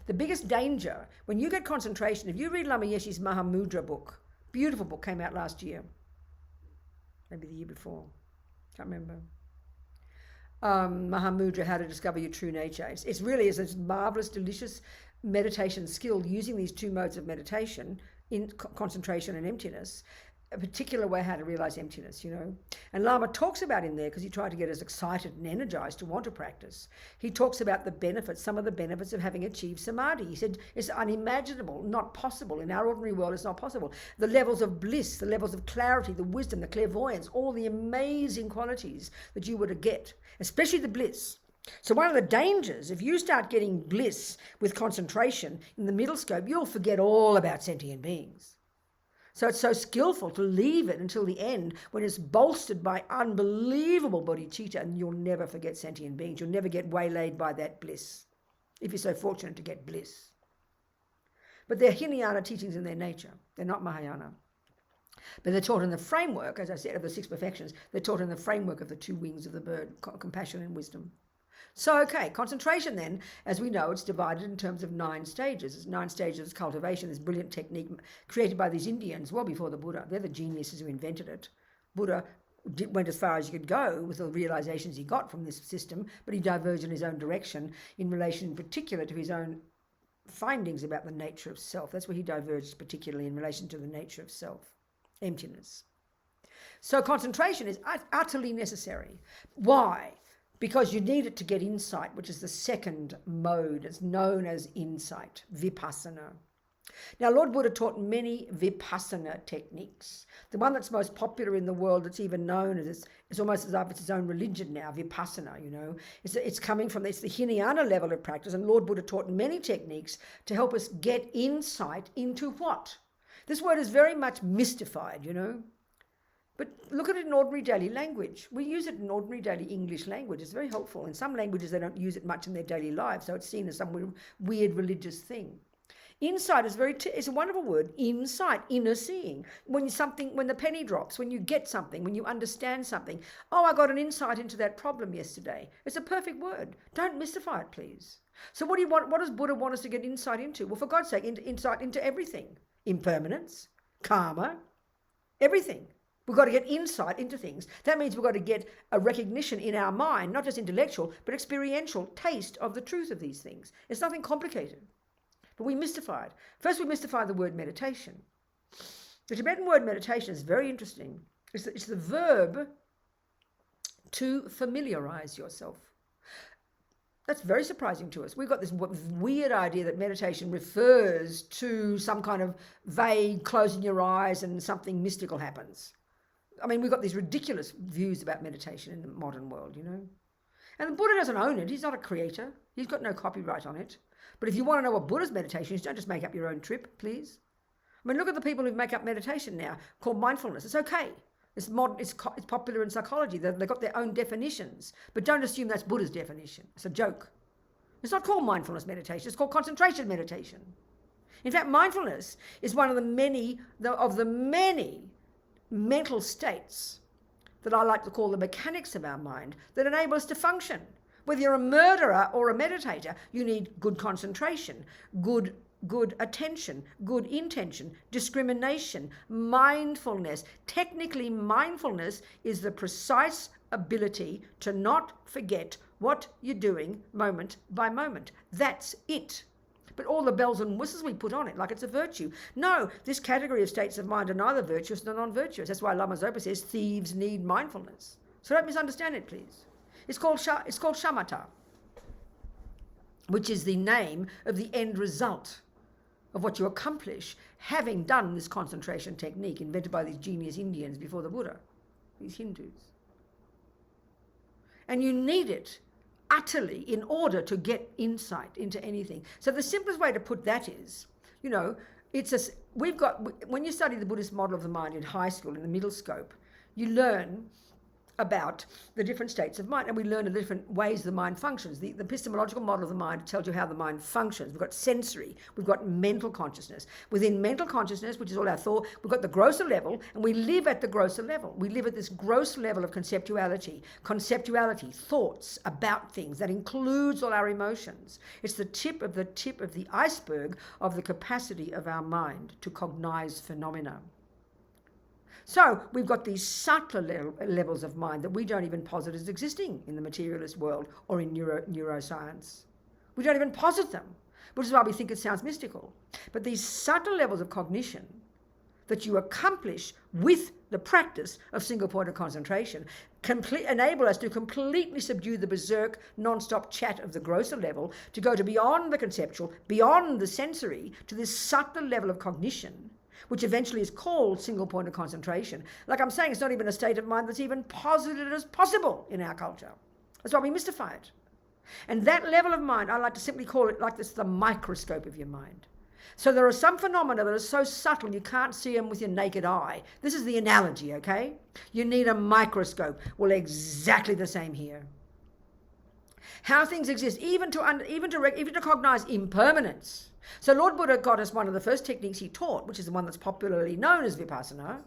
the biggest danger, when you get concentration, if you read Lama Yeshe's Mahamudra book, beautiful book, came out last year, maybe the year before, can't remember. Mahamudra, How to Discover Your True Nature. It really is a marvelous, delicious meditation skill using these two modes of meditation in concentration and emptiness, a particular way how to realize emptiness, And Lama talks about in there, because he tried to get us excited and energized to want to practice. He talks about the benefits, some of the benefits of having achieved samadhi. He said it's unimaginable, not possible. In our ordinary world, it's not possible. The levels of bliss, the levels of clarity, the wisdom, the clairvoyance, all the amazing qualities that you were to get, especially the bliss. So one of the dangers, if you start getting bliss with concentration in the middle scope, you'll forget all about sentient beings. So it's so skillful to leave it until the end when it's bolstered by unbelievable bodhicitta, and you'll never forget sentient beings. You'll never get waylaid by that bliss, if you're so fortunate to get bliss. But they're Hinayana teachings in their nature. They're not Mahayana. But they're taught in the framework, as I said, of the 6 perfections. They're taught in the framework of the 2 wings of the bird, compassion and wisdom. So, okay, concentration then, as we know, it's divided in terms of 9 stages. It's 9 stages of cultivation, this brilliant technique created by these Indians well before the Buddha. They're the geniuses who invented it. Buddha went as far as he could go with the realizations he got from this system, but he diverged in his own direction in relation in particular to his own findings about the nature of self. That's where he diverged, particularly in relation to the nature of self, emptiness. So concentration is utterly necessary. Why? Because you need it to get insight, which is the second mode. It's known as insight, vipassana. Now, Lord Buddha taught many vipassana techniques. The one that's most popular in the world, that's even known as, it's almost as if it's its own religion now, vipassana, you know. It's coming from, it's the Hinayana level of practice, and Lord Buddha taught many techniques to help us get insight into what? This word is very much mystified, you know. But look at it in ordinary daily language. We use it in ordinary daily English language. It's very helpful. In some languages, they don't use it much in their daily lives, so it's seen as some weird religious thing. Insight is it's a wonderful word. Insight, inner seeing. When the penny drops, when you get something, when you understand something. Oh, I got an insight into that problem yesterday. It's a perfect word. Don't mystify it, please. So what do you want? What does Buddha want us to get insight into? Well, for God's sake, insight into everything. Impermanence, karma, everything. We've got to get insight into things. That means we've got to get a recognition in our mind, not just intellectual, but experiential taste of the truth of these things. It's nothing complicated. But we mystify it. First, we mystify the word meditation. The Tibetan word meditation is very interesting. It's the verb to familiarize yourself. That's very surprising to us. We've got this weird idea that meditation refers to some kind of vague closing your eyes and something mystical happens. I mean, we've got these ridiculous views about meditation in the modern world, you know. And the Buddha doesn't own it. He's not a creator. He's got no copyright on it. But if you want to know what Buddha's meditation is, don't just make up your own trip, please. I mean, look at the people who make up meditation now, called mindfulness. It's okay. It's modern. It's popular in psychology. They've got their own definitions. But don't assume that's Buddha's definition. It's a joke. It's not called mindfulness meditation. It's called concentration meditation. In fact, mindfulness is one of the many mental states that I like to call the mechanics of our mind that enable us to function. Whether you're a murderer or a meditator, you need good concentration, good attention, good intention, discrimination, mindfulness. Technically, mindfulness is the precise ability to not forget what you're doing moment by moment. That's it. But all the bells and whistles we put on it, like it's a virtue. No, this category of states of mind are neither virtuous nor non-virtuous. That's why Lama Zopa says thieves need mindfulness. So don't misunderstand it, please. It's called shamatha, which is the name of the end result of what you accomplish having done this concentration technique invented by these genius Indians before the Buddha, these Hindus. And you need it utterly in order to get insight into anything. So the simplest way to put that is, you know, when you study the Buddhist model of the mind in high school, in the middle scope, you learn about the different states of mind, and we learn the different ways the mind functions. The epistemological model of the mind tells you how the mind functions. We've got sensory, we've got mental consciousness. Within mental consciousness, which is all our thought, we've got the grosser level, and we live at the grosser level. We live at this gross level of conceptuality, thoughts about things. That includes all our emotions. It's the tip of the iceberg of the capacity of our mind to cognize phenomena. So we've got these subtler levels of mind that we don't even posit as existing in the materialist world or in neuroscience. We don't even posit them, which is why we think it sounds mystical. But these subtle levels of cognition that you accomplish with the practice of single-pointed concentration enable us to completely subdue the berserk, non-stop chat of the grosser level, to go to beyond the conceptual, beyond the sensory, to this subtle level of cognition, which eventually is called single-pointed concentration. Like I'm saying, it's not even a state of mind that's even posited as possible in our culture. That's why we mystify it. And that level of mind, I like to simply call it like this, the microscope of your mind. So there are some phenomena that are so subtle you can't see them with your naked eye. This is the analogy, okay? You need a microscope. Well, exactly the same here. How things exist, even to cognize impermanence. So Lord Buddha got us one of the first techniques he taught, which is the one that's popularly known as Vipassana,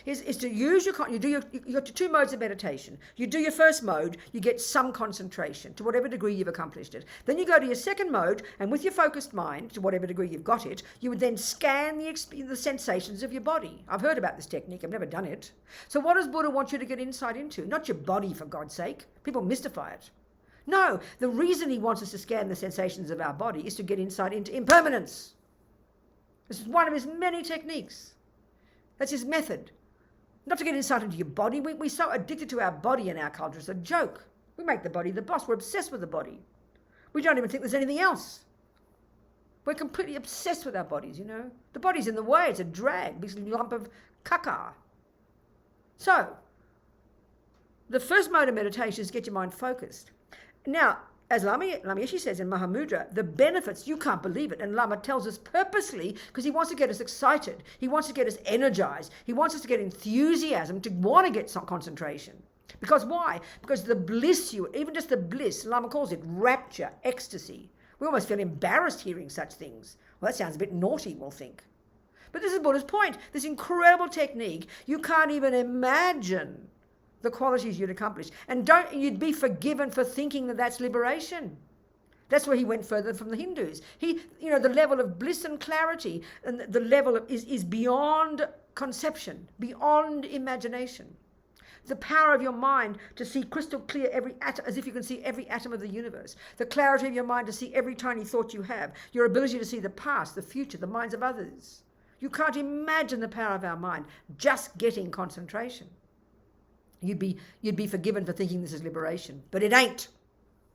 is to use you got your two modes of meditation. You do your first mode, you get some concentration to whatever degree you've accomplished it. Then you go to your second mode, and with your focused mind, to whatever degree you've got it, you would then scan the sensations of your body. I've heard about this technique, I've never done it. So what does Buddha want you to get insight into? Not your body, for God's sake. People mystify it. No, the reason he wants us to scan the sensations of our body is to get insight into impermanence. This is one of his many techniques. That's his method. Not to get insight into your body. We're so addicted to our body in our culture. It's a joke. We make the body the boss. We're obsessed with the body. We don't even think there's anything else. We're completely obsessed with our bodies, you know. The body's in the way. It's a drag, this lump of caca. So, the first mode of meditation is get your mind focused. Now, as Lama Yeshe says in Mahamudra, the benefits, you can't believe it. And Lama tells us purposely because he wants to get us excited. He wants to get us energized. He wants us to get enthusiasm, to want to get some concentration. Because why? Because the bliss, even just the bliss, Lama calls it rapture, ecstasy. We almost feel embarrassed hearing such things. Well, that sounds a bit naughty, we'll think. But this is Buddha's point. This incredible technique, you can't even imagine the qualities you'd accomplish. And you'd be forgiven for thinking that that's liberation. That's where he went further from the Hindus. The level of bliss and clarity, and the level of is beyond conception, beyond imagination. The power of your mind to see crystal clear every atom, as if you can see every atom of the universe. The clarity of your mind to see every tiny thought you have. Your ability to see the past, the future, the minds of others. You can't imagine the power of our mind just getting concentration. You'd be forgiven for thinking this is liberation, but it ain't.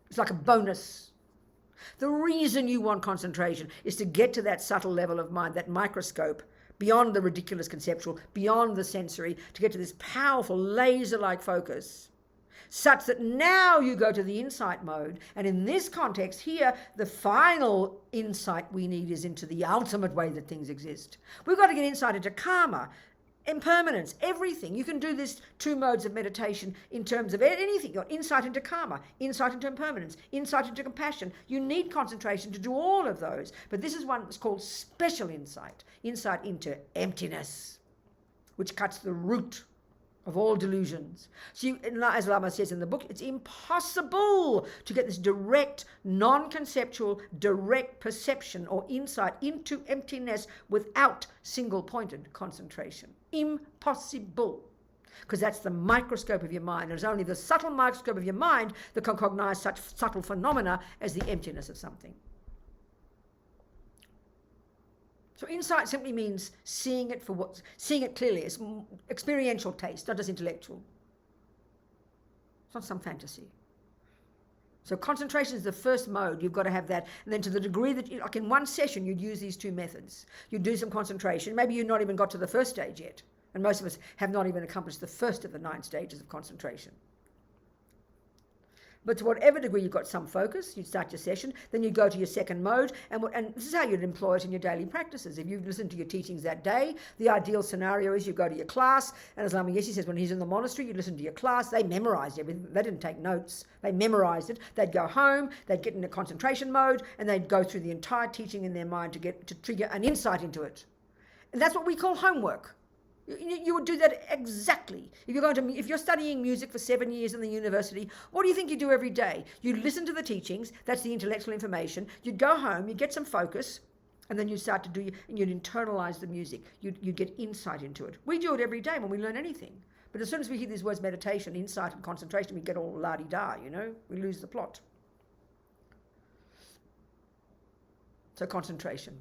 It's like a bonus. The reason you want concentration is to get to that subtle level of mind, that microscope, beyond the ridiculous conceptual, beyond the sensory, to get to this powerful laser-like focus, such that now you go to the insight mode. And in this context here, the final insight we need is into the ultimate way that things exist. We've got to get insight into karma, impermanence, everything. You can do this two modes of meditation in terms of anything. You've got insight into karma, insight into impermanence, insight into compassion. You need concentration to do all of those. But this is one that's called special insight into emptiness, which cuts the root of all delusions. So as Lama says in the book, it's impossible to get this direct, non-conceptual, direct perception or insight into emptiness without single-pointed concentration. Impossible. Because that's the microscope of your mind. It's only the subtle microscope of your mind that can cognize such subtle phenomena as the emptiness of something. So insight simply means seeing it clearly. It's experiential taste, not just intellectual. It's not some fantasy. So concentration is the first mode. You've got to have that. And then to the degree that, like in one session, you'd use these two methods. You'd do some concentration. Maybe you've not even got to the first stage yet. And most of us have not even accomplished the first of the 9 stages of concentration. But to whatever degree you've got some focus, you'd start your session, then you go to your second mode, and this is how you'd employ it in your daily practices. If you've listened to your teachings that day, the ideal scenario is you go to your class, and as Lama Yeshe says, when he's in the monastery, you listen to your class, they memorized everything. They didn't take notes. They memorized it. They'd go home, they'd get in a concentration mode, and they'd go through the entire teaching in their mind to trigger an insight into it. And that's what we call homework. You would do that exactly. If you're studying music for 7 years in the university, what do you think you do every day? You listen to the teachings, that's the intellectual information. You'd go home, you'd get some focus, and then you'd start to and you'd internalize the music. You'd get insight into it. We do it every day when we learn anything. But as soon as we hear these words meditation, insight and concentration, we get all la-di-da, we lose the plot. So concentration.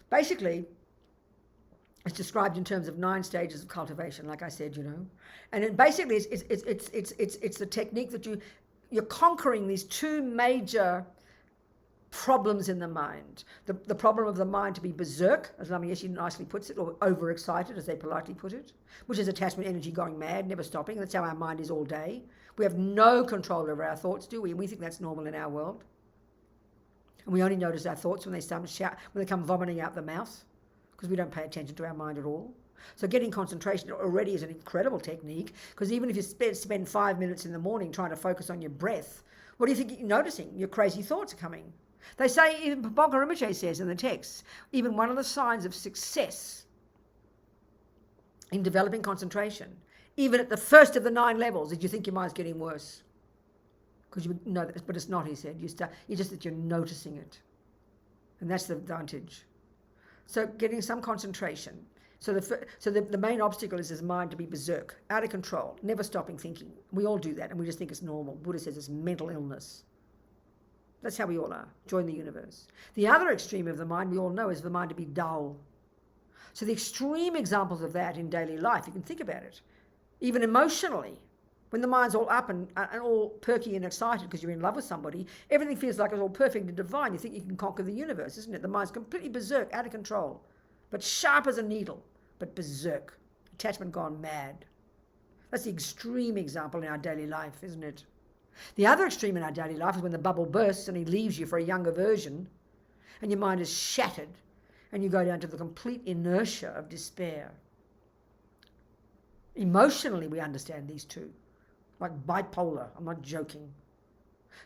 Basically, it's described in terms of 9 stages of cultivation, like I said, and it basically it's the technique that you're conquering these 2 major problems in the mind. The problem of the mind to be berserk, as Lama Yeshe nicely puts it, or overexcited, as they politely put it, which is attachment energy going mad, never stopping. That's how our mind is all day. We have no control over our thoughts, do we? And we think that's normal in our world. And we only notice our thoughts when they come vomiting out the mouth, because we don't pay attention to our mind at all. So getting concentration already is an incredible technique, because even if you spend 5 minutes in the morning trying to focus on your breath, what do you think you're noticing? Your crazy thoughts are coming. They say, even Procrastination says in the text, even one of the signs of success in developing concentration, even at the first of the 9 levels, is you think your mind's getting worse. Because you know that, but it's not, he said. It's just that you're noticing it. And that's the advantage. So getting some concentration. So the main obstacle is his mind to be berserk, out of control, never stopping thinking. We all do that, and we just think it's normal. Buddha says it's mental illness. That's how we all are. Join the universe. The other extreme of the mind, we all know, is the mind to be dull. So the extreme examples of that in daily life, you can think about it. Even emotionally, when the mind's all up and all perky and excited because you're in love with somebody, everything feels like it's all perfect and divine. You think you can conquer the universe, isn't it? The mind's completely berserk, out of control, but sharp as a needle, but berserk. Attachment gone mad. That's the extreme example in our daily life, isn't it? The other extreme in our daily life is when the bubble bursts and he leaves you for a younger version and your mind is shattered and you go down to the complete inertia of despair. Emotionally, we understand these two, like bipolar. I'm not joking.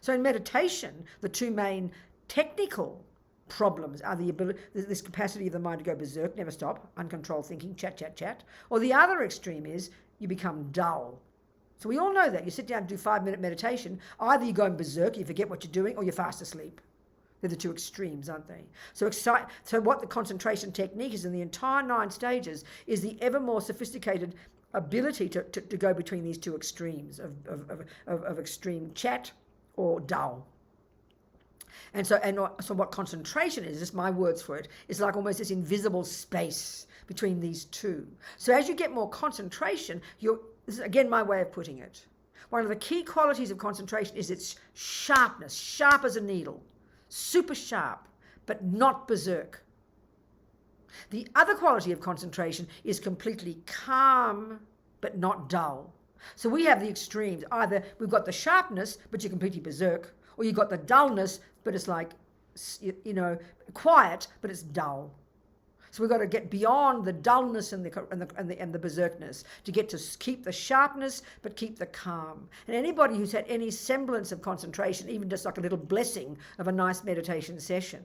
So in meditation, the two main technical problems are the ability, this capacity of the mind to go berserk, never stop, uncontrolled thinking, chat, or the other extreme is you become dull. So we all know that. You sit down and do 5-minute meditation, either you're going berserk, you forget what you're doing, or you're fast asleep. They're the two extremes, aren't they? So what the concentration technique is in the entire 9 stages is the ever more sophisticated ability to go between these two extremes of extreme chat or dull. And so what concentration is, just my words for it, is like almost this invisible space between these two. So as you get more concentration, this is again my way of putting it. One of the key qualities of concentration is its sharpness, sharp as a needle, super sharp, but not berserk. The other quality of concentration is completely calm, but not dull. So we have the extremes. Either we've got the sharpness, but you're completely berserk, or you've got the dullness, but it's like, quiet, but it's dull. So we've got to get beyond the dullness and the berserkness to get to keep the sharpness, but keep the calm. And anybody who's had any semblance of concentration, even just like a little blessing of a nice meditation session,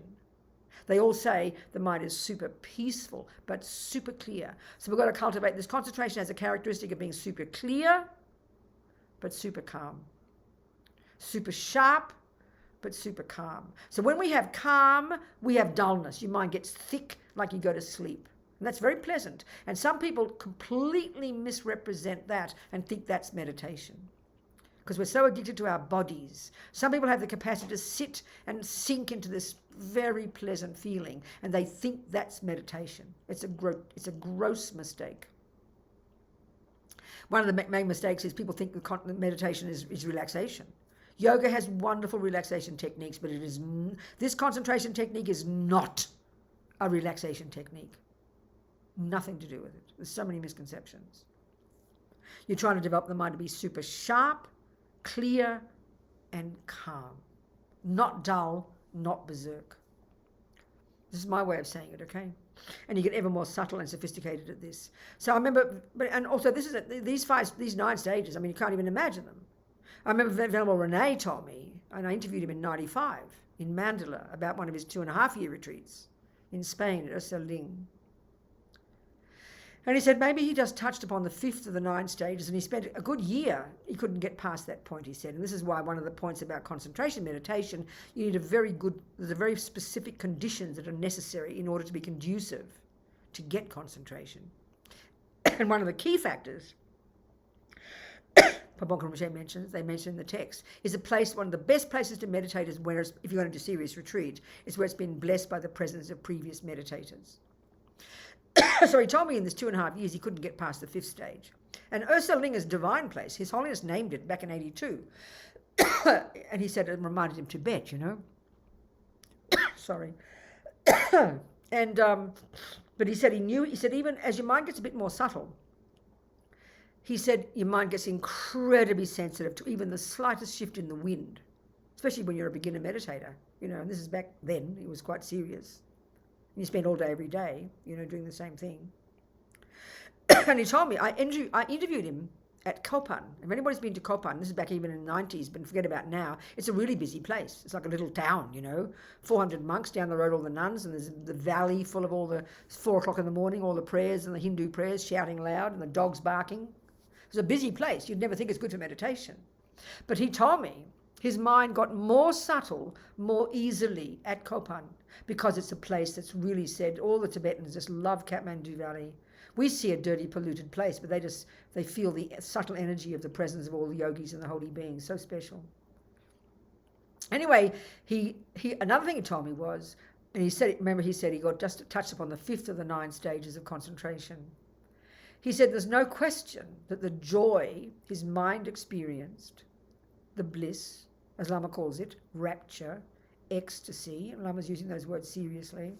they all say the mind is super peaceful, but super clear. So we've got to cultivate this concentration as a characteristic of being super clear, but super calm. Super sharp, but super calm. So when we have calm, we have dullness. Your mind gets thick like you go to sleep. And that's very pleasant. And some people completely misrepresent that and think that's meditation, because we're so addicted to our bodies. Some people have the capacity to sit and sink into this very pleasant feeling, and they think that's meditation. It's a gross mistake. One of the main mistakes is people think meditation is relaxation. Yoga has wonderful relaxation techniques, but this concentration technique is not a relaxation technique. Nothing to do with it. There's so many misconceptions. You're trying to develop the mind to be super sharp, clear, and calm. Not dull, not berserk. This is my way of saying it, okay? And you get ever more subtle and sophisticated at this. So I remember, and also these 9 stages, I mean, you can't even imagine them. I remember Venerable Rene told me, and I interviewed him in 95 in Mandala about one of his 2.5-year retreats in Spain at Self-Cherishing. And he said maybe he just touched upon the 5th of the 9 stages, and he spent a good year. He couldn't get past that point, he said. And this is why one of the points about concentration meditation, you need there's a very specific conditions that are necessary in order to be conducive to get concentration. And one of the key factors they mention in the text, is one of the best places to meditate is if you're going to do serious retreat, is where it's been blessed by the presence of previous meditators. So he told me in this 2.5 years he couldn't get past the 5th stage. And Self-Cherishing's divine place, His Holiness named it back in 82. And he said it reminded him of Tibet, Sorry. And but he said even as your mind gets a bit more subtle, he said your mind gets incredibly sensitive to even the slightest shift in the wind, especially when you're a beginner meditator. you know, and this is back then, it was quite serious. And you spend all day, every day, you know, doing the same thing. And he told me, I interviewed him at Kopan. If anybody's been to Kopan, this is back even in the 90s, but forget about now, it's a really busy place. It's like a little town, you know, 400 monks down the road, all the nuns, and there's the valley full of all the 4 o'clock in the morning, all the prayers and the Hindu prayers shouting loud and the dogs barking. It's a busy place. You'd never think it's good for meditation. But he told me his mind got more subtle, more easily at Kopan, because it's a place that's really said, all the Tibetans just love Kathmandu Valley. We see a dirty, polluted place, but they feel the subtle energy of the presence of all the yogis and the holy beings. So special. Anyway, another thing he told me was, and he said, remember he said he got just touched upon the 5th of the 9 stages of concentration. He said there's no question that the joy his mind experienced, the bliss, as Lama calls it, rapture, ecstasy, and Lama's using those words seriously,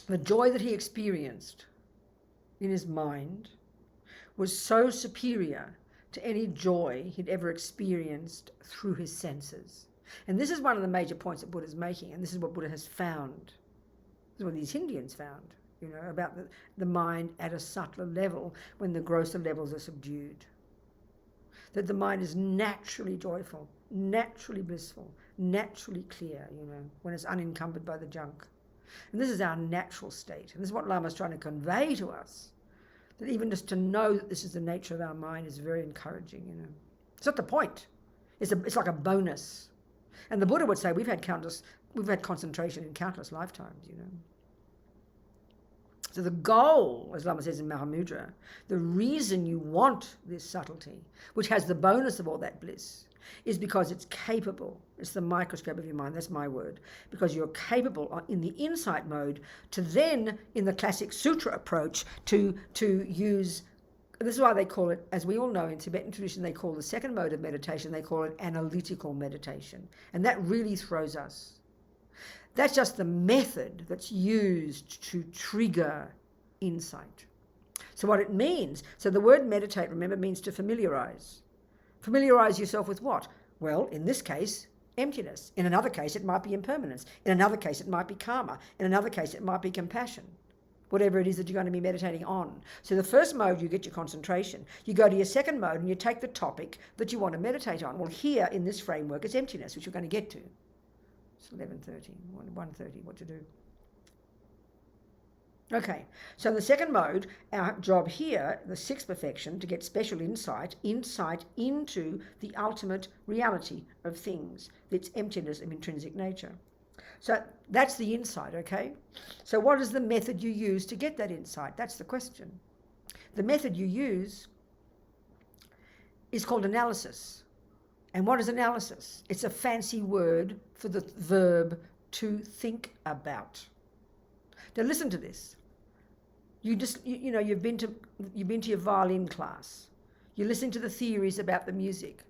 the joy that he experienced in his mind was so superior to any joy he'd ever experienced through his senses. And this is one of the major points that Buddha's making, and this is what Buddha has found. This is what these Indians found, you know, about the mind at a subtler level when the grosser levels are subdued. That the mind is naturally joyful, naturally blissful, naturally clear, you know, when it's unencumbered by the junk. And this is our natural state. And this is what Lama's trying to convey to us. That even just to know that this is the nature of our mind is very encouraging, you know. It's not the point. It's like a bonus. And the Buddha would say we've had concentration in countless lifetimes, you know. So the goal, as Lama says in Mahamudra, the reason you want this subtlety, which has the bonus of all that bliss, is because it's capable. It's the microscope of your mind, that's my word. Because you're capable in the insight mode to then, in the classic sutra approach, to use, this is why they call it, as we all know in Tibetan tradition, they call the second mode of meditation, they call it analytical meditation. And that really throws us. That's just the method that's used to trigger insight. So what it means, so the word meditate, remember, means to familiarize. Familiarize yourself with what? Well, in this case, emptiness. In another case, it might be impermanence. In another case, it might be karma. In another case, it might be compassion. Whatever it is that you're going to be meditating on. So the first mode, you get your concentration. You go to your second mode and you take the topic that you want to meditate on. Well, here in this framework, it's emptiness, which we're going to get to. It's 11:30, 1:30, what to do. Okay, so the second mode, our job here, the 6th perfection, to get special insight into the ultimate reality of things, its emptiness of intrinsic nature. So that's the insight, okay? So what is the method you use to get that insight? That's the question. The method you use is called analysis. And what is analysis? It's a fancy word for the verb to think about. Now listen to this. You've been to your violin class. You listen to the theories about the music.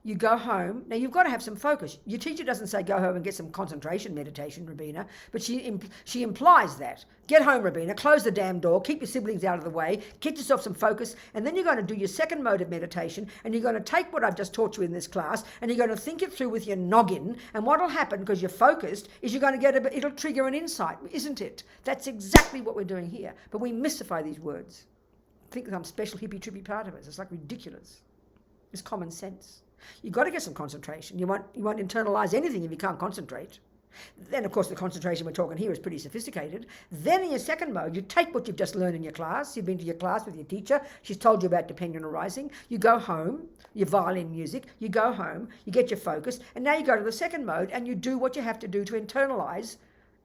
You go home. Now you've got to have some focus. Your teacher doesn't say go home and get some concentration meditation, Robina, but she implies that. Get home, Robina, close the damn door, keep your siblings out of the way, get yourself some focus, and then you're going to do your second mode of meditation, and you're going to take what I've just taught you in this class, and you're going to think it through with your noggin, and what will happen, because you're focused, is you're going to it'll trigger an insight, isn't it? That's exactly what we're doing here. But we mystify these words. Think some special hippie-trippy part of it. It's like ridiculous. It's common sense. You've got to get some concentration. You won't internalize anything if you can't concentrate. Then, of course, the concentration we're talking here is pretty sophisticated. Then in your second mode, you take what you've just learned in your class. You've been to your class with your teacher. She's told you about dependent arising. You go home, your violin music. You go home, you get your focus. And now you go to the second mode and you do what you have to do to internalize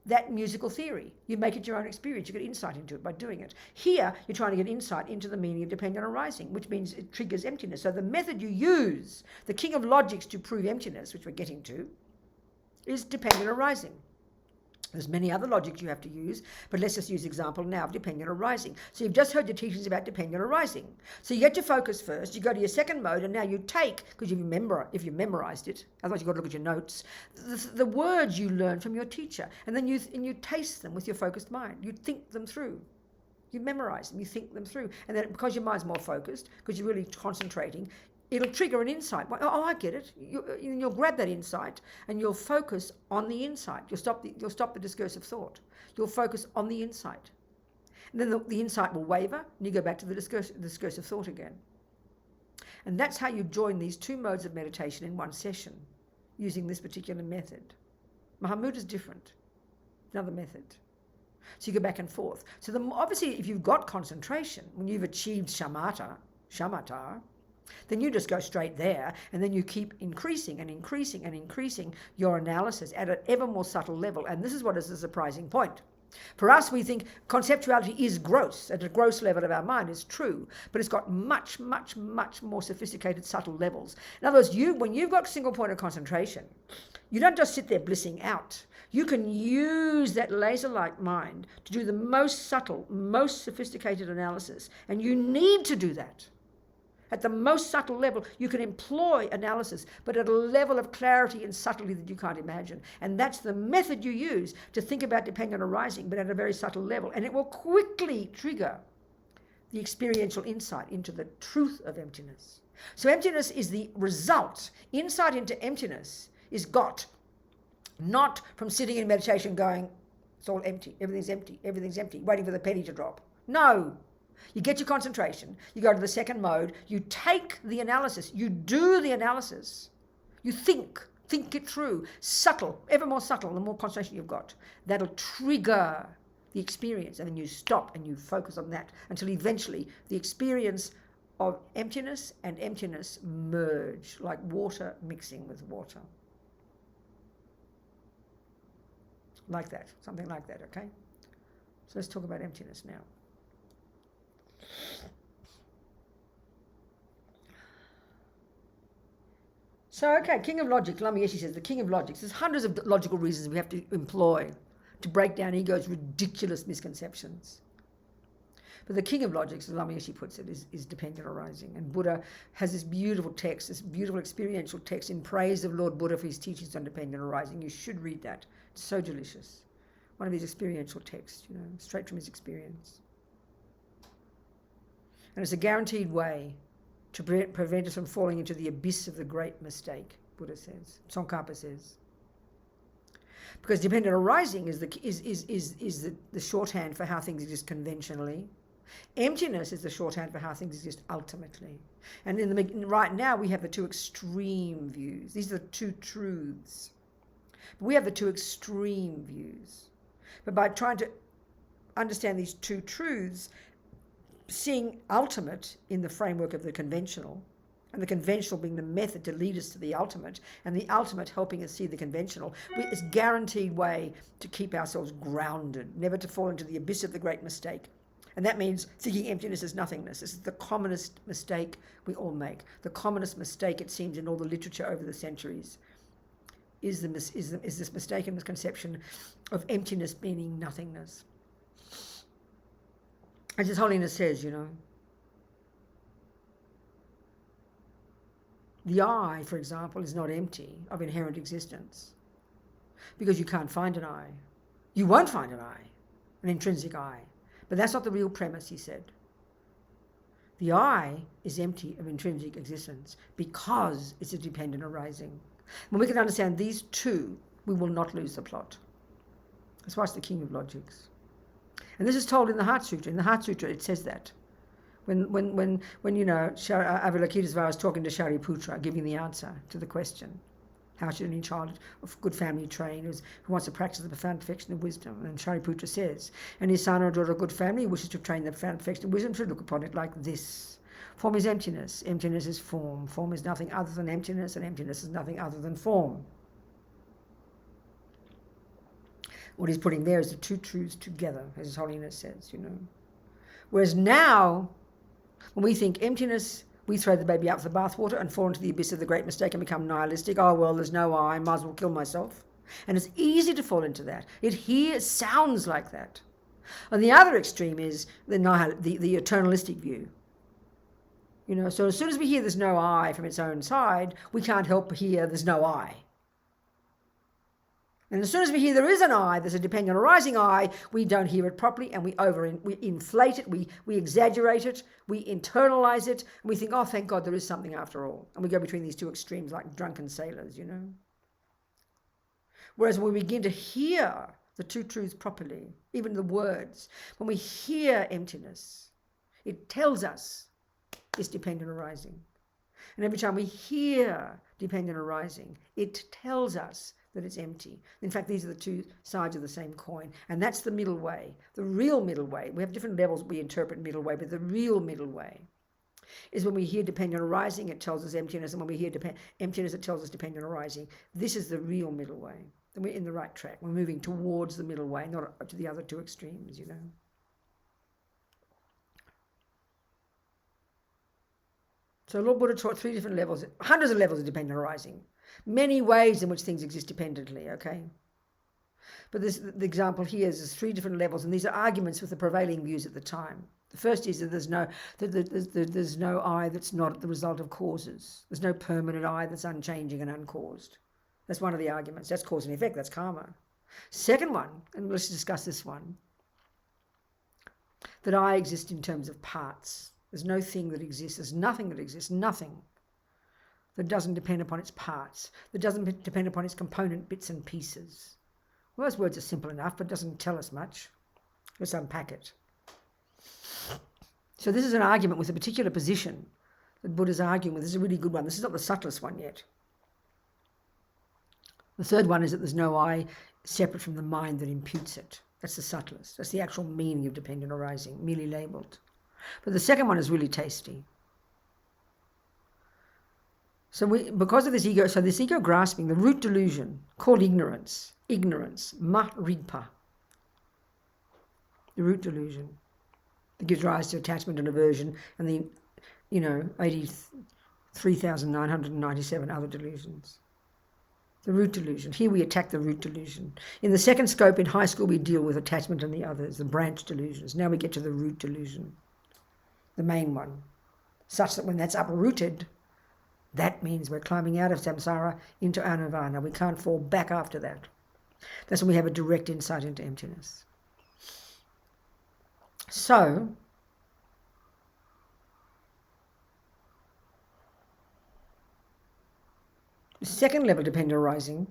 that musical theory. You make it your own experience. You get insight into it by doing it. Here, you're trying to get insight into the meaning of dependent arising, which means it triggers emptiness. So the method you use, the king of logics to prove emptiness, which we're getting to, is dependent arising. There's many other logics you have to use, but let's just use example now of dependent arising. So you've just heard the teachings about dependent arising. So you get your focus first, you go to your second mode, and now you take, because if you memorized it, otherwise you've got to look at your notes, the words you learn from your teacher, and then you taste them with your focused mind. You think them through. You memorize them, you think them through. And then because your mind's more focused, because you're really concentrating, it'll trigger an insight. Oh, I get it. You'll grab that insight and you'll focus on the insight. You'll stop the discursive thought. You'll focus on the insight. And then the insight will waver and you go back to the discursive thought again. And that's how you join these two modes of meditation in one session using this particular method. Mahamudra is different. Another method. So you go back and forth. So obviously if you've got concentration, when you've achieved shamatha, then you just go straight there and then you keep increasing and increasing and increasing your analysis at an ever more subtle level. And this is what is the surprising point. For us, we think conceptuality is gross, at a gross level of our mind is true, but it's got much, much, much more sophisticated, subtle levels. In other words, when you've got single point of concentration, you don't just sit there blissing out. You can use that laser-like mind to do the most subtle, most sophisticated analysis, and you need to do that. At the most subtle level, you can employ analysis, but at a level of clarity and subtlety that you can't imagine. And that's the method you use to think about dependent arising, but at a very subtle level. And it will quickly trigger the experiential insight into the truth of emptiness. So emptiness is the result. Insight into emptiness is got not from sitting in meditation going, it's all empty, everything's empty, waiting for the penny to drop. No. You get your concentration, you go to the second mode, you take the analysis, you do the analysis, you think it through, subtle, ever more subtle, the more concentration you've got. That'll trigger the experience, and then you stop and you focus on that until eventually the experience of emptiness and emptiness merge, like water mixing with water. Like that, something like that, okay? So let's talk about emptiness now. So, okay, King of Logic, Lama Yeshe says, the King of Logic. There's hundreds of logical reasons we have to employ to break down ego's ridiculous misconceptions. But the King of Logic, as Lama Yeshe puts it, is dependent arising. And Buddha has this beautiful text, this beautiful experiential text in praise of Lord Buddha for his teachings on dependent arising. You should read that. It's so delicious. One of his experiential texts, straight from his experience. And it's a guaranteed way to prevent us from falling into the abyss of the great mistake, Buddha says, Tsongkhapa says. Because dependent arising is the shorthand for how things exist conventionally. Emptiness is the shorthand for how things exist ultimately. And right now we have the two extreme views. These are the two truths. But we have the two extreme views. But by trying to understand these two truths, seeing ultimate in the framework of the conventional, and the conventional being the method to lead us to the ultimate, and the ultimate helping us see the conventional, it's a guaranteed way to keep ourselves grounded, never to fall into the abyss of the great mistake. And that means thinking emptiness is nothingness. This is the commonest mistake we all make. The commonest mistake, it seems, in all the literature over the centuries is this mistaken misconception of emptiness meaning nothingness. As His Holiness says, the I, for example, is not empty of inherent existence because you can't find an I. You won't find an I, an intrinsic I. But that's not the real premise, he said. The I is empty of intrinsic existence because it's a dependent arising. When we can understand these two, we will not lose the plot. That's why it's the King of Logics. And this is told in the Heart Sutra. In the Heart Sutra, it says that. When Avalokitesvara is talking to Shariputra, giving the answer to the question, how should any child of good family train who wants to practice the profound perfection of wisdom? And Shariputra says, any son or daughter of good family who wishes to train the profound perfection of wisdom should look upon it like this. Form is emptiness. Emptiness is form. Form is nothing other than emptiness, and emptiness is nothing other than form. What he's putting there is the two truths together, as His Holiness says, Whereas now, when we think emptiness, we throw the baby out with the bathwater and fall into the abyss of the great mistake and become nihilistic. Oh, well, there's no I might as well kill myself. And it's easy to fall into that. It sounds like that. On the other extreme is the eternalistic view. So as soon as we hear there's no I from its own side, we can't help but hear there's no I. And as soon as we hear there is an I, there's a dependent arising I, we don't hear it properly, and we inflate it, we exaggerate it, we internalize it, and we think, oh, thank God there is something after all. And we go between these two extremes like drunken sailors, you know. Whereas when we begin to hear the two truths properly, even the words, when we hear emptiness, it tells us it's dependent arising. And every time we hear dependent arising, it tells us that it's empty. In fact, these are the two sides of the same coin. And that's the middle way, the real middle way. We have different levels we interpret middle way, but the real middle way is when we hear dependent arising, it tells us emptiness. And when we hear emptiness, it tells us dependent arising. This is the real middle way. And we're in the right track. We're moving towards the middle way, not to the other two extremes, you know. So Lord Buddha taught 3 different levels, hundreds of levels of dependent arising. Many ways in which things exist dependently, okay? But the example here is there's 3 different levels, and these are arguments with the prevailing views at the time. The first is that there's no I that's not the result of causes. There's no permanent I that's unchanging and uncaused. That's one of the arguments. That's cause and effect. That's karma. Second one, and let's discuss this one, that I exist in terms of parts. There's no thing that exists. There's nothing that exists. Nothing that doesn't depend upon its parts, that doesn't depend upon its component bits and pieces. Well, those words are simple enough, but it doesn't tell us much. Let's unpack it. So this is an argument with a particular position that Buddha's arguing with. This is a really good one. This is not the subtlest one yet. The third one is that there's no I separate from the mind that imputes it. That's the subtlest. That's the actual meaning of dependent arising, merely labelled. But the second one is really tasty. So because of this ego, this ego grasping, the root delusion, called ignorance, ma-rigpa, the root delusion, that gives rise to attachment and aversion and the, 83,997 other delusions. The root delusion. Here we attack the root delusion. In the second scope, in high school, we deal with attachment and the others, the branch delusions. Now we get to the root delusion, the main one, such that when that's uprooted, that means we're climbing out of samsara into nirvana. We can't fall back after that. That's when we have a direct insight into emptiness. So, the second level dependent arising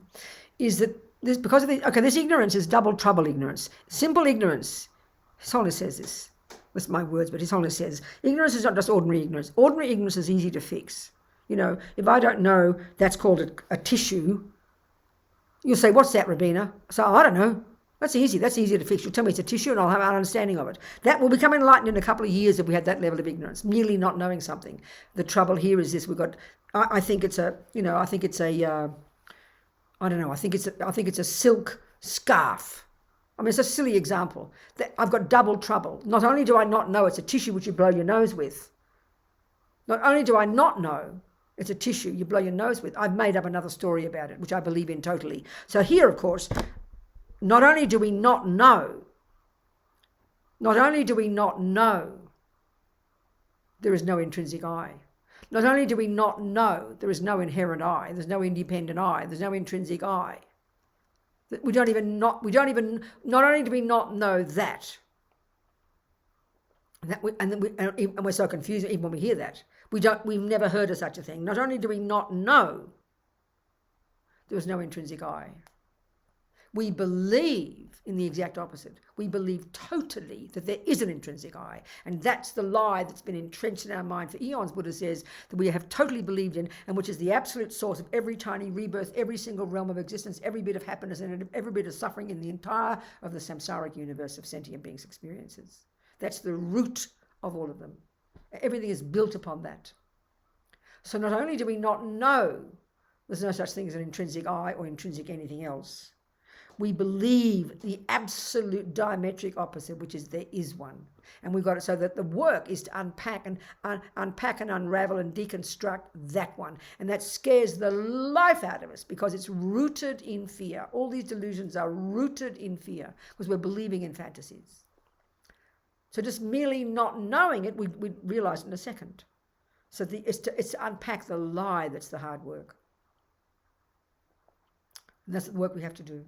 is that this, because of this ignorance is double trouble ignorance. Simple ignorance, His Holiness says this. That's my words, but His Holiness says, ignorance is not just ordinary ignorance. Ordinary ignorance is easy to fix. If I don't know that's called a tissue, you'll say, what's that, Robina? So, I don't know. That's easy. That's easy to fix. You'll tell me it's a tissue and I'll have an understanding of it. That will become enlightened in a couple of years if we had that level of ignorance, merely not knowing something. The trouble here is this: I think it's a silk scarf. I mean, it's a silly example. I've got double trouble. Not only do I not know it's a tissue which you blow your nose with, not only do I not know it's a tissue you blow your nose with, I've made up another story about it, which I believe in totally. So here, of course, not only do we not know, there is no intrinsic I. Not only do we not know, there is no inherent I, there's no independent I, there's no intrinsic I. Not only do we not know that, and we're so confused even when we hear that. We've never heard of such a thing. Not only do we not know, there is no intrinsic I. We believe in the exact opposite. We believe totally that there is an intrinsic I. And that's the lie that's been entrenched in our mind for eons, Buddha says, that we have totally believed in, and which is the absolute source of every tiny rebirth, every single realm of existence, every bit of happiness, and every bit of suffering in the entire of the samsaric universe of sentient beings' experiences. That's the root of all of them. Everything is built upon that. So not only do we not know there's no such thing as an intrinsic I or intrinsic anything else, we believe the absolute diametric opposite, which is there is one. And we've got it so that the work is to unpack and unravel and deconstruct that one. And that scares the life out of us because it's rooted in fear. All these delusions are rooted in fear because we're believing in fantasies. So just merely not knowing it, we realize in a second. So it's to unpack the lie that's the hard work. And that's the work we have to do.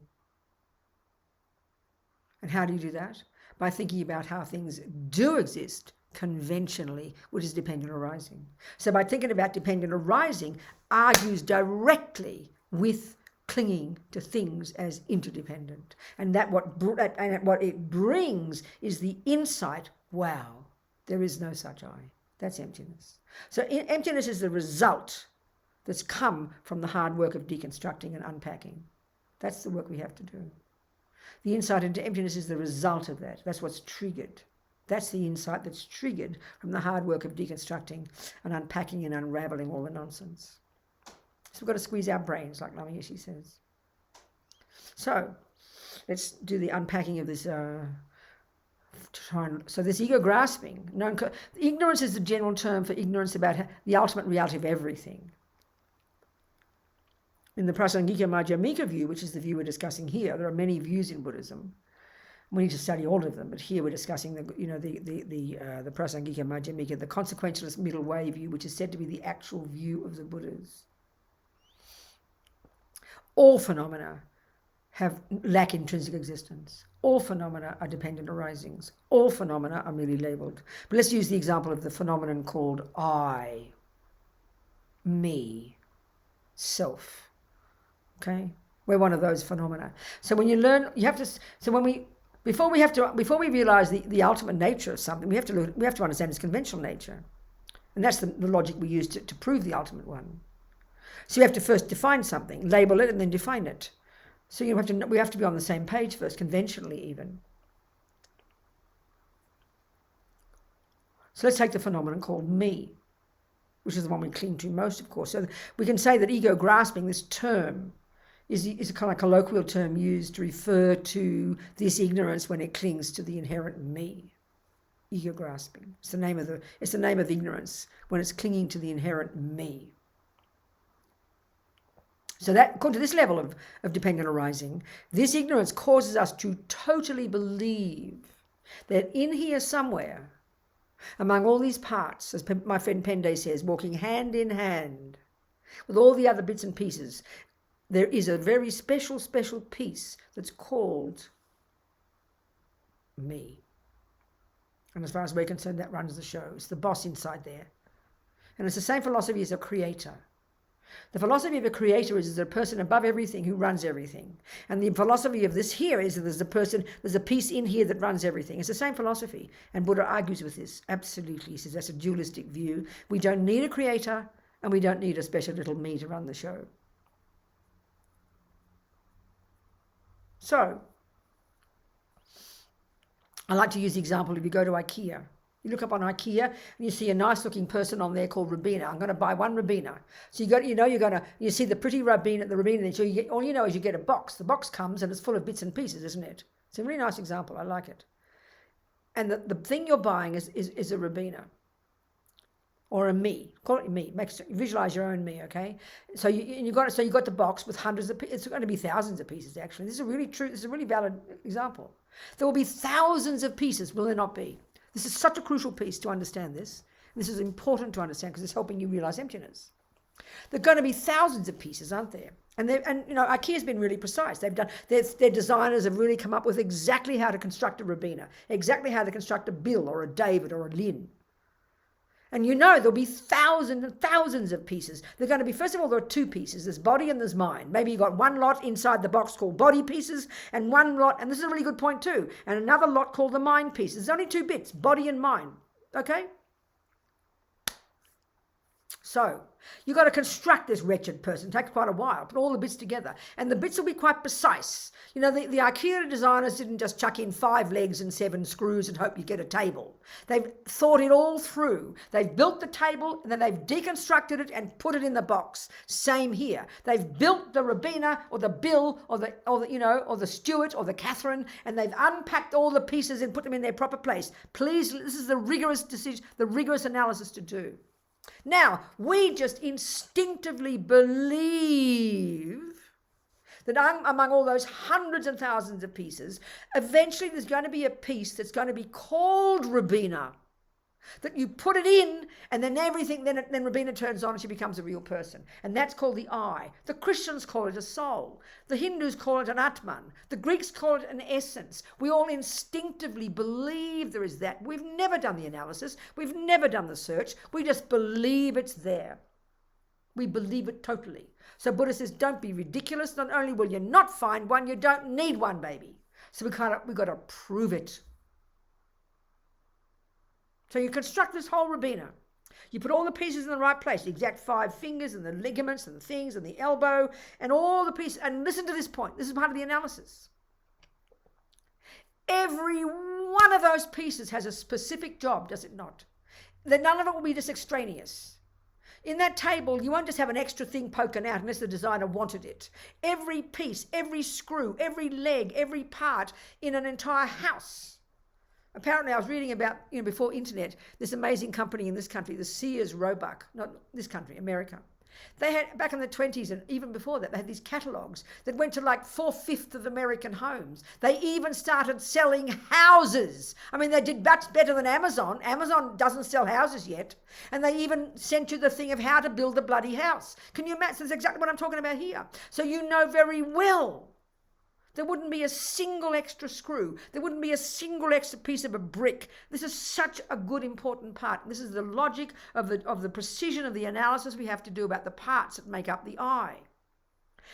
And how do you do that? By thinking about how things do exist conventionally, which is dependent arising. So by thinking about dependent arising argues directly with clinging to things as interdependent. And what it brings is the insight, wow, there is no such I. That's emptiness. So emptiness is the result that's come from the hard work of deconstructing and unpacking. That's the work we have to do. The insight into emptiness is the result of that. That's what's triggered. That's the insight that's triggered from the hard work of deconstructing and unpacking and unraveling all the nonsense. So we've got to squeeze our brains, like Lama Yeshe says. So let's do the unpacking of this. So this ego grasping. Ignorance is the general term for ignorance about the ultimate reality of everything. In the Prasangika Madhyamika view, which is the view we're discussing here, there are many views in Buddhism. We need to study all of them, but here we're discussing the Prasangika Madhyamika, the consequentialist middle way view, which is said to be the actual view of the Buddhas. All phenomena lack intrinsic existence. All phenomena are dependent arisings. All phenomena are merely labeled. But let's use the example of the phenomenon called I, me, self. Okay, we're one of those phenomena. So when you learn, you have to. So before we realize the ultimate nature of something, we have to understand its conventional nature, and that's the logic we use to prove the ultimate one. So you have to first define something, label it, and then define it. So we have to be on the same page first, conventionally even. So let's take the phenomenon called me, which is the one we cling to most, of course. So we can say that ego grasping, this term, is a kind of colloquial term used to refer to this ignorance when it clings to the inherent me. Ego grasping. It's the name of ignorance when it's clinging to the inherent me. So that, according to this level of dependent arising, this ignorance causes us to totally believe that in here somewhere, among all these parts, as my friend Pende says, walking hand in hand with all the other bits and pieces, there is a very special piece that's called me. And as far as we're concerned, that runs the show. It's the boss inside there. And it's the same philosophy as a creator. The philosophy of a creator is a person above everything who runs everything. And the philosophy of this here is that there's a piece in here that runs everything. It's the same philosophy. And Buddha argues with this. Absolutely. He says that's a dualistic view. We don't need a creator and we don't need a special little me to run the show. So, I like to use the example, if you go to IKEA, you look up on IKEA and you see a nice looking person on there called Robina. I'm going to buy one Robina. So you see the pretty Robina, then so all you know is you get a box. The box comes and it's full of bits and pieces, isn't it? It's a really nice example. I like it. And the thing you're buying is a Robina or a me. Call it me. Visualize your own me, okay? So you got the box with hundreds of pieces. It's going to be thousands of pieces actually. This is a really valid example. There will be thousands of pieces, will there not be? This is such a crucial piece to understand this. This is important to understand because it's helping you realize emptiness. There are going to be thousands of pieces, aren't there? And IKEA's been really precise. Their designers have really come up with exactly how to construct a Robina, exactly how to construct a Bill or a David or a Lynn. And there'll be thousands and thousands of pieces. They're going to be, first of all, there are two pieces. There's body and there's mind. Maybe you've got one lot inside the box called body pieces and one lot, and this is a really good point too, and another lot called the mind pieces. There's only two bits, body and mind. Okay? So, you've got to construct this wretched person. It takes quite a while. Put all the bits together. And the bits will be quite precise. The IKEA designers didn't just chuck in 5 legs and 7 screws and hope you get a table. They've thought it all through. They've built the table and then they've deconstructed it and put it in the box. Same here. They've built the Robina or the Bill or the Stuart or the Catherine, and they've unpacked all the pieces and put them in their proper place. Please, this is the rigorous decision, the rigorous analysis to do. Now, we just instinctively believe that among all those hundreds and thousands of pieces, eventually there's going to be a piece that's going to be called Robina. That you put it in, and then everything, then Robina turns on and she becomes a real person. And that's called the I. The Christians call it a soul. The Hindus call it an Atman. The Greeks call it an essence. We all instinctively believe there is that. We've never done the analysis. We've never done the search. We just believe it's there. We believe it totally. So Buddha says, don't be ridiculous. Not only will you not find one, you don't need one, baby. So we've got to prove it. So you construct this whole Robina. You put all the pieces in the right place, the exact 5 fingers and the ligaments and the things and the elbow and all the pieces. And listen to this point. This is part of the analysis. Every one of those pieces has a specific job, does it not? Then none of it will be just extraneous. In that table, you won't just have an extra thing poking out unless the designer wanted it. Every piece, every screw, every leg, every part in an entire house. Apparently, I was reading about, before internet, this amazing company in this country, the Sears Roebuck, not this country, America. They had, back in the 20s and even before that, they had these catalogues that went to like 4/5 of American homes. They even started selling houses. I mean, they did much better than Amazon. Amazon doesn't sell houses yet. And they even sent you the thing of how to build a bloody house. Can you imagine? That's exactly what I'm talking about here. So you know very well there wouldn't be a single extra screw. There wouldn't be a single extra piece of a brick. This is such a good, important part. This is the logic of the precision of the analysis we have to do about the parts that make up the I.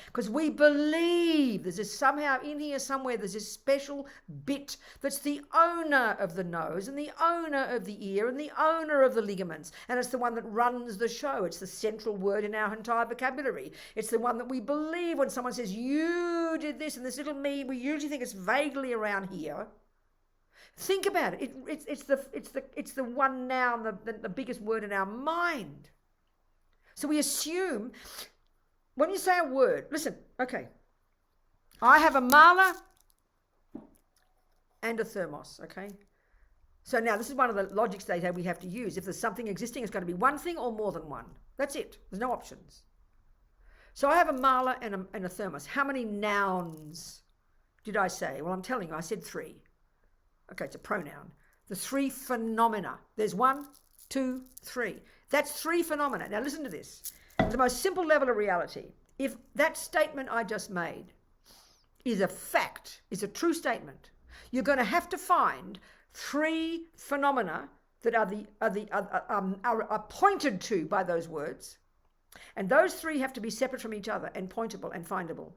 Because we believe there's this, somehow in here somewhere, there's this special bit that's the owner of the nose and the owner of the ear and the owner of the ligaments. And it's the one that runs the show. It's the central word in our entire vocabulary. It's the one that we believe when someone says, you did this, and this little me, we usually think it's vaguely around here. Think about it. It's the one noun, the biggest word in our mind. So we assume, when you say a word, listen, okay, I have a mala and a thermos, okay? So now this is one of the logics that we have to use. If there's something existing, it's going to be one thing or more than one. That's it. There's no options. So I have a mala and a thermos. How many nouns did I say? Well, I'm telling you, I said 3. Okay, it's a pronoun. The 3 phenomena. There's 1, 2, 3. That's 3 phenomena. Now listen to this. The most simple level of reality. If that statement I just made is a fact, is a true statement, you're going to have to find 3 phenomena that are pointed to by those words, and those 3 have to be separate from each other and pointable and findable.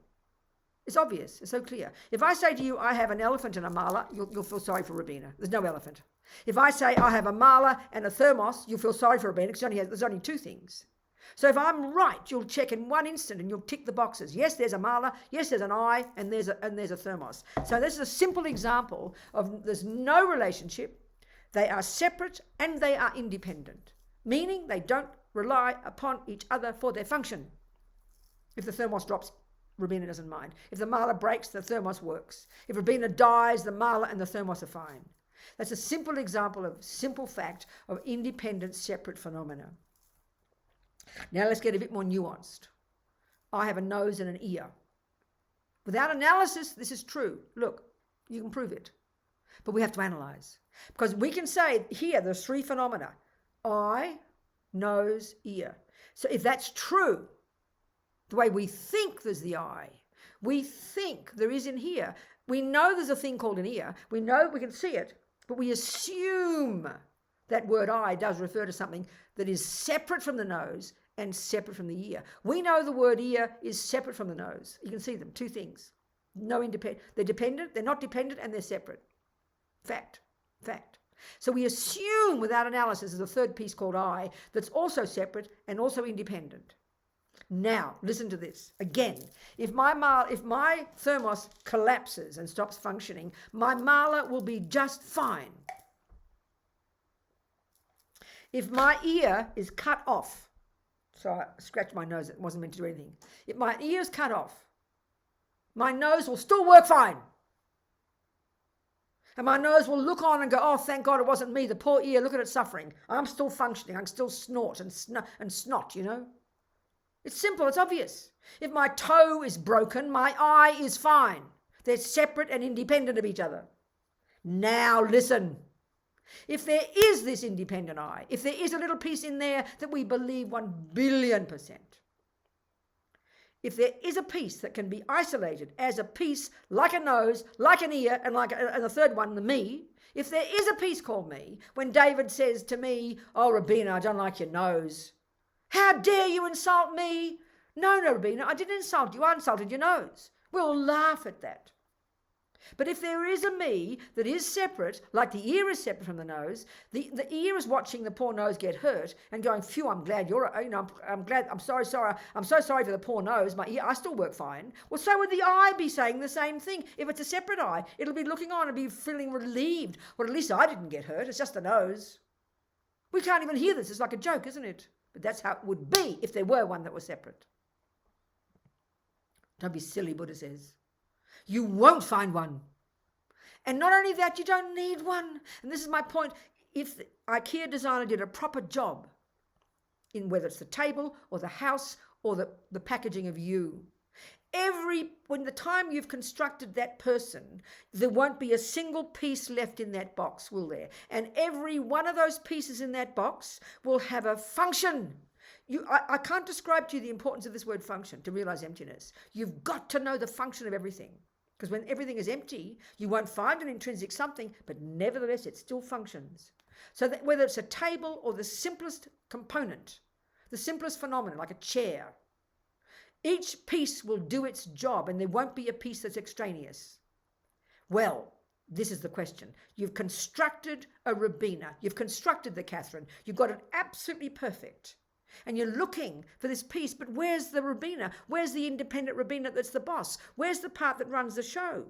It's obvious. It's so clear. If I say to you, I have an elephant and a mala, you'll feel sorry for Robina. There's no elephant. If I say I have a mala and a thermos, you'll feel sorry for Robina because there's only 2 things. So if I'm right, you'll check in one instant and you'll tick the boxes. Yes, there's a mala. Yes, there's an I, and there's a thermos. So this is a simple example of there's no relationship. They are separate and they are independent, meaning they don't rely upon each other for their function. If the thermos drops, Robina doesn't mind. If the mala breaks, the thermos works. If Robina dies, the mala and the thermos are fine. That's a simple example of simple fact of independent, separate phenomena. Now let's get a bit more nuanced. I have a nose and an ear. Without analysis, this is true. Look, you can prove it. But we have to analyze. Because we can say here, there's 3 phenomena. Eye, nose, ear. So if that's true, the way we think there's the eye, we think there is in here. We know there's a thing called an ear. We know we can see it, but we assume that word eye does refer to something that is separate from the nose and separate from the ear. We know the word ear is separate from the nose. You can see them, 2 things. No independent. They're dependent, they're not dependent, and they're separate. Fact. So we assume without analysis there's a 3rd piece called I that's also separate and also independent. Now, listen to this. Again, if my thermos collapses and stops functioning, my mala will be just fine. If my ear is cut off, so I scratched my nose, it wasn't meant to do anything. If my ear is cut off, my nose will still work fine. And my nose will look on and go, oh, thank God it wasn't me. The poor ear, look at it suffering. I'm still functioning. I can still snort and snot, you know. It's simple. It's obvious. If my toe is broken, my eye is fine. They're separate and independent of each other. Now listen. If there is this independent I, if there is a little piece in there that we believe 1,000,000,000%, if there is a piece that can be isolated as a piece like a nose, like an ear, and the third one, the me, if there is a piece called me, when David says to me, oh, Robina, I don't like your nose. How dare you insult me? No, Robina, I didn't insult you. I insulted your nose. We'll laugh at that. But if there is a me that is separate, like the ear is separate from the nose, the ear is watching the poor nose get hurt and going, phew, I'm glad I'm so sorry for the poor nose, my ear, I still work fine. Well, so would the eye be saying the same thing. If it's a separate eye, it'll be looking on and be feeling relieved. Well, at least I didn't get hurt, it's just the nose. We can't even hear this, it's like a joke, isn't it? But that's how it would be if there were one that was separate. Don't be silly, Buddha says. You won't find one. And not only that, you don't need one. And this is my point. If the IKEA designer did a proper job in whether it's the table or the house or the packaging of you, when the time you've constructed that person, there won't be a single piece left in that box, will there? And every one of those pieces in that box will have a function. I can't describe to you the importance of this word function to realize emptiness. You've got to know the function of everything. Because when everything is empty, you won't find an intrinsic something, but nevertheless, it still functions. So that whether it's a table or the simplest component, the simplest phenomenon, like a chair, each piece will do its job and there won't be a piece that's extraneous. Well, this is the question. You've constructed a Robina. You've constructed the Catherine. You've got it absolutely perfect. And you're looking for this piece, but where's the Robina? Where's the independent Robina that's the boss? Where's the part that runs the show?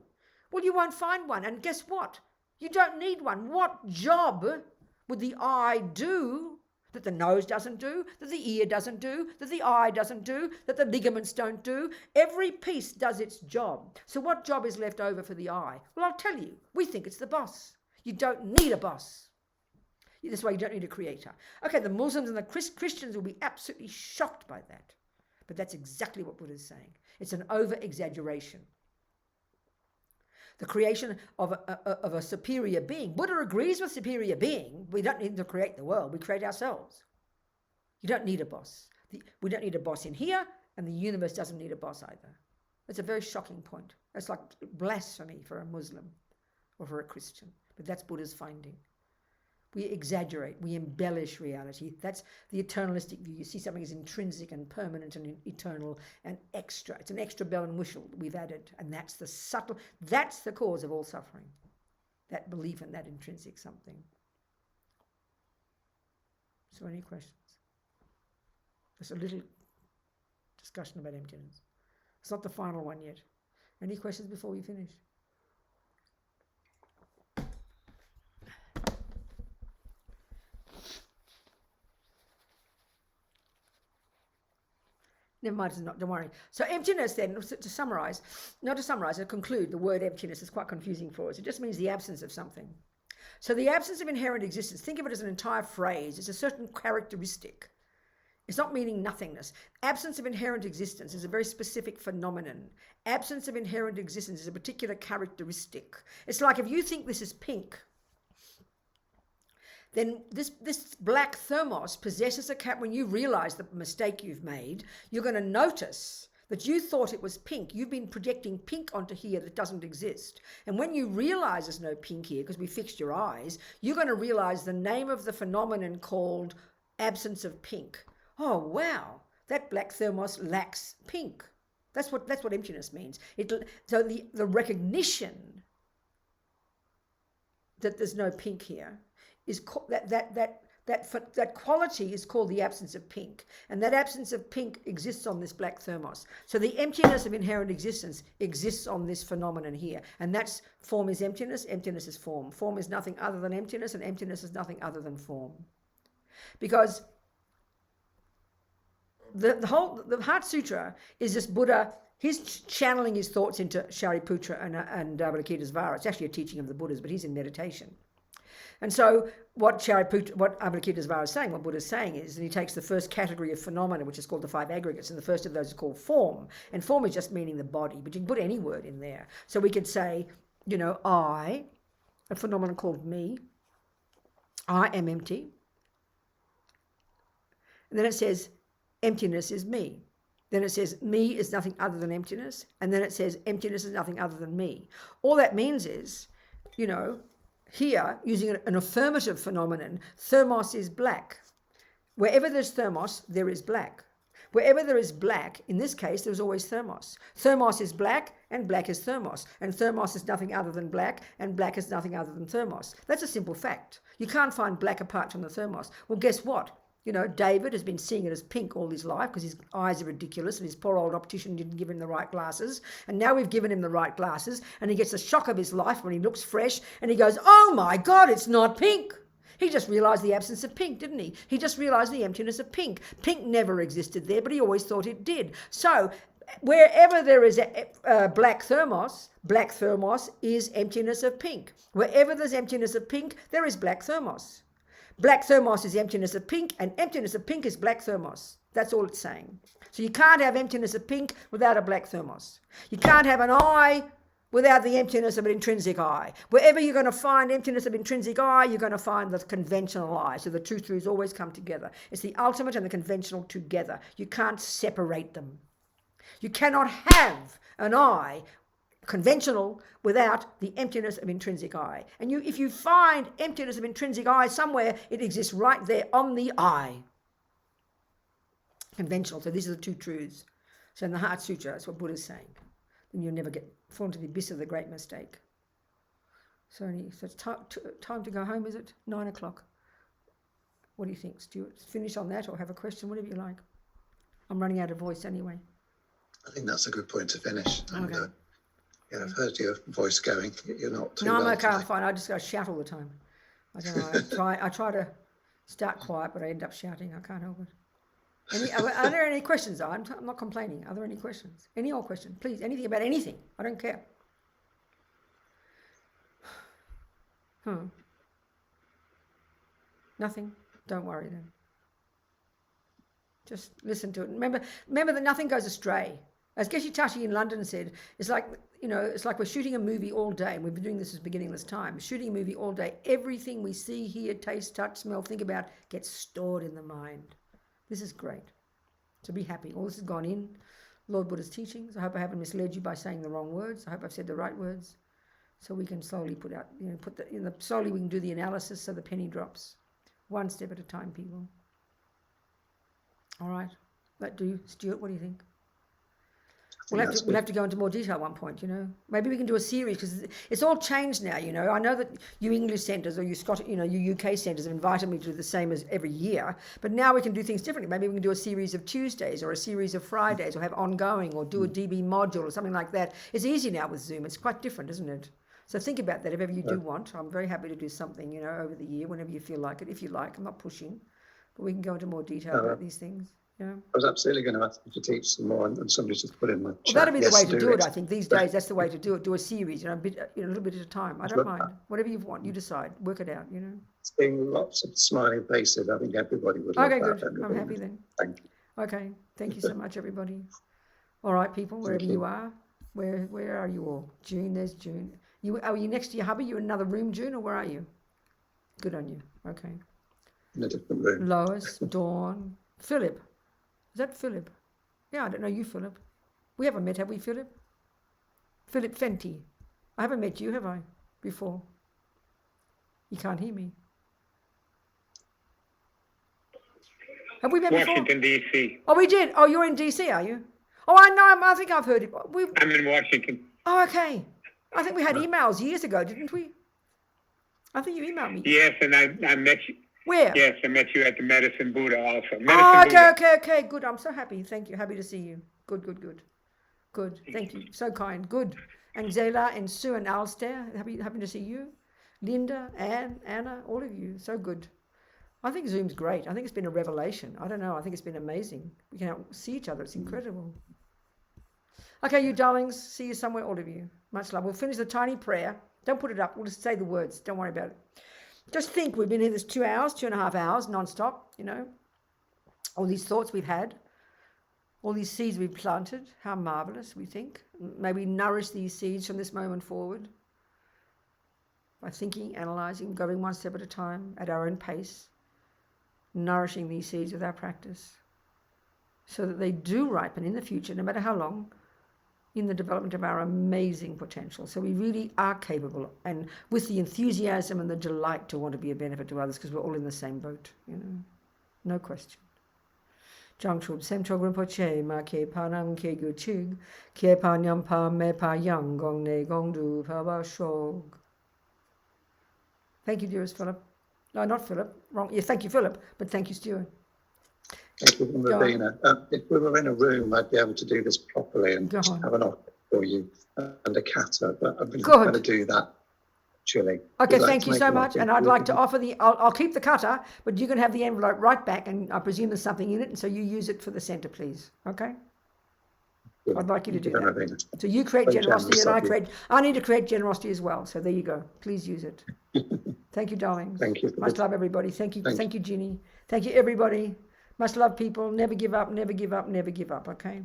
Well, you won't find one. And guess what? You don't need one. What job would the eye do that the nose doesn't do, that the ear doesn't do, that the eye doesn't do, that the ligaments don't do? Every piece does its job. So what job is left over for the eye? Well, I'll tell you. We think it's the boss. You don't need a boss. That's why you don't need a creator. Okay, the Muslims and the Christians will be absolutely shocked by that. But that's exactly what Buddha is saying. It's an over-exaggeration. The creation of a superior being. Buddha agrees with superior being. We don't need to create the world. We create ourselves. You don't need a boss. We don't need a boss in here, and the universe doesn't need a boss either. That's a very shocking point. That's like blasphemy for a Muslim or for a Christian. But that's Buddha's finding. We exaggerate, we embellish reality. That's the eternalistic view. You see something as intrinsic and permanent and eternal and extra. It's an extra bell and whistle that we've added. And that's the cause of all suffering. That belief in that intrinsic something. So any questions? Just a little discussion about emptiness. It's not the final one yet. Any questions before we finish? Never mind, don't worry. So emptiness then, to conclude, the word emptiness is quite confusing for us. It just means the absence of something. So the absence of inherent existence, think of it as an entire phrase. It's a certain characteristic. It's not meaning nothingness. Absence of inherent existence is a very specific phenomenon. Absence of inherent existence is a particular characteristic. It's like if you think this is pink, then this black thermos possesses a when you realize the mistake you've made, you're going to notice that you thought it was pink. You've been projecting pink onto here that doesn't exist. And when you realize there's no pink here because we fixed your eyes, you're going to realize the name of the phenomenon called absence of pink. Oh, wow, that black thermos lacks pink. That's what emptiness means. So the recognition that there's no pink here is that quality is called the absence of pink, and that absence of pink exists on this black thermos. So the emptiness of inherent existence exists on this phenomenon here, and that's form is emptiness, emptiness is form. Form is nothing other than emptiness, and emptiness is nothing other than form. Because the Heart Sutra is just Buddha. He's channeling his thoughts into Shariputra and Avalokitesvara. It's actually a teaching of the Buddhas, but he's in meditation. And so what Avalokitesvara is saying, what Buddha is saying is that he takes the first category of phenomena, which is called the five aggregates, and the first of those is called form. And form is just meaning the body, but you can put any word in there. So we could say, I, a phenomenon called me, I am empty. And then it says, emptiness is me. Then it says, me is nothing other than emptiness. And then it says, emptiness is nothing other than me. All that means is, here, using an affirmative phenomenon, thermos is black. Wherever there's thermos, there is black. Wherever there is black, in this case, there's always thermos. Thermos is black, and black is thermos. And thermos is nothing other than black, and black is nothing other than thermos. That's a simple fact. You can't find black apart from the thermos. Well, guess what? David has been seeing it as pink all his life because his eyes are ridiculous and his poor old optician didn't give him the right glasses. And now we've given him the right glasses and he gets the shock of his life when he looks fresh and he goes, oh my God, it's not pink. He just realised the absence of pink, didn't he? He just realised the emptiness of pink. Pink never existed there, but he always thought it did. So wherever there is a black thermos is emptiness of pink. Wherever there's emptiness of pink, there is black thermos. Black thermos is emptiness of pink, and emptiness of pink is black thermos. That's all it's saying. So you can't have emptiness of pink without a black thermos. You can't have an eye without the emptiness of an intrinsic eye. Wherever you're going to find emptiness of intrinsic eye, you're going to find the conventional eye. So the two truths always come together. It's the ultimate and the conventional together. You can't separate them. You cannot have an eye conventional without the emptiness of intrinsic eye. And if you find emptiness of intrinsic eye somewhere, it exists right there on the eye. Conventional. So these are the two truths. So in the Heart Sutra, that's what Buddha's saying. Then you'll never fall into the abyss of the great mistake. So it's time to go home, is it? 9 o'clock. What do you think, Stuart? Finish on that or have a question, whatever you like. I'm running out of voice anyway. I think that's a good point to finish. Okay. I've heard your voice going. You're not too No, I'm well okay. I'm today. fine. I just go shout all the time. I don't know. I try to start quiet, but I end up shouting. I can't help it. Are there any questions? I'm not complaining. Are there any questions? Any old question, please. Anything about anything. I don't care. Nothing. Don't worry then. Just listen to it. Remember that nothing goes astray. As Geshe Tashi in London said, it's like we're shooting a movie all day, and we've been doing this as beginningless time. Shooting a movie all day. Everything we see, hear, taste, touch, smell, think about gets stored in the mind. This is great. So be happy. All this has gone in Lord Buddha's teachings. I hope I haven't misled you by saying the wrong words. I hope I've said the right words. So we can slowly slowly we can do the analysis so the penny drops. One step at a time, people. All right. That do, Stuart, what do you think? We'll have to go into more detail at one point, Maybe we can do a series because it's all changed now, I know that you English centres or you you UK centres have invited me to do the same as every year, but now we can do things differently. Maybe we can do a series of Tuesdays or a series of Fridays or have ongoing or do a DB module or something like that. It's easy now with Zoom. It's quite different, isn't it? So think about that if ever you do want. I'm very happy to do something, over the year, whenever you feel like it. If you like, I'm not pushing, but we can go into more detail about these things. Yeah. I was absolutely going to ask you to teach some more, and somebody just put in my chat. That'd be the way to do it. I think these days that's the way to do it. Do a series, a little bit at a time. I don't mind. Whatever you want, you decide. Work it out. Seeing lots of smiling faces, I think everybody would love okay, that. good. I'm happy then. Thank you. Okay, thank you so much, everybody. All right, people, wherever you are, where are you all? June, there's June. Are you next to your hubby? You in another room, June, or where are you? Good on you. Okay. In a different room. Lois, Dawn, Philip. Is that Philip? Yeah, I don't know you, Philip. We haven't met, have we, Philip? Philip Fenty. I haven't met you, have I, before? You can't hear me. Have we met Washington, before? D.C. Oh, we did. Oh, you're in D.C., are you? Oh, I know. I think I've heard it. I'm in Washington. Oh, okay. I think we had emails years ago, didn't we? I think you emailed me. Yes, and I met you. Where? Yes, I met you at the Medicine Buddha also. Okay. Good. I'm so happy. Thank you. Happy to see you. Good. Thank you. So kind. Good. And Zela and Sue and Alistair, happy to see you. Linda, Anne, Anna, all of you. So good. I think Zoom's great. I think it's been a revelation. I don't know. I think it's been amazing. We can see each other. It's incredible. Okay, you darlings. See you somewhere, all of you. Much love. We'll finish the tiny prayer. Don't put it up. We'll just say the words. Don't worry about it. Just think, we've been here this 2 hours, 2.5 hours, non-stop, all these thoughts we've had, all these seeds we've planted, how marvellous we think. May we nourish these seeds from this moment forward by thinking, analysing, going one step at a time at our own pace, nourishing these seeds with our practice so that they do ripen in the future, no matter how long, in the development of our amazing potential. So we really are capable, and with the enthusiasm and the delight to want to be a benefit to others, because we're all in the same boat, no question. Jang Chub Sem Chog Rinpoche Ma Ke Panam Ke Gu Chig Ke Panyam Pa Me Pa Yang Gong Ne Gong Du Pa Ba Shog. Thank you, dearest Philip. No, not Philip. Wrong. Yeah, thank you, Philip, but thank you, Stuart. Thank you, Robina. If we were in a room, I'd be able to do this properly and have an offer for you and a kata, but I'm going to do that actually. Okay, thank you so much. And I'd like to offer I'll keep the kata, but you can have the envelope right back, and I presume there's something in it, and so you use it for the centre, please. Okay? Good. I'd like you to do that. Robina. So you create generosity, and I need to create generosity as well. So there you go. Please use it. Thank you, darlings. Thank you. Much love, everybody. Thank you, Jeannie. Thank you, everybody. Much love, people. Never give up, never give up, never give up, okay?